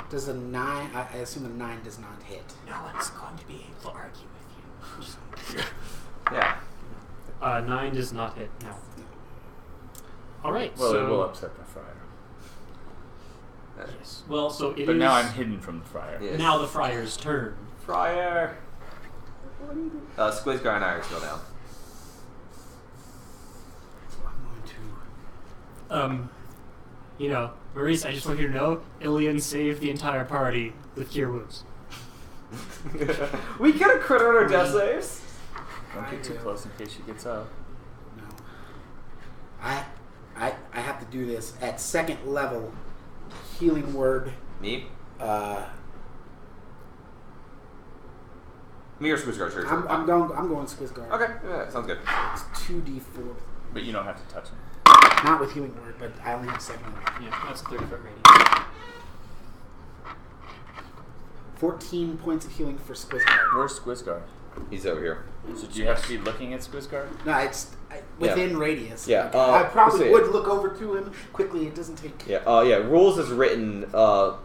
Does a 9? I assume a 9 does not hit. No one's going to be able to argue with you. yeah. 9 does not hit. No. All right. Well, so it will upset the fire. Yes. Well, so it is. But now I'm hidden from the Friar. Yes. Now the Friar's turn. Friar. Squizgar and I are still down. I'm going to. Maurice, I just want you to know, Ilian saved the entire party with cure wounds. We get a crit on our death saves. Don't get too close in case she gets up. No. I have to do this at second level. Healing word. Me? Me or Squizgar? Sure. I'm going Squizgar. Okay, yeah, sounds good. It's 2d4. But you don't have to touch him. Not with healing word, but I only have second level. Yeah, that's a 30-foot radius. 14 points of healing for Squizgar. Where's Squizgar? He's over here. So do you have to be looking at Squizgar? No, it's within radius. Yeah, I probably so would look over to him quickly. It doesn't take. Yeah, rules is written,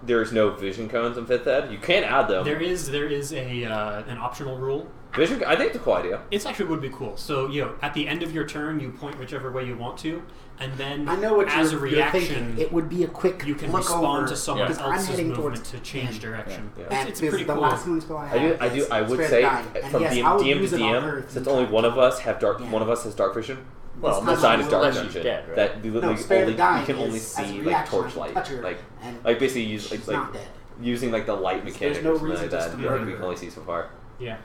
there's no vision cones in 5th ed. You can add them. There is an optional rule. Vision, I think it's a cool idea. It's actually would be cool. So, at the end of your turn, you point whichever way you want to, and then I know what as you're a reaction, thinking. It would be a quick you can look respond over, to someone because I'm else's heading movement towards to change him. direction. Yeah. And It's this pretty is the cool. last one spell I have. I would Spare say the dying. from And yes, I will DM use to it on DM, her since only one of us have dark, one of us has dark vision. Well, This Sign time is dark unless dungeon. she's dead, right? That we literally Spare the only dying you can only is, as a see like reaction, I torchlight, touch her, like and basically use she's like not dead. using like the light mechanic no or something reason like just that. to Yeah, murder we can her. only see so far. Yeah.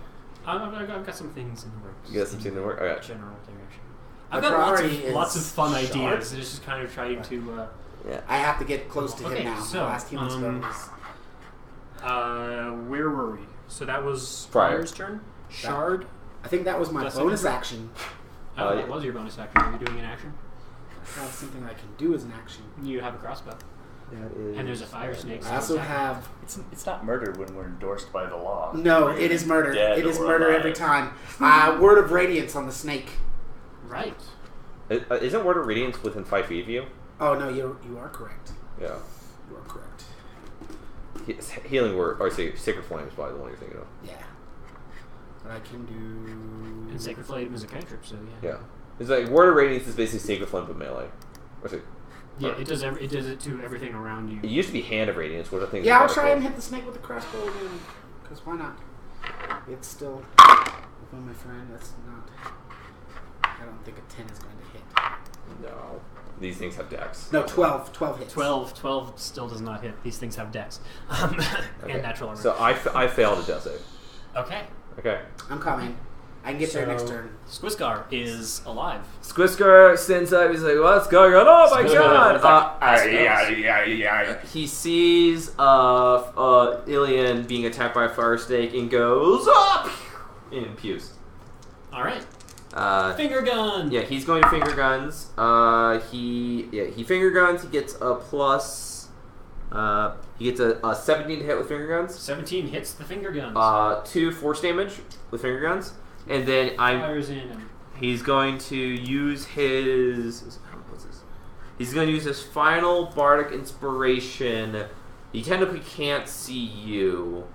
I've got some things in the works. You got something to work? Okay. General direction. My I've got priority lots of is fun sharp. ideas. It's just kind of trying to. Yeah. I have to get close to Okay, him now. so, My last healing spell is. Where were we? So that was Friar. Friar's turn. Shard. I think that was my That's bonus second action. Oh, that was your bonus action. Are you doing an action? That's something I can do as an action. You have a crossbow, and there's a fire snake. I also have. It's not murder when we're endorsed by the law. No, it is murder. Dead It is or murder alive. every time. Word of Radiance on the snake. Right. Isn't Word of Radiance within 5 feet of you? Oh no, you are correct. Yeah. You are correct. Healing Word, or say Sacred Flame is probably the one you're thinking of. Yeah. But I can do. And Sacred Flame is a cantrip, so yeah. Yeah. It's like Word of Radiance is basically Sacred Flame but melee. Or say, Yeah, it does it to everything around you. it used to be Hand of Radiance, which I think. Yeah, I'll is try better and for. hit the snake with the crossbow again. Because why not? It's still. Oh, my friend, that's not. I don't think a 10 is going to hit. No. These things have decks. No, 12. 12 hits. 12 still does not hit. These things have dex. Okay. And natural armor. So I failed a death save. Okay. Okay. I'm coming. I can get there next turn. Squizgar is alive. Squisker stands up. He's like, "What's going on? Oh my god!" He sees Ilian being attacked by a fire snake and goes up and pews. All right. Finger gun. Yeah, he's going to finger guns. He finger guns. He gets a plus. He gets a 17 to hit with finger guns. 17 hits the finger guns. 2 force damage with finger guns, and then Fires in. he's going to use his. What's this? He's going to use his final bardic inspiration. He technically can't see you.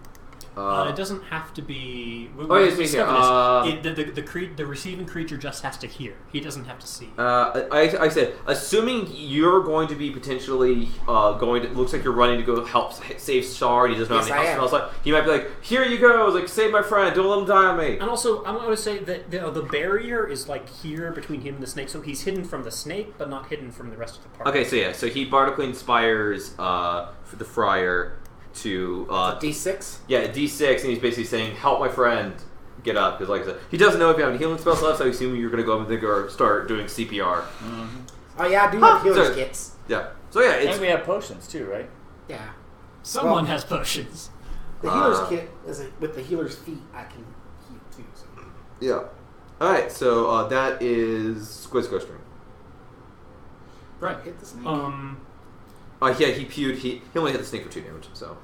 It doesn't have to be. Yes, me here. The receiving creature just has to hear. He doesn't have to see. I said, assuming you're going to be potentially going to, looks like you're running to go help save Shard. He doesn't have Yes, any I health spells. He might be like, here you go, like save my friend, don't let him die on me. And also, I'm going to say that the barrier is like here between him and the snake, so he's hidden from the snake, but not hidden from the rest of the party. Okay, so he bardically inspires for the Friar to D6? Yeah, D6, and he's basically saying, help my friend get up, because like I said, he doesn't know if you have any healing spells left, so I assume you're going to go up and start doing CPR. Mm-hmm. Oh yeah, I do have healer's kits. Yeah. So yeah, it's... And we have potions too, right? Yeah. Someone has potions. The healer's kit is with the healer's feet. I can heal too. So. Yeah. Alright, so that is Squizgo string. Right. Hit the snake. Yeah, he pewed. He only hit the snake for 2 damage, so.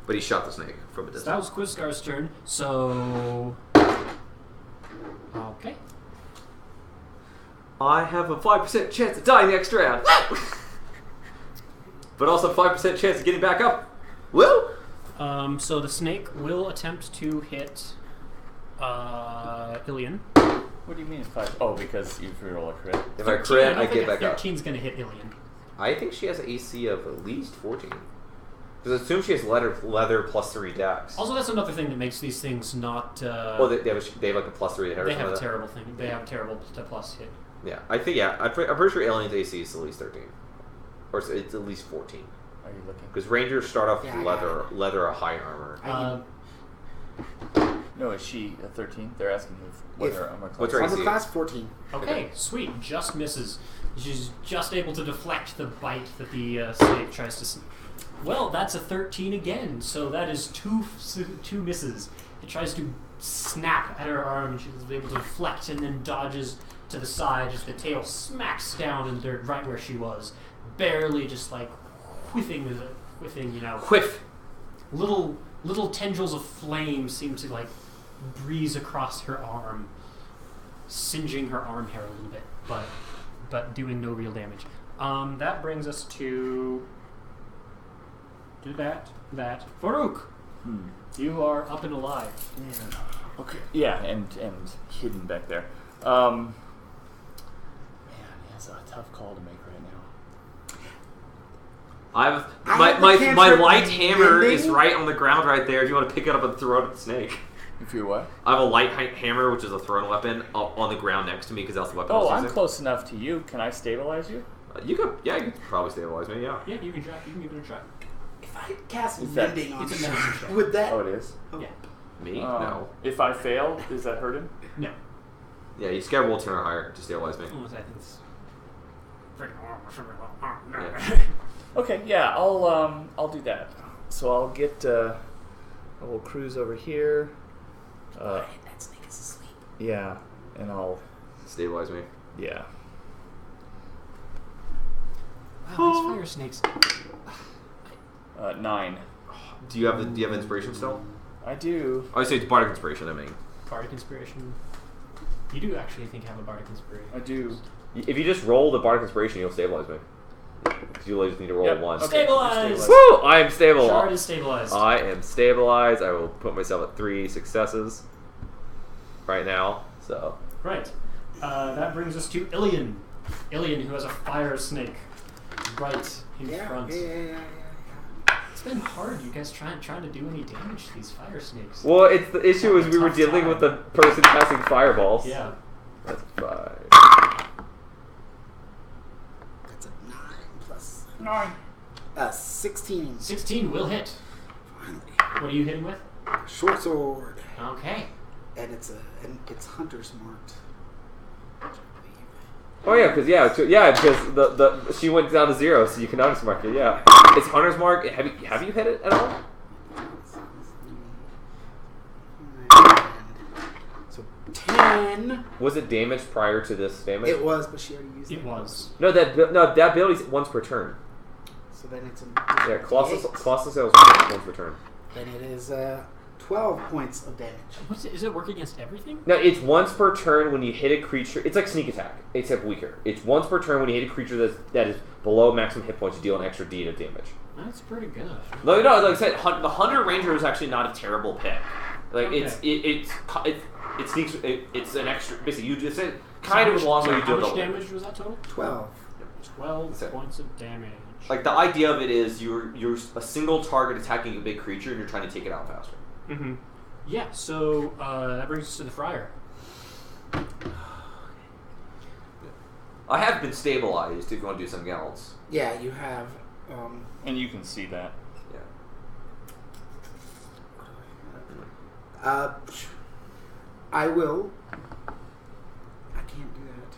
But he shot the snake from a distance. That was Quizgar's turn, so. Okay. I have a 5% chance of dying next round. But also 5% chance of getting back up. Woo! So the snake will attempt to hit Ilian. What do you mean 5? Oh, because you roll a crit. If I crit, I get back up. 13's going to hit Ilian. I think she has an AC of at least 14. Because assume she has leather plus 3 dex. Also, that's another thing that makes these things not. Oh, they have like a plus 3 hit. They have a terrible thing. They have a terrible plus hit. Yeah, I think I'm pretty sure Alien's AC is at least 13, or it's at least 14. Are you looking? Because Rangers start off with Yeah, leather or high armor. No, is she a 13? They're asking what her armor class. What's her Armor AC? class 14. Okay, sweet. Just misses. She's just able to deflect the bite that the snake tries to. Well, that's a 13 again. So that is two misses. It tries to snap at her arm, and she's able to deflect and then dodges to the side as the tail smacks down in the dirt right where she was, barely just like whiffing, you know. Whiff. Little tendrils of flame seem to like breeze across her arm, singeing her arm hair a little bit, but doing no real damage. That brings us to that. Farouk, you are up and alive. Yeah. Okay. Yeah, and hidden back there. Man, it's a tough call to make right now. My light hammer is right on the ground right there. If you want to pick it up and throw it at the snake. If you're what? I have a light hammer, which is a thrown weapon, up on the ground next to me because that's the weapon. Oh, I was I'm using. close enough to you. Can I stabilize you? You could probably stabilize me. Yeah. Yeah, you can try. You can give it a try. If I cast Is that- mending on it's a him, medicine check. would that? Oh, it is? Yeah. Me? No. If I fail, does that hurt him? No. Yeah, you scare roll 10 or higher to stabilize me. Almost, I think it's Yeah. Okay, yeah, I'll do that. So I'll get I will cruise over here. That snake is asleep. Yeah, and I'll Stabilize me. yeah. Wow, these fire snakes. 9. Do you have inspiration still? I do. Oh, I say it's bardic inspiration. I mean, Bardic inspiration. You do actually think have a bardic inspiration. I do. if you just roll the bardic inspiration, you'll stabilize me. You just need to roll Yep, once. okay. Stabilize! Woo! I am stable. Shard is stabilized. I am stabilized. I will put myself at 3 successes right now. So Right. That brings us to Ilian. Ilian, who has a fire snake right in front. Yeah. It's been hard, you guys trying to do any damage to these fire snakes. well, it's the issue is we were Tough dealing time. with the person casting fireballs. Yeah. That's 5. That's a 9 plus 9. 16. 16 will hit. Finally, What are you hitting with? short sword, Okay. and it's hunter's marked. Oh yeah, because because the she went down to 0, so you can hunter's mark it. Yeah, it's hunter's mark. Have you hit it at all? So 10. Was it damaged prior to this damage? It was, but she already used it. It was. No, that ability's once per turn. So then it's Yeah, Colossus sales once per turn. Then it is 12 points of damage. Is it work against everything? No, it's once per turn when you hit a creature. It's like sneak attack, except weaker. It's once per turn when you hit a creature that is below maximum hit points. You deal an extra D of damage. That's pretty good. No, like I said, the Hunter Ranger is actually not a terrible pick. Like Okay. it sneaks. It's an extra. Basically, you just say kind of as long as you How do much double damage was that total? 12. 12 That's it. points of damage. Like the idea of it is you're a single target attacking a big creature and you're trying to take it out faster. Mm-hmm. Yeah, so that brings us to the Friar. I have been stabilized. If you want to do something else, Yeah, you have. And you can see that. yeah. I will. I can't do that.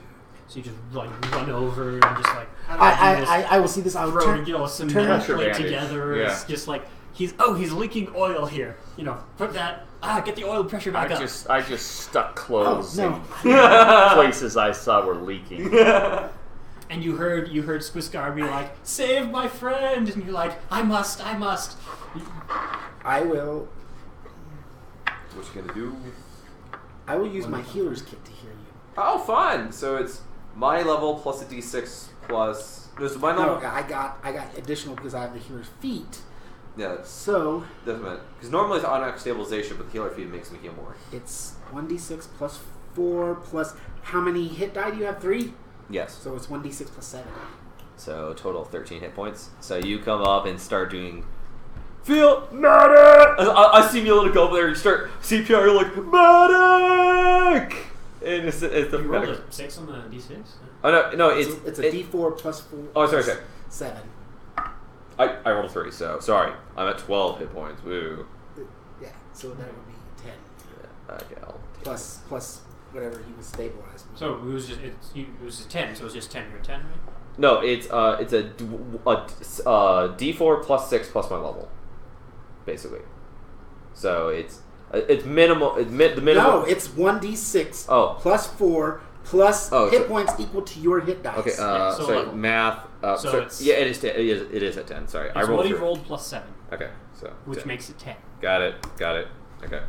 So you just run over and just like I will see this. I'll throw turn. some turn- metal Pressure plate bandage. together. Yeah. It's just like he's leaking oil here. You know, put that get the oil pressure back up. I just stuck clothes Oh, in places I saw were leaking. And you heard Squiscar be like, "Save my friend!" And you're like, "I must." I will. What you gonna do? I will use my healer's kit to heal you. Oh, fun! So it's my level plus a D6 plus. There's my No, level. I got additional because I have the healer's feet. Yeah, So doesn't matter. Because normally it's automatic stabilization, but the healer feed makes me heal more. it's 1d6 plus 4 plus how many hit die do you have? 3. Yes. So it's 1d6 plus 7. So total 13 hit points. So you come up and start doing feel medic. I see you little go over there. You start CPR. You're like medic, and it's the You rolled medic. a 6 on the d6. Oh no, It's a D4 plus 4. Oh, sorry. 7. I rolled a 3, so sorry. I'm at 12 hit points. Woo. Yeah, so that would be 10. Yeah, okay, I'll take Plus whatever he was stabilized. So it was just it was a 10. So it was just 10. You're a 10, right? No, it's a D4 plus 6 plus my level, basically. So it's minimal. The minimum. No, it's 1d6 Oh. plus 4 plus Oh, hit so- points equal to your hit dice. Okay. Yeah, so sorry. level. Math. So So it's- yeah, it is. It is at 10. Sorry, I It's rolled. what he 3. rolled plus 7, Okay. So which 10. makes it 10. Got it. Okay.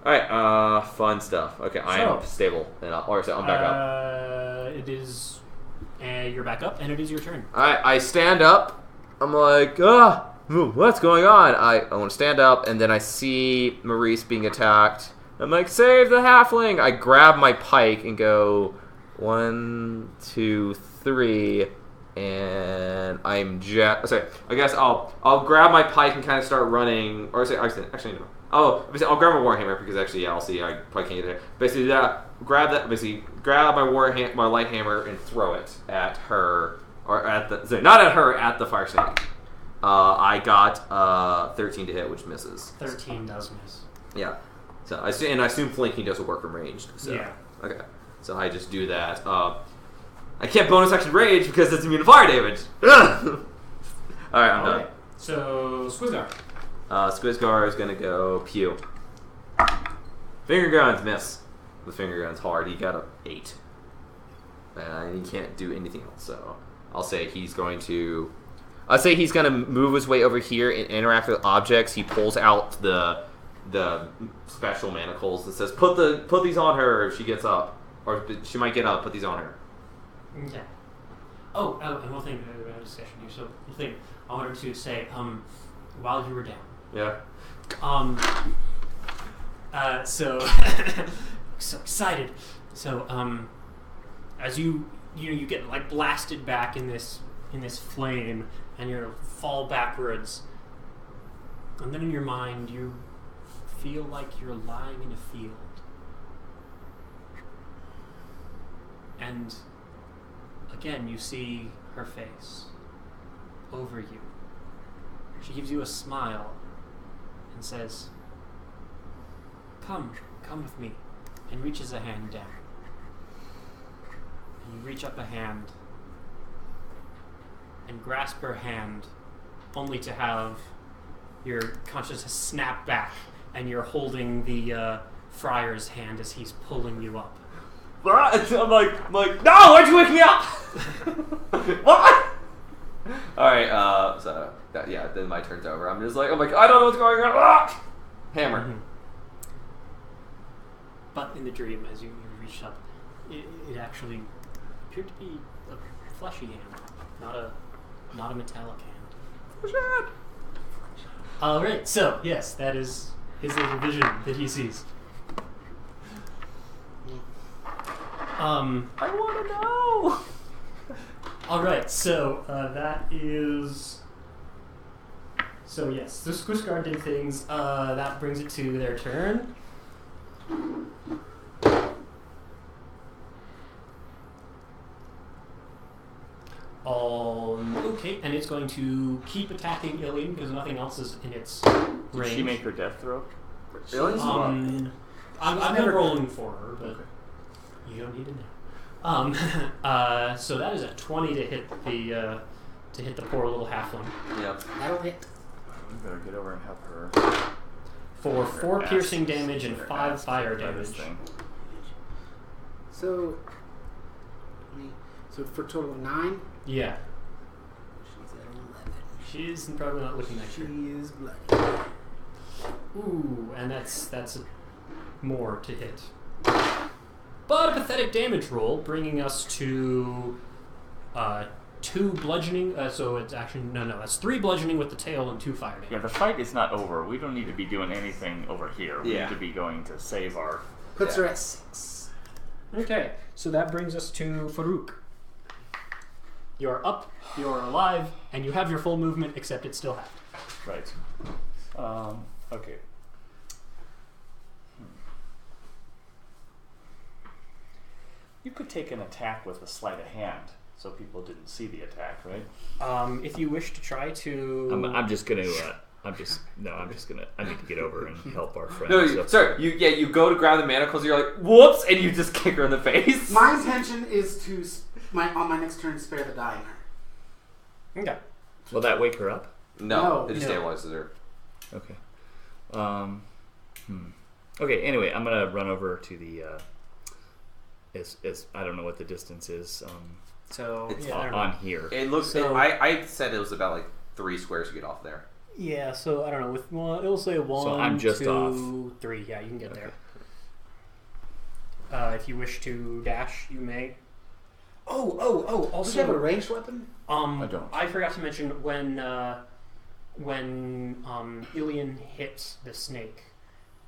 All right. Fun stuff. Okay, I am So- stable, and I'm back up. It is. You're back up, and it is your turn. I stand up. I'm like, what's going on? I want to stand up, and then I see Maurice being attacked. I'm like, save the halfling! I grab my pike and go 1, 2, 3, and I'm sorry. I guess I'll grab my pike and kind of start running, or actually no. Oh, I'll grab my warhammer because actually, yeah, I'll see. I probably can't get there. Basically, grab my light hammer and throw it at her, or not at her, at the fire snake. I got 13 to hit, which misses. 13 does miss. Yeah. So I assume flanking doesn't work from ranged. So. Yeah. Okay. So I just do that. I can't bonus action rage because it's immune to fire damage. All right, I'm done. So Squizgar. Squizgar is gonna go pew. Finger guns miss. The finger gun's hard. He got a 8, and he can't do anything else. So I'll say he's going to. I'll say he's gonna move his way over here and interact with objects. He pulls out the special manacles and says, "Put these on her if she gets up, or she might get up. Put these on her." Okay. Oh, and one thing we had a discussion here. So one thing I wanted to say, while you were down. Yeah. So so excited. So as you get like blasted back in this flame, and you fall backwards, and then in your mind you feel like you're lying in a field, and again you see her face over you. She gives you a smile and says, come with me," and reaches a hand down. And you reach up a hand and grasp her hand, only to have your consciousness snap back, and you're holding the friar's hand as he's pulling you up. I'm like, no! Why'd you wake me up? What? All right. So then my turn's over. I'm like, I don't know what's going on. Ah! Hammer. Mm-hmm. But in the dream, as you reached up, it actually appeared to be a fleshy hand, not a metallic hand. All right. So yes, that is his little vision that he sees. I want to know. All right. So that is. So yes, the Squishguard did things. That brings it to their turn. Okay, and it's going to keep attacking Ilian because nothing else is in its range. Did she make her death throw? Really? I'm never rolling for her, but you don't need to know. So that is a 20 to hit the poor little halfling. Yep. That'll hit. We better get over and help her. For 4 Ass. piercing damage and Her 5 ass fire by this damage. thing. So for a total of 9. Yeah. She's at 11. She's probably not looking at She you. is bloody. Ooh, and that's more to hit. But a pathetic damage roll, bringing us to 2 bludgeoning. So it's actually that's 3 bludgeoning with the tail and 2 fire damage. Yeah, the fight is not over. We don't need to be doing anything over here. We Yeah. need to be going to save our... Puts her at 6. Okay, so that brings us to Farouk. You're up, you're alive, and you have your full movement, except it's still halved. Right. Okay. You could take an attack with a sleight of hand, so people didn't see the attack, right? If you wish to try to... I'm just gonna. I need to get over and help our friend. No, so. sorry. You go to grab the manacles. You're like, whoops, and you just kick her in the face. My intention is to on my next turn spare the dying her. Okay. Will that wake her up? No, it just No. stabilizes her. Okay. Okay. Anyway, I'm gonna run over to the. I don't know what the distance is. So, It's I don't know. On here. It looks. So- I said it was about like 3 squares to get off there. Yeah, so I don't know. It'll say 1, I'm just 2, off. 3. Yeah, you can get Okay. there. If you wish to dash, you may. Oh! Does she have a ranged weapon? I don't. I forgot to mention when Ilian hit the snake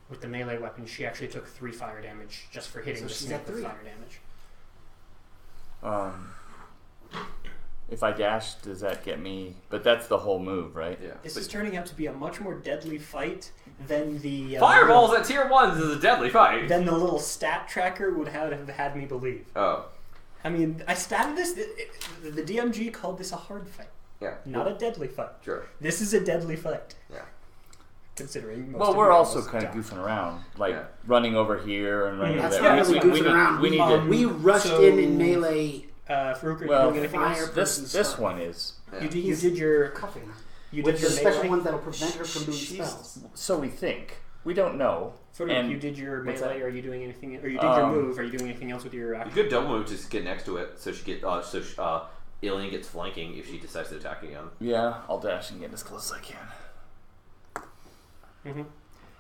with the melee weapon, she actually took 3 fire damage just for hitting So the she's snake at with 3. fire damage. If I dash, does that get me? But that's the whole move, right? Yeah. This is turning out to be a much more deadly fight than the Fireballs at tier 1s is a deadly fight. than the little stat tracker would have had me believe. Oh. I mean, I statted this. The DMG called this a hard fight, Yeah. not a deadly fight. Sure. This is a deadly fight. Yeah. Considering most Well, of we're you also almost kind of died. goofing around, like Yeah. running over here and running That's over not there. really goofing around. We need to. We rushed so- in melee. Farouk, are Well, you doing anything fire- else? This one is. Yeah. You did your Cuffing her. you With did the your special melee. ones that'll prevent her from doing She's- spells. So we think. We don't know. Farouk, and you did your what's melee. that? Are you doing anything? Or you did your move? Are you doing anything else with your You action? could double move to get next to it, so Alien gets flanking if she decides to attack again. Yeah, I'll dash and get as close as I can.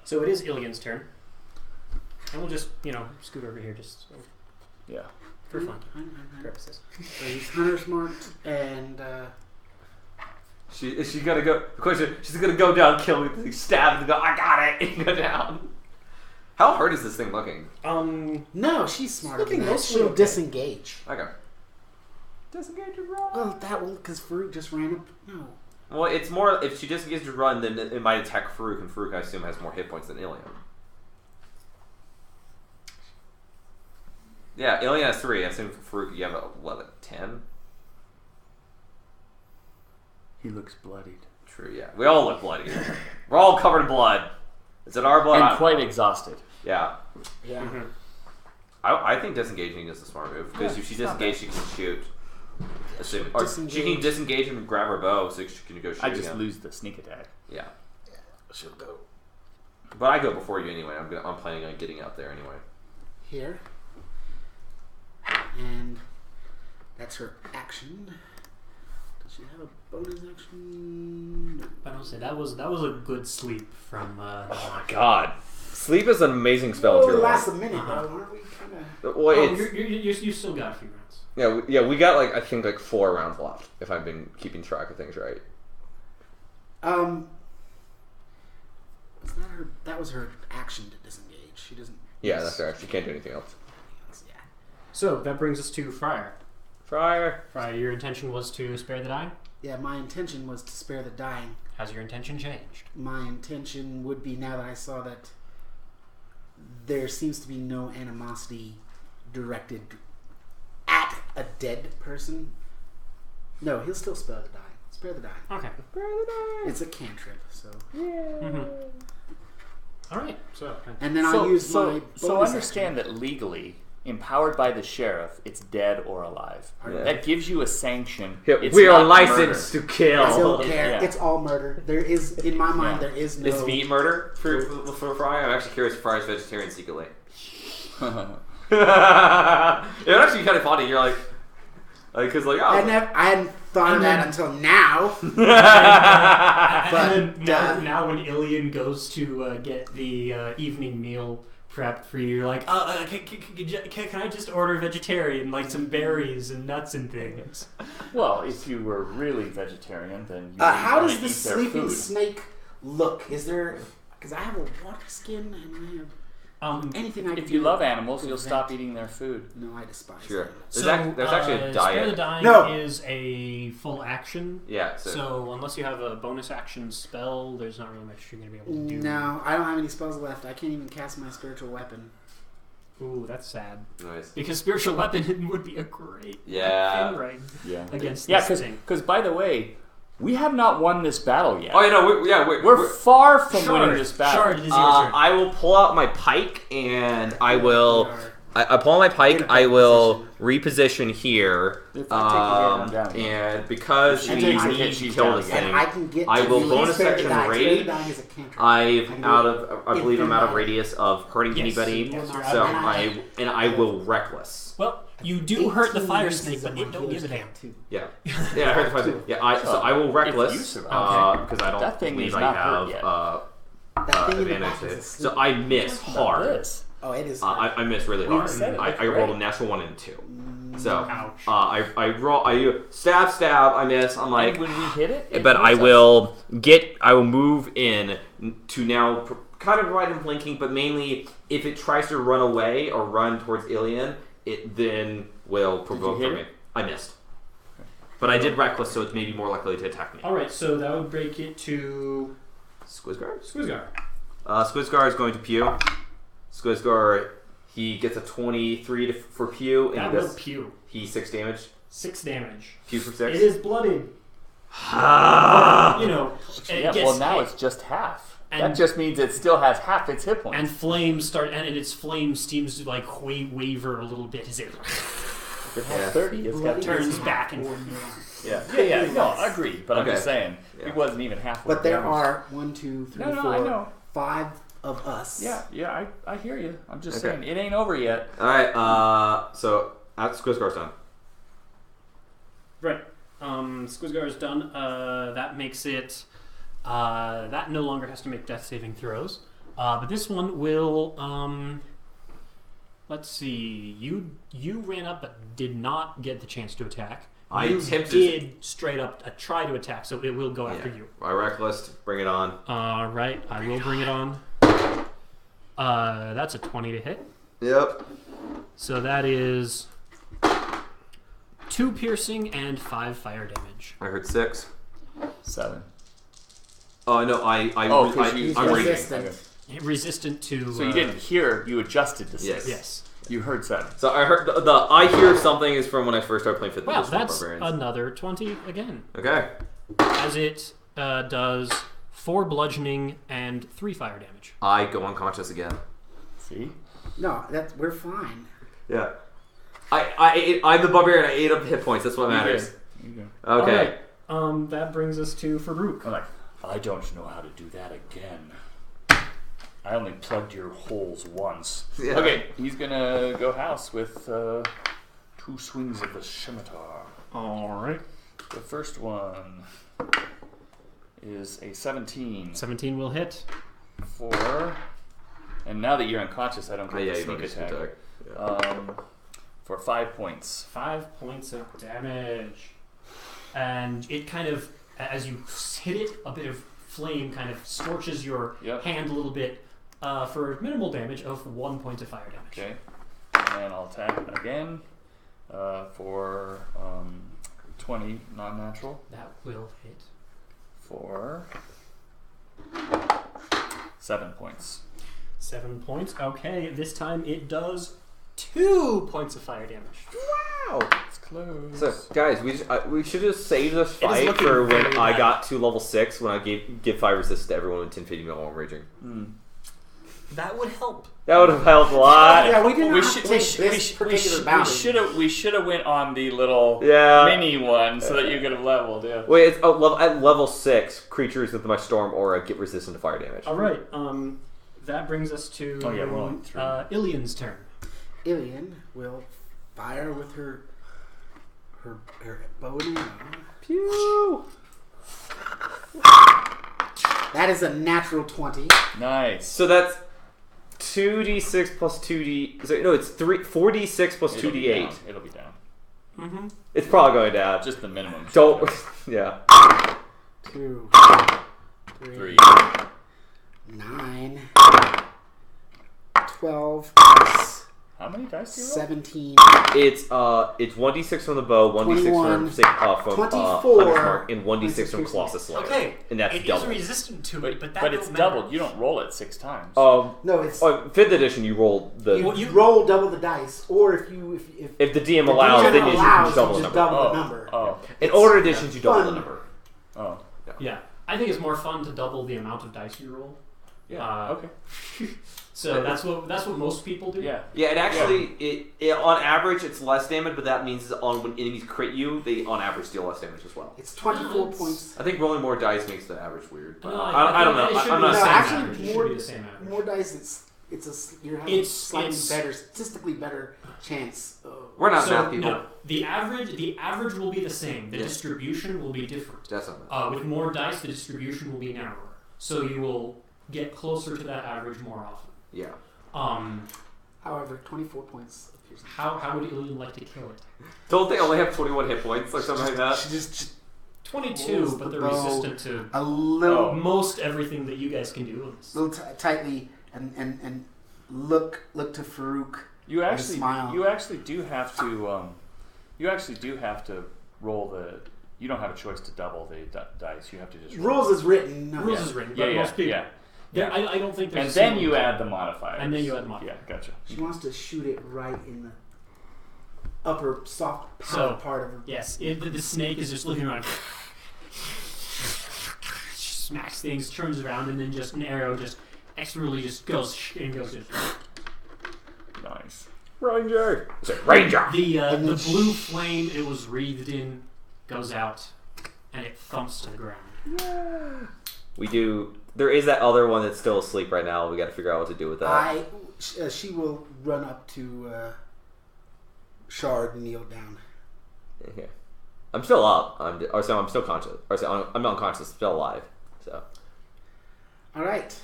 So it is Ilian's turn, and we'll just scoot over here just Yeah. for fun purposes. So he's hunter's marked and Is she gonna go? The question: she's gonna go down, kill me, stab, and go. I got it, and go down. How hard is this thing looking? no, she's smarter looking than that. mostly She'll okay. disengage. Okay. Disengage and run. Well, that will because Farouk just ran up. No. Well, it's more if she disengages to run, then it might attack Farouk, and Farouk, I assume, has more hit points than Alien. Yeah, Alien has 3. I assume for Farouk, you have 10. He looks bloodied. True. Yeah, we all look bloody. We're all covered in blood. Is it our blood? And quite exhausted. Yeah. Yeah. I think disengaging is the smart move because if she disengages, she can shoot. Or she can disengage and grab her bow, so she can go shoot. I just again. lose the sneak attack. Yeah, She'll go but I go before you anyway. I'm planning on getting out there anyway. here, and that's her action. Does she have a bonus action? No. I don't say that was a good sleep from. Oh my god, sleep is an amazing spell. Well, to it your lasts life. a minute, though, aren't we? Kind of. Well, Oh, it's you still got a few rounds. yeah, we got I think 4 rounds left if I've been keeping track of things right. Was that her? That was her action to disengage. She doesn't. Yeah, that's right. She can't do anything else. Yeah. So that brings us to Friar. Friar. Friar, your intention was to spare the dying. Yeah, my intention was to spare the dying. Has your intention changed? My intention would be, now that I saw that there seems to be no animosity directed at a dead person. No, he'll still spare the dying. Spare the dying. Okay. It's a cantrip, so. All right. So. And then I'll use my bonus So understand action. that legally, empowered by the sheriff, it's dead or alive. Yeah. That gives you a sanction. Yeah, It's we are not licensed murder. to kill. I don't care. Yeah. It's all murder. There is, in my mind, there is no. Is meat murder for Friar? I'm actually curious if Friar's vegetarian secretly. It would actually be kind of funny. You're like, because oh. I hadn't thought of that until now. And then now when Ilian goes to get the evening meal prepped for you, you're like, can I just order vegetarian, like some berries and nuts and things? Well, if you were really vegetarian, then you How wouldn't does the eat their sleeping food. snake look? Is there? Because I have a water skin and I have Anything I can If you do love animals, to you'll prevent- stop eating their food. No, I despise Sure. them. There's, So, there's actually a Spare the diet. Dying No. is a full action. Yeah. So unless you have a bonus action spell, there's not really much you're going to be able to do. No, I don't have any spells left. I can't even cast my spiritual weapon. Ooh, that's sad. Nice. Because spiritual weapon would be a great Yeah. thing right Yeah. against Yeah, this thing. because by the way, we have not won this battle yet. Oh, yeah, no, We're far from Shard. winning this battle. Shard, it is your turn. I will pull out my pike and I will. We are- I pull out my pike. In a I will position. reposition here. If I take a hit, I'm down. And because She we takes a need hit, to she's kill down. this And thing, I can get I to will you. bonus Spare the action Dying. Spare the rage. Dying is a cantrip. I can out do of I it believe I'm out of infinite. radius of hurting Yes, anybody. yes, you're So out. I will reckless. Well, you do hurt the 18 fire uses snake, of but you my don't give a healer's damn. cap, too. Yeah, yeah, I heard the fire. Yeah, so I will If reckless you because survive. I don't That thing believe is I not have hurt yet. That thing in the advantage back is to it. asleep. So I miss hard. This. Oh, it is. I miss really We hard. said it I looked rolled a great. natural 1 and 2. So Ouch. I roll. I stab. I miss. I'm like, And when we hit it, but I hurts us. will I will move in to now kind of provide him blinking, but mainly if it tries to run away or run towards Ilian, it then will provoke hit from it? me. I missed. But I did reckless, so it's maybe more likely to attack me. Alright, so that would break it to Squizgar? Squizgar. Squizgar is going to Pew. Squizgar, he gets a 23 for Pew, and That he will does pew. 6 damage. 6 damage. Pew for It 6. is blooded. You know, it Yeah, gets well now hit, it's just half. And- That just means it still has half its hit points. and flames start, and its flame seems to like waver a little bit as it if it has Yeah. 30, it's got turns back and Yeah, yeah, no, I agree. But I'm Okay. just saying, Yeah. it wasn't even halfway. But there damage. are 1, 2, 3, No, no, 4, I know. 5 of us. Yeah, I hear you. I'm just Okay. saying, it ain't over yet. Alright, so that's Squizgar's done. Right. Squizgar is done. That makes it. That no longer has to make death saving throws. But this one will. Let's see. You ran up but did not get the chance to attack. I You attempted- did straight up try to attack, so it will go after Yeah. you. I reckless, bring it on. Right. I will bring it on. That's a 20 to hit. Yep. So that is 2 piercing and 5 fire damage. I heard 6. 7. Oh no, Oh, 'cause you- I'm He's reading. resistant. Okay. Resistant to. So you didn't hear, you adjusted to 6. Yes. Yes. You heard 7. So I heard the I hear something is from when I first started playing 5th Wow, edition that's Barbarians. another 20 again. Okay. As it does 4 bludgeoning and 3 fire damage. I go unconscious again. See? No, we're fine. Yeah. I'm the barbarian. I ate up hit points. That's what matters. You go. Okay. Alright, that brings us to Farouk. I'm like, I don't know how to do that again. I only plugged your holes once. Yeah. Okay, he's gonna go house with 2 swings of the scimitar. Alright. The first one is a 17 17 will hit. for, and now that you're unconscious, I don't get Yeah, the you don't sneak get sneak attack. attack. For 5 points. 5 points of damage. And it kind of, as you hit it, a bit of flame kind of scorches your Yep. hand a little bit for minimal damage of 1 point of fire damage. Okay, and then I'll attack again for 20 non-natural That will hit. for 7 points. 7 points. Okay, this time it does 2 points of fire damage. Wow. It's close. So guys, we should just save this It is fight looking for when very I bad. got to level 6 when I give 5 resist to everyone with 10 feet while I'm raging. That would help. That would have helped a lot. Yeah, we did not we take this particular boundary. we should have went on the little Yeah. mini one so that you could have leveled. Yeah. Wait, it's at level 6, creatures with my storm aura get resistant to fire damage. Alright, that brings us to Oh, yeah, we're only 3. Ilian's turn. Ilian will fire with her bow and arrow. Pew! That is a natural 20. Nice. So that's 2d6 plus 2d. So, no, it's 4d6 plus It'll be 2d8. down. It'll be down. Mm-hmm. It's probably going down. Just the minimum. Don't. Yeah. 2, 3. 9, 12 plus How many dice do you roll? 17. It's 1d6 from the bow, 1d6 from 24, Hunter's Mark, and 1d6 from Colossus Slayer. Okay, And that's it double. is resistant to it, but that But it's don't matter. doubled. You don't roll it 6 times. No, it's 5th edition, you roll the. you roll double the dice, or if If the DM the allows, DM then you allows, just double the you number. double Oh, the number. oh, In It's older editions, you double the fun. number. oh. Yeah, I think it's more fun to double the amount of dice you roll. Yeah. Okay. So that's what most people do. Yeah. Yeah, it actually it on average it's less damage, but that means on when enemies crit you, they on average deal less damage as well. It's 24 points. I think rolling more dice makes the average weird. But No, I don't know. It should I'm be not the No, same saying. actually, average. It should be the same average. More dice. You're having It's- slightly it's- better, statistically better chance. We're not So, math people. no, the average will be the same. The Yeah. distribution will be different. That's not math. With more dice, the distribution will be narrower. So you will get closer to that average more often. Yeah. However, 24 points. appears- How would you like to kill it? Don't they only have 21 hit points or something like that? She just 22, Pulls but the they're bow resistant to a little, most everything that you guys can do. little tightly, and look to Farouk. You And actually, smile. you actually do have to, roll the. You don't have a choice to double the dice. You have to just roll. Rules is written. No. Rules is written, Yeah, but yeah, most people. yeah. I don't think there's And a then single- you add the modifier. And then you add the modifier. Yeah, gotcha. She wants to shoot it right in the upper soft So- part of her. Yes, the snake is just looking around. Smacks things, turns around, and then just an arrow just expertly just goes and goes. Just. Nice. Ranger. Say Ranger. The blue flame it was wreathed in goes out, and it thumps to the ground. We do. There is that other one that's still asleep right now. We got to figure out what to do with that. She will run up to Shard and kneel down. Okay. I'm still up. I'm still conscious. I'm unconscious. Still alive. So. All right.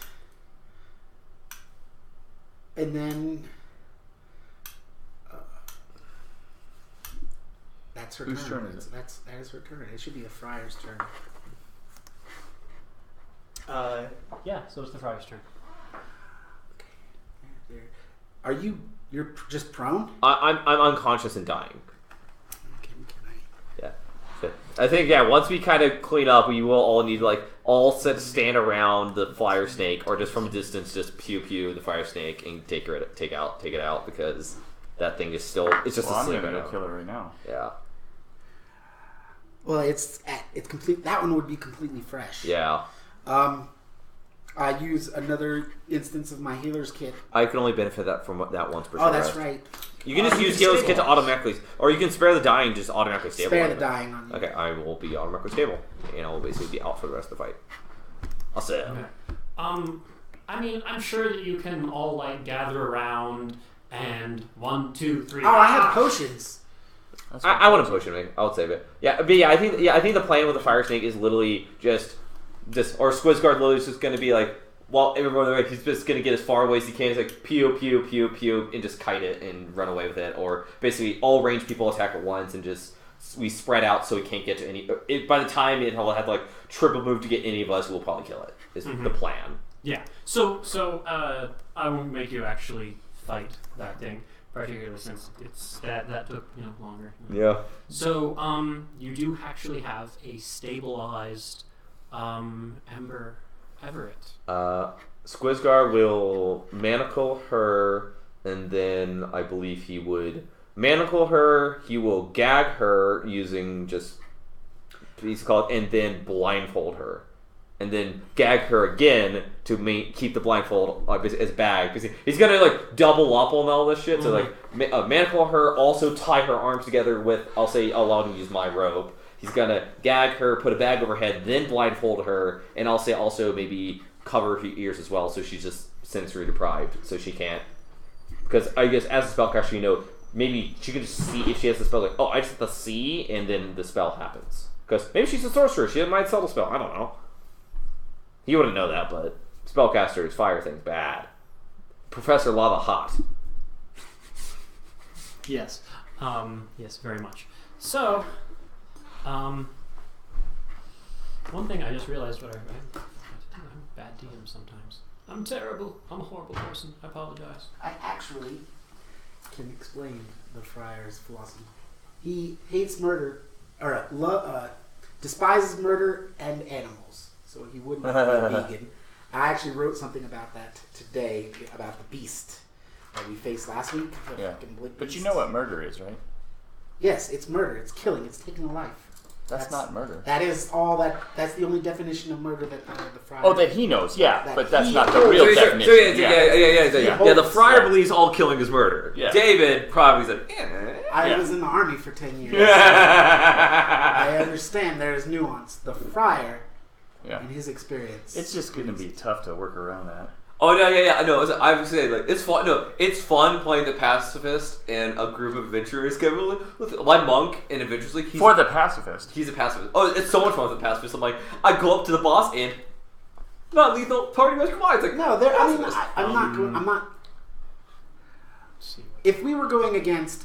And then that's her Whose turn. turn is it? That is her turn. It should be the friar's turn. Yeah, so it's the friar's turn. There. Are you? You're just prone. I'm unconscious and dying. Can I? Yeah. So, I think once we kind of clean up, we will all need to all stand around the fire snake, or just from a distance, just pew the fire snake and take it out because that thing is still I'm asleep gonna right go now. kill her right now. Yeah. Well, it's complete. That one would be completely fresh. Yeah. I use another instance of my healer's kit. I can only benefit that from that once per Oh, that's rest. right. You can just use healer's kit to automatically, or you can spare the dying, just automatically stable. Spare the dying on you. Okay, I will be automatically stable, and I will basically be out for the rest of the fight. I'll say. Okay. I mean, I'm sure that you can all gather around and 1, 2, 3. Oh, I have potions. I want to push him. I would save it. Yeah, but I think the plan with the fire snake is literally just or Squizguard literally is just going to be while everyone he's just going to get as far away as he can. He's pew pew pew pew and just kite it and run away with it, or basically all ranged people attack at once and just we spread out so he can't get to any. By the time it'll have triple move to get any of us, we'll probably kill it. Is the plan. Yeah. So I won't make you actually fight that thing, particularly since it's that took longer. Yeah. So you do actually have a stabilized Ember Everett. Squizgar will manacle her, and then I believe he would manacle her. He will gag her using and then blindfold her, and then gag her again to keep the blindfold as bag because he's gonna double up on all this shit. So manacle her, also tie her arms together with allow him to use my rope. He's gonna gag her, put a bag over her head, then blindfold her, and also maybe cover her ears as well, so she's just sensory deprived, so she can't. Because I guess as a spellcaster, maybe she can just see if she has the spell. I just have to see, and then the spell happens. Because maybe she's a sorcerer, she might subtle spell. I don't know. You wouldn't know that, but spellcasters, fire things bad. Professor Lava hot. Yes. Yes, very much. So. One thing I just realized I'm a bad DM sometimes. I'm terrible. I'm a horrible person. I apologize. I actually can explain the friar's philosophy. He hates murder, or despises murder and animals, so he wouldn't be a vegan. I actually wrote something about that today, about the beast that we faced last week. Yeah. But But you know what murder is, right? Yes, it's murder. It's killing. It's taking a life. That's not murder. That is all that. That's the only definition of murder that the friar. Oh, that he knows, yeah, That but that's he not the holds. real So definition. yeah. The friar believes all killing is murder. Yeah. David probably said, I was in the army for 10 years. yeah. I understand there is nuance. The friar, Yeah. in his experience, It's just going to be tough to work around that. Oh no, yeah. No, I would say like it's fun. No, it's fun playing the pacifist and a group of adventurers. My monk in Adventures League. For the pacifist. He's a pacifist. Oh, it's so much fun with the pacifist. I'm like, I go up to the boss and not lethal. Party much. Come on. It's like no. There. I mean, pacifist. I'm not going. I'm not. If we were going against,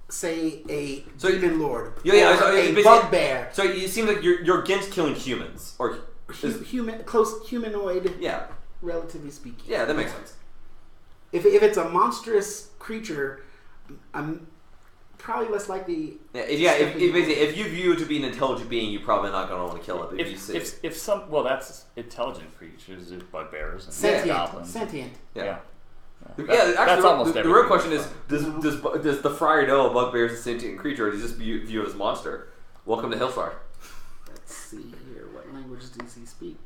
say, a demon lord, so or a basically- bugbear, So it seems like you're against killing humans, or close humanoid, yeah, relatively speaking. yeah, that makes sense. If it's a monstrous creature, I'm probably less likely. If you view it to be an intelligent being, you're probably not going to want to kill it. But If some, well, that's intelligent creatures, bugbears and Sentient. goblins. Sentient. Yeah. Actually, that's almost the real everything. question is: does the friar know a bugbear is a sentient creature, or does he just view it as a monster? Welcome to Hillstar. Let's see here. What language does he speak?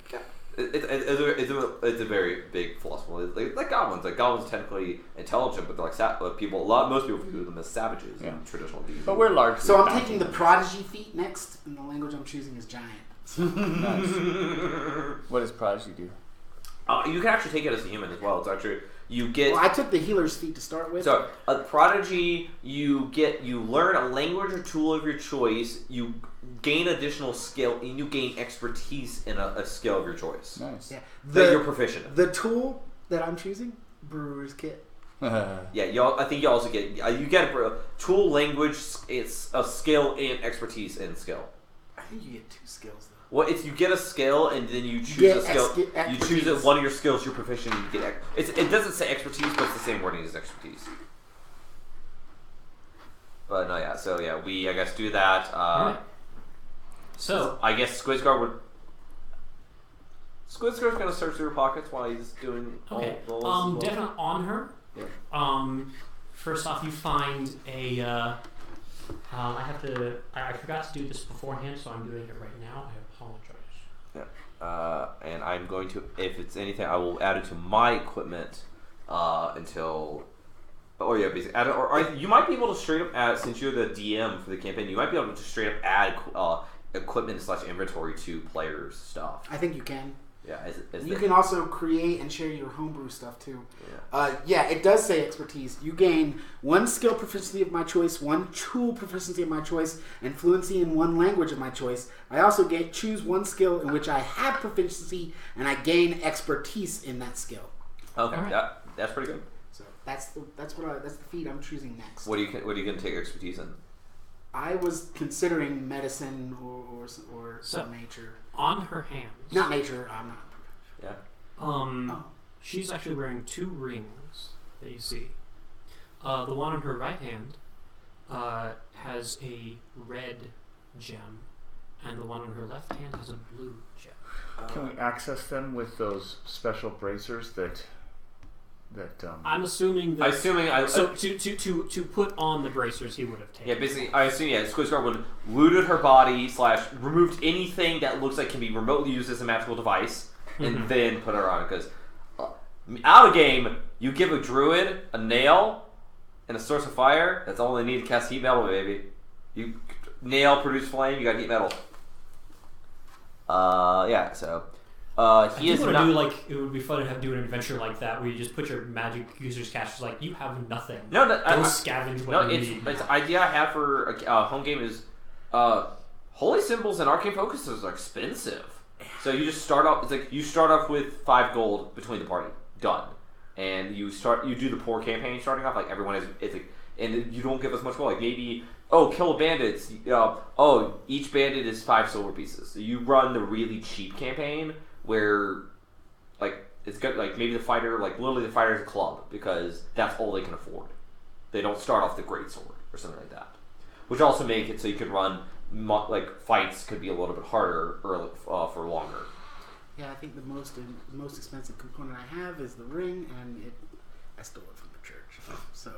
It's a very big philosophy. Like goblins. Like goblins, technically intelligent, but they're like most people view them as savages in traditional D&D. But we're largely. So I'm taking the prodigy feat next, and the language I'm choosing is giant. Nice. What does prodigy do? You can actually take it as a human as well. It's actually you get. Well, I took the healer's feat to start with. So a prodigy, you learn a language or tool of your choice. You gain additional skill, and you gain expertise in a skill of your choice. Nice. Yeah. That you're proficient in. The tool that I'm choosing, brewer's kit. Yeah, I think you also get a tool, language. It's a skill and expertise in skill. I think you get 2 skills though. Well, it's you get a skill and then you choose Get a skill. You expertise. choose it, one of your skills you're proficient in. You get it doesn't say expertise, but it's the same wording as expertise. But no, yeah. So yeah, we I guess do that. Alright. So I guess Squidguard's gonna search through her pockets while he's doing okay. all Definitely on her. Yeah. First off, you find a. I forgot to do this beforehand, so I'm doing it right now. I apologize. Yeah. And I'm going to, if it's anything, I will add it to my equipment until. Oh yeah, basically, add it, or you might be able to straight up add, since you're the DM for the campaign, you might be able to straight up add equipment / inventory to players' stuff. I think you can. Yeah, You can also create and share your homebrew stuff too. Yeah. It does say expertise. You gain 1 skill proficiency of my choice, 1 tool proficiency of my choice, and fluency in 1 language of my choice. I also choose 1 skill in which I have proficiency, and I gain expertise in that skill. Okay, Alright. that's pretty good. So that's the feat I'm choosing next. What are you going to take expertise in? I was considering medicine or some nature. On her hands. Not nature. I'm not. Yeah. She's actually wearing 2 rings that you see. The one on her right hand has a red gem, and the one on her left hand has a blue gem. Can we access them with those special bracers that I'm assuming that. So to put on the bracers, he would have taken. yeah, basically, I assume Squidguard would looted her body / removed anything that looks like can be remotely used as a magical device, and then put her on. Because out of game, you give a druid a nail and a source of fire. That's all they need to cast heat metal, baby. You nail produce flame. You got heat metal. Yeah. So. He is not. It would be fun to do an adventure like that where you just put your magic user's cache like you have nothing. No, go scavenge what you need. It's the idea I have for a home game is holy symbols and arcane focuses are expensive. So you just start off. It's like you start off with 5 gold between the party, done, and you do the poor campaign starting off. Like everyone is, it's like, and you don't give us much gold. Like maybe kill bandits. Each bandit is 5 silver pieces. So you run the really cheap campaign where like it's good. Like maybe the fighter, like literally the fighter's a club because that's all they can afford. They don't start off the greatsword or something like that, which also make it so you can run like fights could be a little bit harder early for longer. Yeah, I think the most expensive component I have is the ring, and I stole it from the church. So.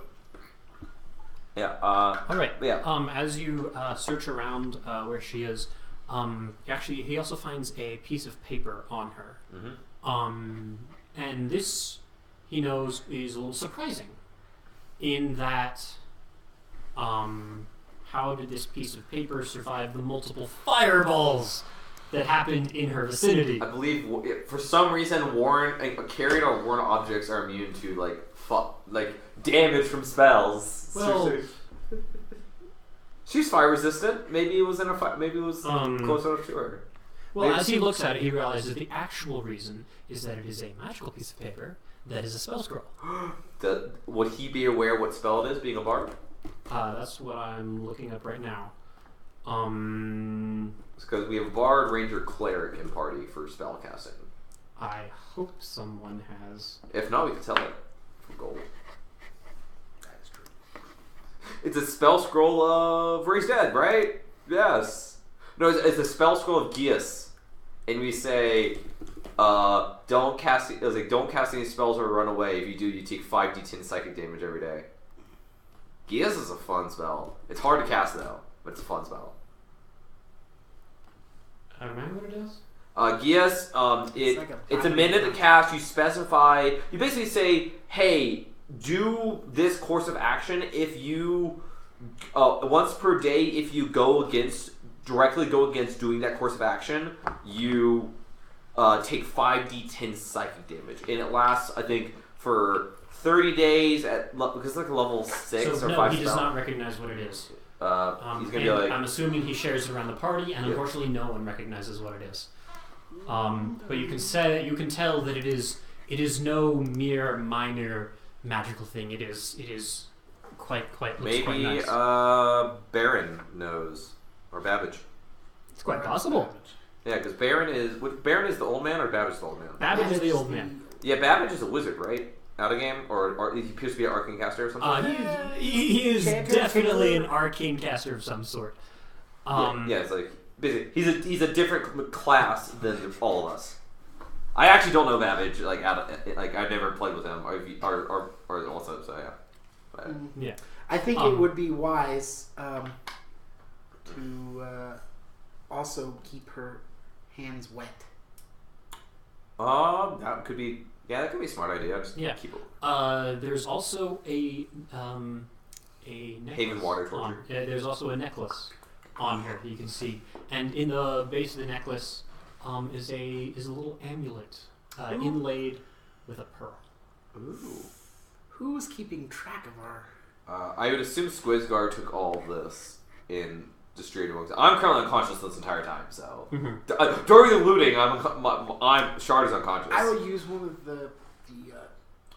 Yeah. All right. Yeah. As you search around where she is, actually, he also finds a piece of paper on her. Mm-hmm. And this, he knows, is a little surprising, in that, how did this piece of paper survive the multiple fireballs that happened in her vicinity? I believe for some reason carried or worn objects are immune to damage from spells. Well, she's fire resistant. Maybe it was in a fire. Maybe it was close enough to her. well, maybe as he looks at it, he realizes the actual reason is that it is a magical piece of paper that is a spell scroll. Would he be aware what spell it is, being a bard? That's what I'm looking up right now. It's because we have bard, ranger, cleric in party for spell casting. I hope someone has. If not, we can sell it for gold. That is true. It's a spell scroll of Raise Dead, right? Yes. No, it's a spell scroll of Geas, and we say, don't cast any spells or run away. If you do, you take 5d10 psychic damage every day. Geas is a fun spell. It's hard to cast though, but it's a fun spell. I remember what it does. Geas, it's a minute to cast. You specify. You basically say, "Hey, do this course of action. If you once per day, if you directly go against doing that course of action, you take 5d10 psychic damage, and it lasts, I think, for 30 days because it's like a level 6 So or no, 5 he spell. does not recognize what it is. He's gonna be And like, I'm assuming he shares it around the party, and Yep. unfortunately, no one recognizes what it is. But you can tell that it is no mere minor magical thing. It is quite looks maybe quite nice. Baron knows, or Babbage. It's quite possible. Yeah, because Baron is the old man, or Babbage the old man? Babbage is the old man. Yeah, Babbage is a wizard, right? Out of game, or he appears to be an arcane caster or something. He is definitely an arcane caster of some sort. Yeah, it's like basically he's a different class than all of us. I actually don't know Babbage. I've never played with him, or also so yeah. But, Yeah. I think it would be wise to also keep her hands wet. that could be a smart idea. Just keep it. There's also a necklace. Haven water torture. There's also a necklace on her. You can see, and in the base of the necklace is a little amulet inlaid with a pearl. Ooh. Who's keeping track of our? I would assume Squizgar took all of this in distributed amongst. I'm currently unconscious this entire time, so during the looting, Shard is unconscious. I will use one of the.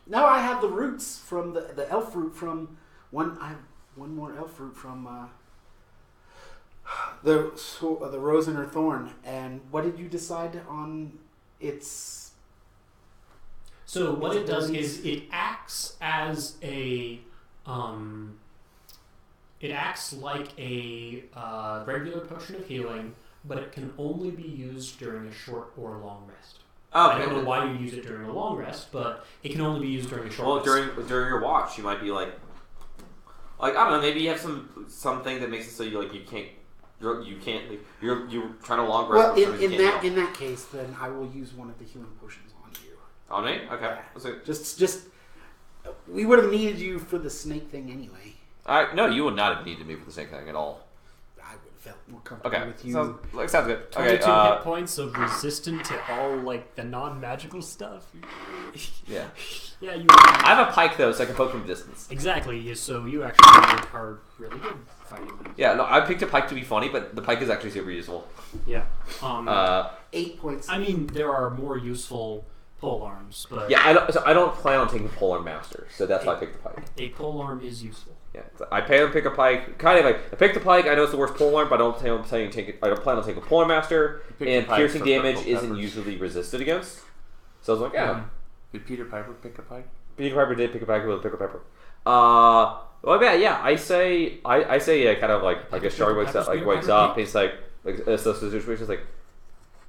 Now I have the roots from the elf root from one. I have one more elf root from the rose and her thorn. And what did you decide on its? So what it does is it acts as a it acts like a regular potion of healing, but it can only be used during a short or long rest. I don't know why you use it during a long rest, but it can only be used during a short rest. During your watch, you might be like I don't know, maybe you have something that makes it so you're trying to long rest. Well, in that case, then I will use one of the healing potions on you. On me? Okay. Yeah. Just we would have needed you for the snake thing anyway. No, you would not have needed me for the same thing at all. I would have felt more comfortable with you. Sounds good. 22 Okay. hit points of resistant to all the non-magical stuff. Yeah. Yeah, you. I have a pike though, so I can poke from a distance. Exactly. So you actually are really good fighting them. Yeah. No, I picked a pike to be funny, but the pike is actually super useful. Yeah. 8 points. I mean, there are more useful pole arms, but Yeah, I don't plan on taking polearm master, so that's why I picked the pike. a pole arm is useful. Yeah, I plan on pick a pike. Kind of like I picked the pike. I know it's the worst polearm, but I don't plan on taking polearm master. And piercing damage isn't usually resisted against. So I was like, Did Peter Piper pick a pike? Peter Piper did pick a pike with a pickle pepper. Well, yeah. I say, yeah. Kind of like I guess Charlie wakes up, He's like so the situation's like.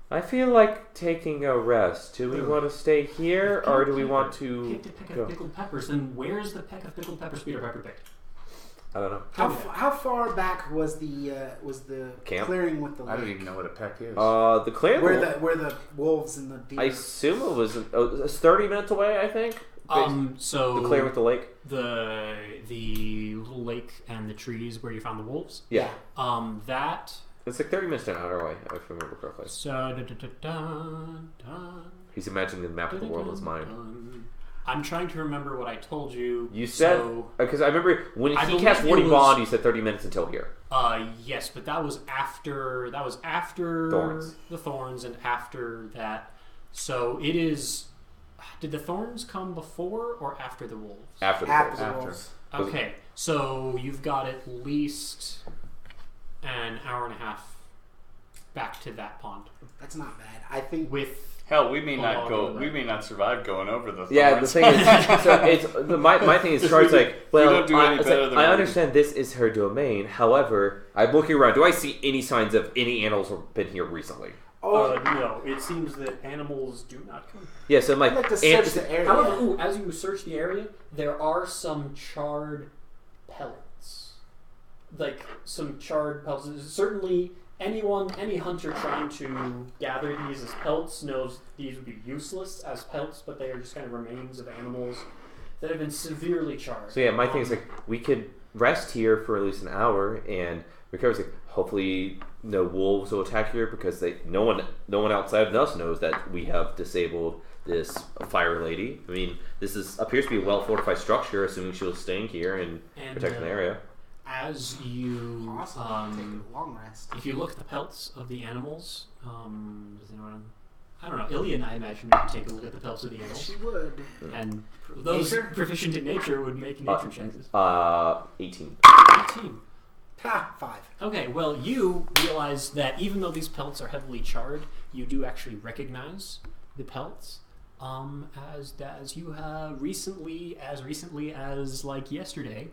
I feel like taking a rest. Do we want to stay here, or do we want to picked a peck of pickled peppers? Then where's the peck of pickled peppers Peter Piper picked? I don't know. How far back was the Camp? clearing with the lake? I don't even know what a peck is. The clear where the wolves and the deer. I assume it was it's 30 minutes away. I think. So the clear with the lake. The little lake and the trees where you found the wolves. Yeah. That. It's like 30 minutes down outer way, if I remember correctly. So, He's imagining the map of the world in his mind. I'm trying to remember what I told you. You said because I remember when he cast Warding Bond, he said 30 minutes until here. Yes, but that was after Thorns. the thorns and after that. So it is. Did the thorns come before or after the wolves? After the wolves. Okay, so you've got at least an hour and a half back to that pond. That's not bad. I think with hell, we may not go. We may not survive going over the. Yeah, the thing is, so it's my thing is, Charlie's like, well, don't do any better than I understand this is her domain. However, I'm looking around. Do I see any signs of any animals have been here recently? No, it seems that animals do not come. Yeah, so I'm like, I'd like to search the area. However, as you search the area, there are some charred pellets. Like some charred pellets. Certainly, any hunter trying to gather these as pelts knows these would be useless as pelts, but they are just kind of remains of animals that have been severely charred. So yeah, my thing is like, we could rest here for at least an hour and recover. Like, hopefully, no wolves will attack here because no one outside of us knows that we have disabled this fire lady. I mean, this appears to be a well fortified structure, assuming she was staying here and protecting the area. As you take a long rest. if you look at the pelts of the animals, does anyone? I don't know. Ilian, I imagine, would take a look at the pelts of the animals. She would. And those proficient in nature would make nature checks. 18. 18. Ha! 5. Okay, well, you realize that even though these pelts are heavily charred, you do actually recognize the pelts. As you have recently as like yesterday,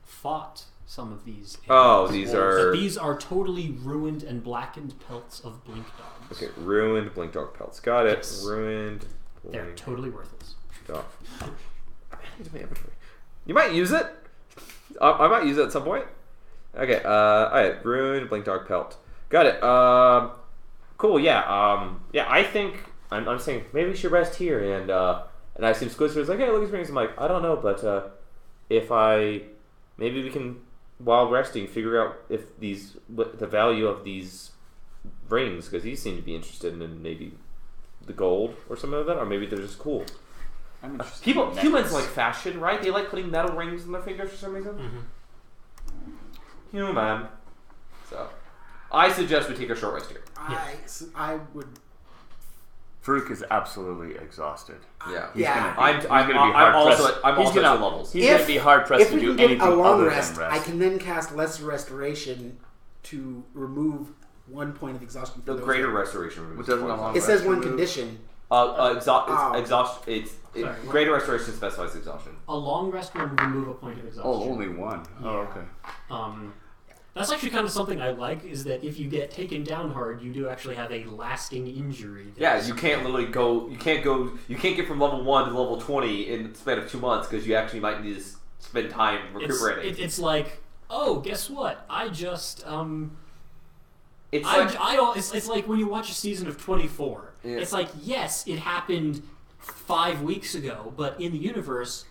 fought some of these animals. Oh, these are totally ruined and blackened pelts of blink dogs. Okay, ruined blink dog pelts. Got it. Yes. Ruined. They're totally worthless. Dog. You might use it. I might use it at some point. Okay. Alright. Ruined blink dog pelt. Got it. Cool. Yeah. Yeah. I think I'm saying maybe we should rest here, and I see Squidward's like, hey, look at these rings. I'm like, I don't know, but maybe we can, while resting, figure out if what the value of these rings, because he seemed to be interested in maybe the gold or something like that, or maybe they're just cool. Humans like fashion, right? They like putting metal rings in their fingers for some reason. Mm-hmm. Human. So, I suggest we take a short rest here. I would. Farouk is absolutely exhausted. Yeah. I'm also at levels. He's going to be hard pressed to do anything a long other rest, than rest. I can then cast Lesser Restoration to remove 1 point of exhaustion. The greater restoration removes. It says one condition. Greater restoration specifies exhaustion. A long rest will remove a point of exhaustion. Oh, only one. Yeah. Oh, okay. That's actually kind of something I like, is that if you get taken down hard, you do actually have a lasting injury. Yeah, you can't literally go. You can't get from level 1 to level 20 in the span of 2 months because you actually might need to spend time recuperating. It's like, oh, guess what? I just It's like when you watch a season of 24. Yeah. It's like, yes, it happened 5 weeks ago, but in the universe,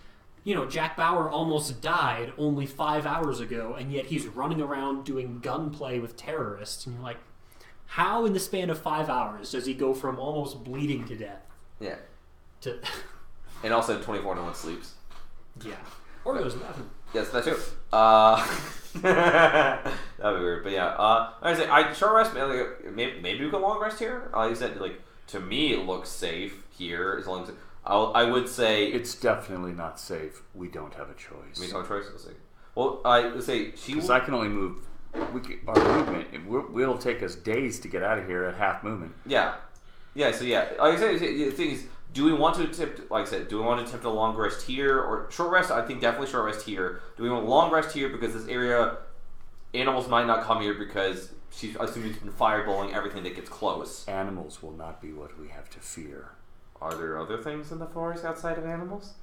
Jack Bauer almost died only 5 hours ago, and yet he's running around doing gunplay with terrorists, and you're like, how in the span of 5 hours does he go from almost bleeding to death? Yeah. To And also in 24, no one sleeps. yeah. Or goes to the bathroom. Yes, that too. That'd be weird, but yeah. I short rest. Maybe we go long rest here. Like I said, to me, it looks safe here as long as I would say it's definitely not safe. We don't have a choice. We don't have a choice. Let's see. Well, I would say because I can only move. Our movement will take us days to get out of here at half movement. Yeah. Yeah. So yeah, like I said, the thing is, Do we want to attempt, like I said, do we want to attempt a long rest here or short rest? I think definitely short rest here. Do we want a long rest here because this area, animals might not come here because she's assuming she's been fireballing everything that gets close. Animals will not be what we have to fear. Are there other things in the forest outside of animals?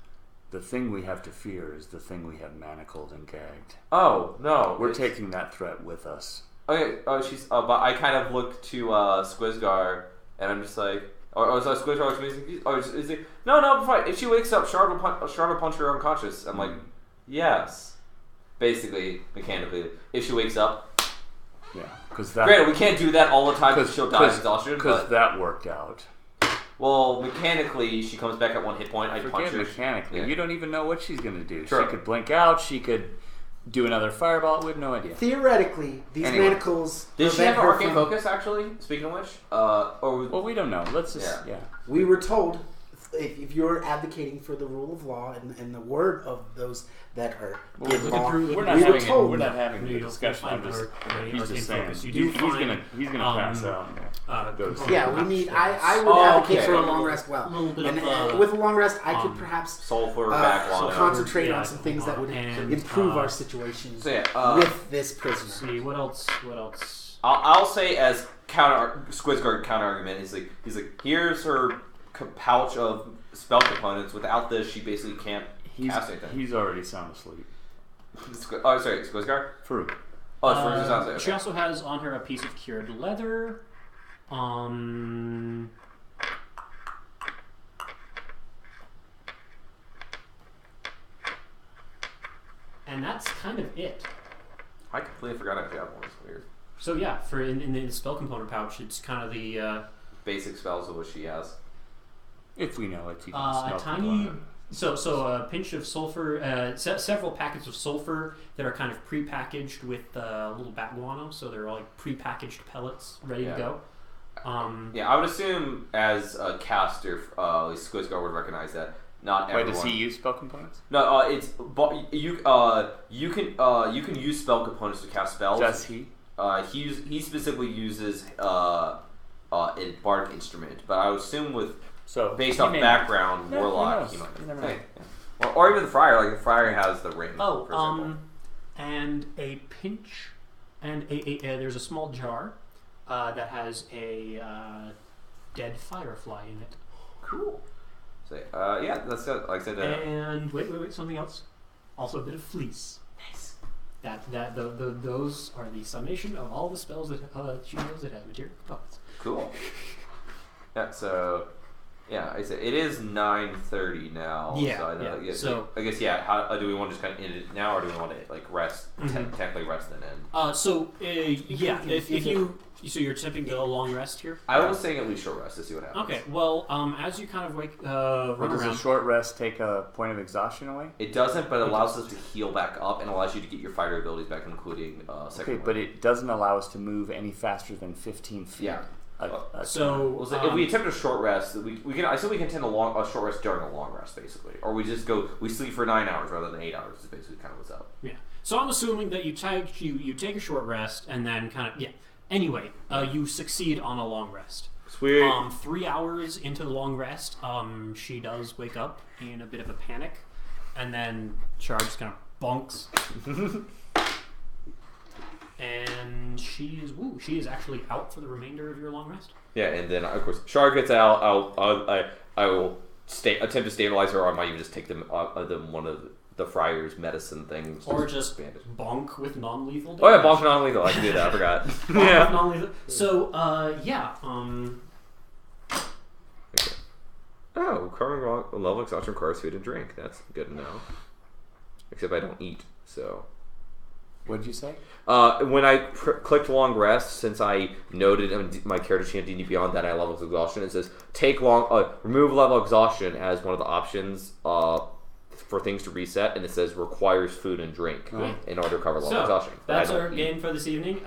The thing we have to fear is the thing we have manacled and gagged. Oh no, We're taking that threat with us. Okay. Oh, she's. But I kind of look to Squizgar, and I'm just like, so Squizgar is he? No, fine. If she wakes up, Shard will punch her unconscious. I'm like, yes. Basically, mechanically, if she wakes up. Yeah, because that. Granted, we can't do that all the time because she'll die of exhaustion. Because that worked out. Well, mechanically, she comes back at 1 hit point. I punch her. Mechanically. Yeah. You don't even know what she's going to do. Sure. She could blink out. She could do another fireball. We have no idea. Theoretically, these manacles. Did she have an arcane focus, actually? Speaking of which? Well, we don't know. Let's just. Yeah. We were told if you're advocating for the rule of law and the word of those that are in law, we're not having the discussion. He's just saying he's gonna pass out. Yeah, we need. I would advocate for a long rest. With a long rest, I could perhaps sulfur concentrate on some things that would improve our situation with this prisoner. See what else? I'll say as Squizguard counter argument he's like here's her pouch of spell components. Without this, she basically can't cast anything. He's already sound asleep. Oh, sorry, Squizguard? Farouk. Oh, it's Farouk sounds like. She also has on her a piece of cured leather. And that's kind of it. I completely forgot I have one. It's weird. So yeah, for in the spell component pouch, it's kind of the basic spells of what she has. If we know it, a tiny. So a pinch of sulfur, several packets of sulfur that are kind of pre-packaged with little bat guano, so they're all like pre-packaged pellets ready to go. I would assume as a caster, Squizgar would recognize that. Not everyone. Wait, does he use spell components? No, you can use spell components to cast spells. Does he? He specifically uses a bardic instrument, but I would assume based off background, warlock, he might. Or even the friar. Like the friar has the ring. Oh, for example. And a pinch, and there's a small jar that has a dead firefly in it. Cool. So that's like I said. And wait, something else. Also a bit of fleece. Nice. Those are the summation of all the spells that she knows that have material components. Cool. Yeah. So. Yeah, I said it is 9:30 now. Yeah. So I know. Yeah. So I guess How do we want to just kind of end it now, or do we want to like rest, technically rest and end? If you're attempting to go a long rest here. I was saying at least short rest to see what happens. Okay. Well, as you kind of run does around. a short rest take a point of exhaustion away? It doesn't, but it allows us to heal back up and allows you to get your fighter abilities back, including second. Okay, but it doesn't allow us to move any faster than 15 feet. Yeah. If we attempt a short rest, we can. I said we can attempt a short rest during a long rest, basically, or we just we sleep for 9 hours rather than 8 hours. Is basically kind of what's up. Yeah. So I'm assuming that you take a short rest and then kind of Anyway, you succeed on a long rest. Sweet. 3 hours into the long rest, she does wake up in a bit of a panic, and then Char just kind of bonks. And she is actually out for the remainder of your long rest. Yeah, and then of course Shard gets out. I will attempt to stabilize her, or I might even just take them one of the friar's medicine things, or just bonk with non-lethal damage. Oh yeah, bonk non-lethal. I can do that. I forgot. Yeah, non-lethal. So Okay. Oh, current level exhaustion requires food and drink. That's good to know. Except I don't eat, so. What did you say? When I clicked long rest, since I noted my character sheet on D&D Beyond that I level exhaustion, it says remove level exhaustion as one of the options for things to reset, and it says requires food and drink in order to cover level exhaustion. That's our game for this evening.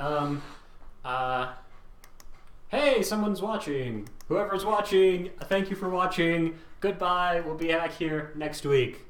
Hey, someone's watching. Whoever's watching, thank you for watching. Goodbye. We'll be back here next week.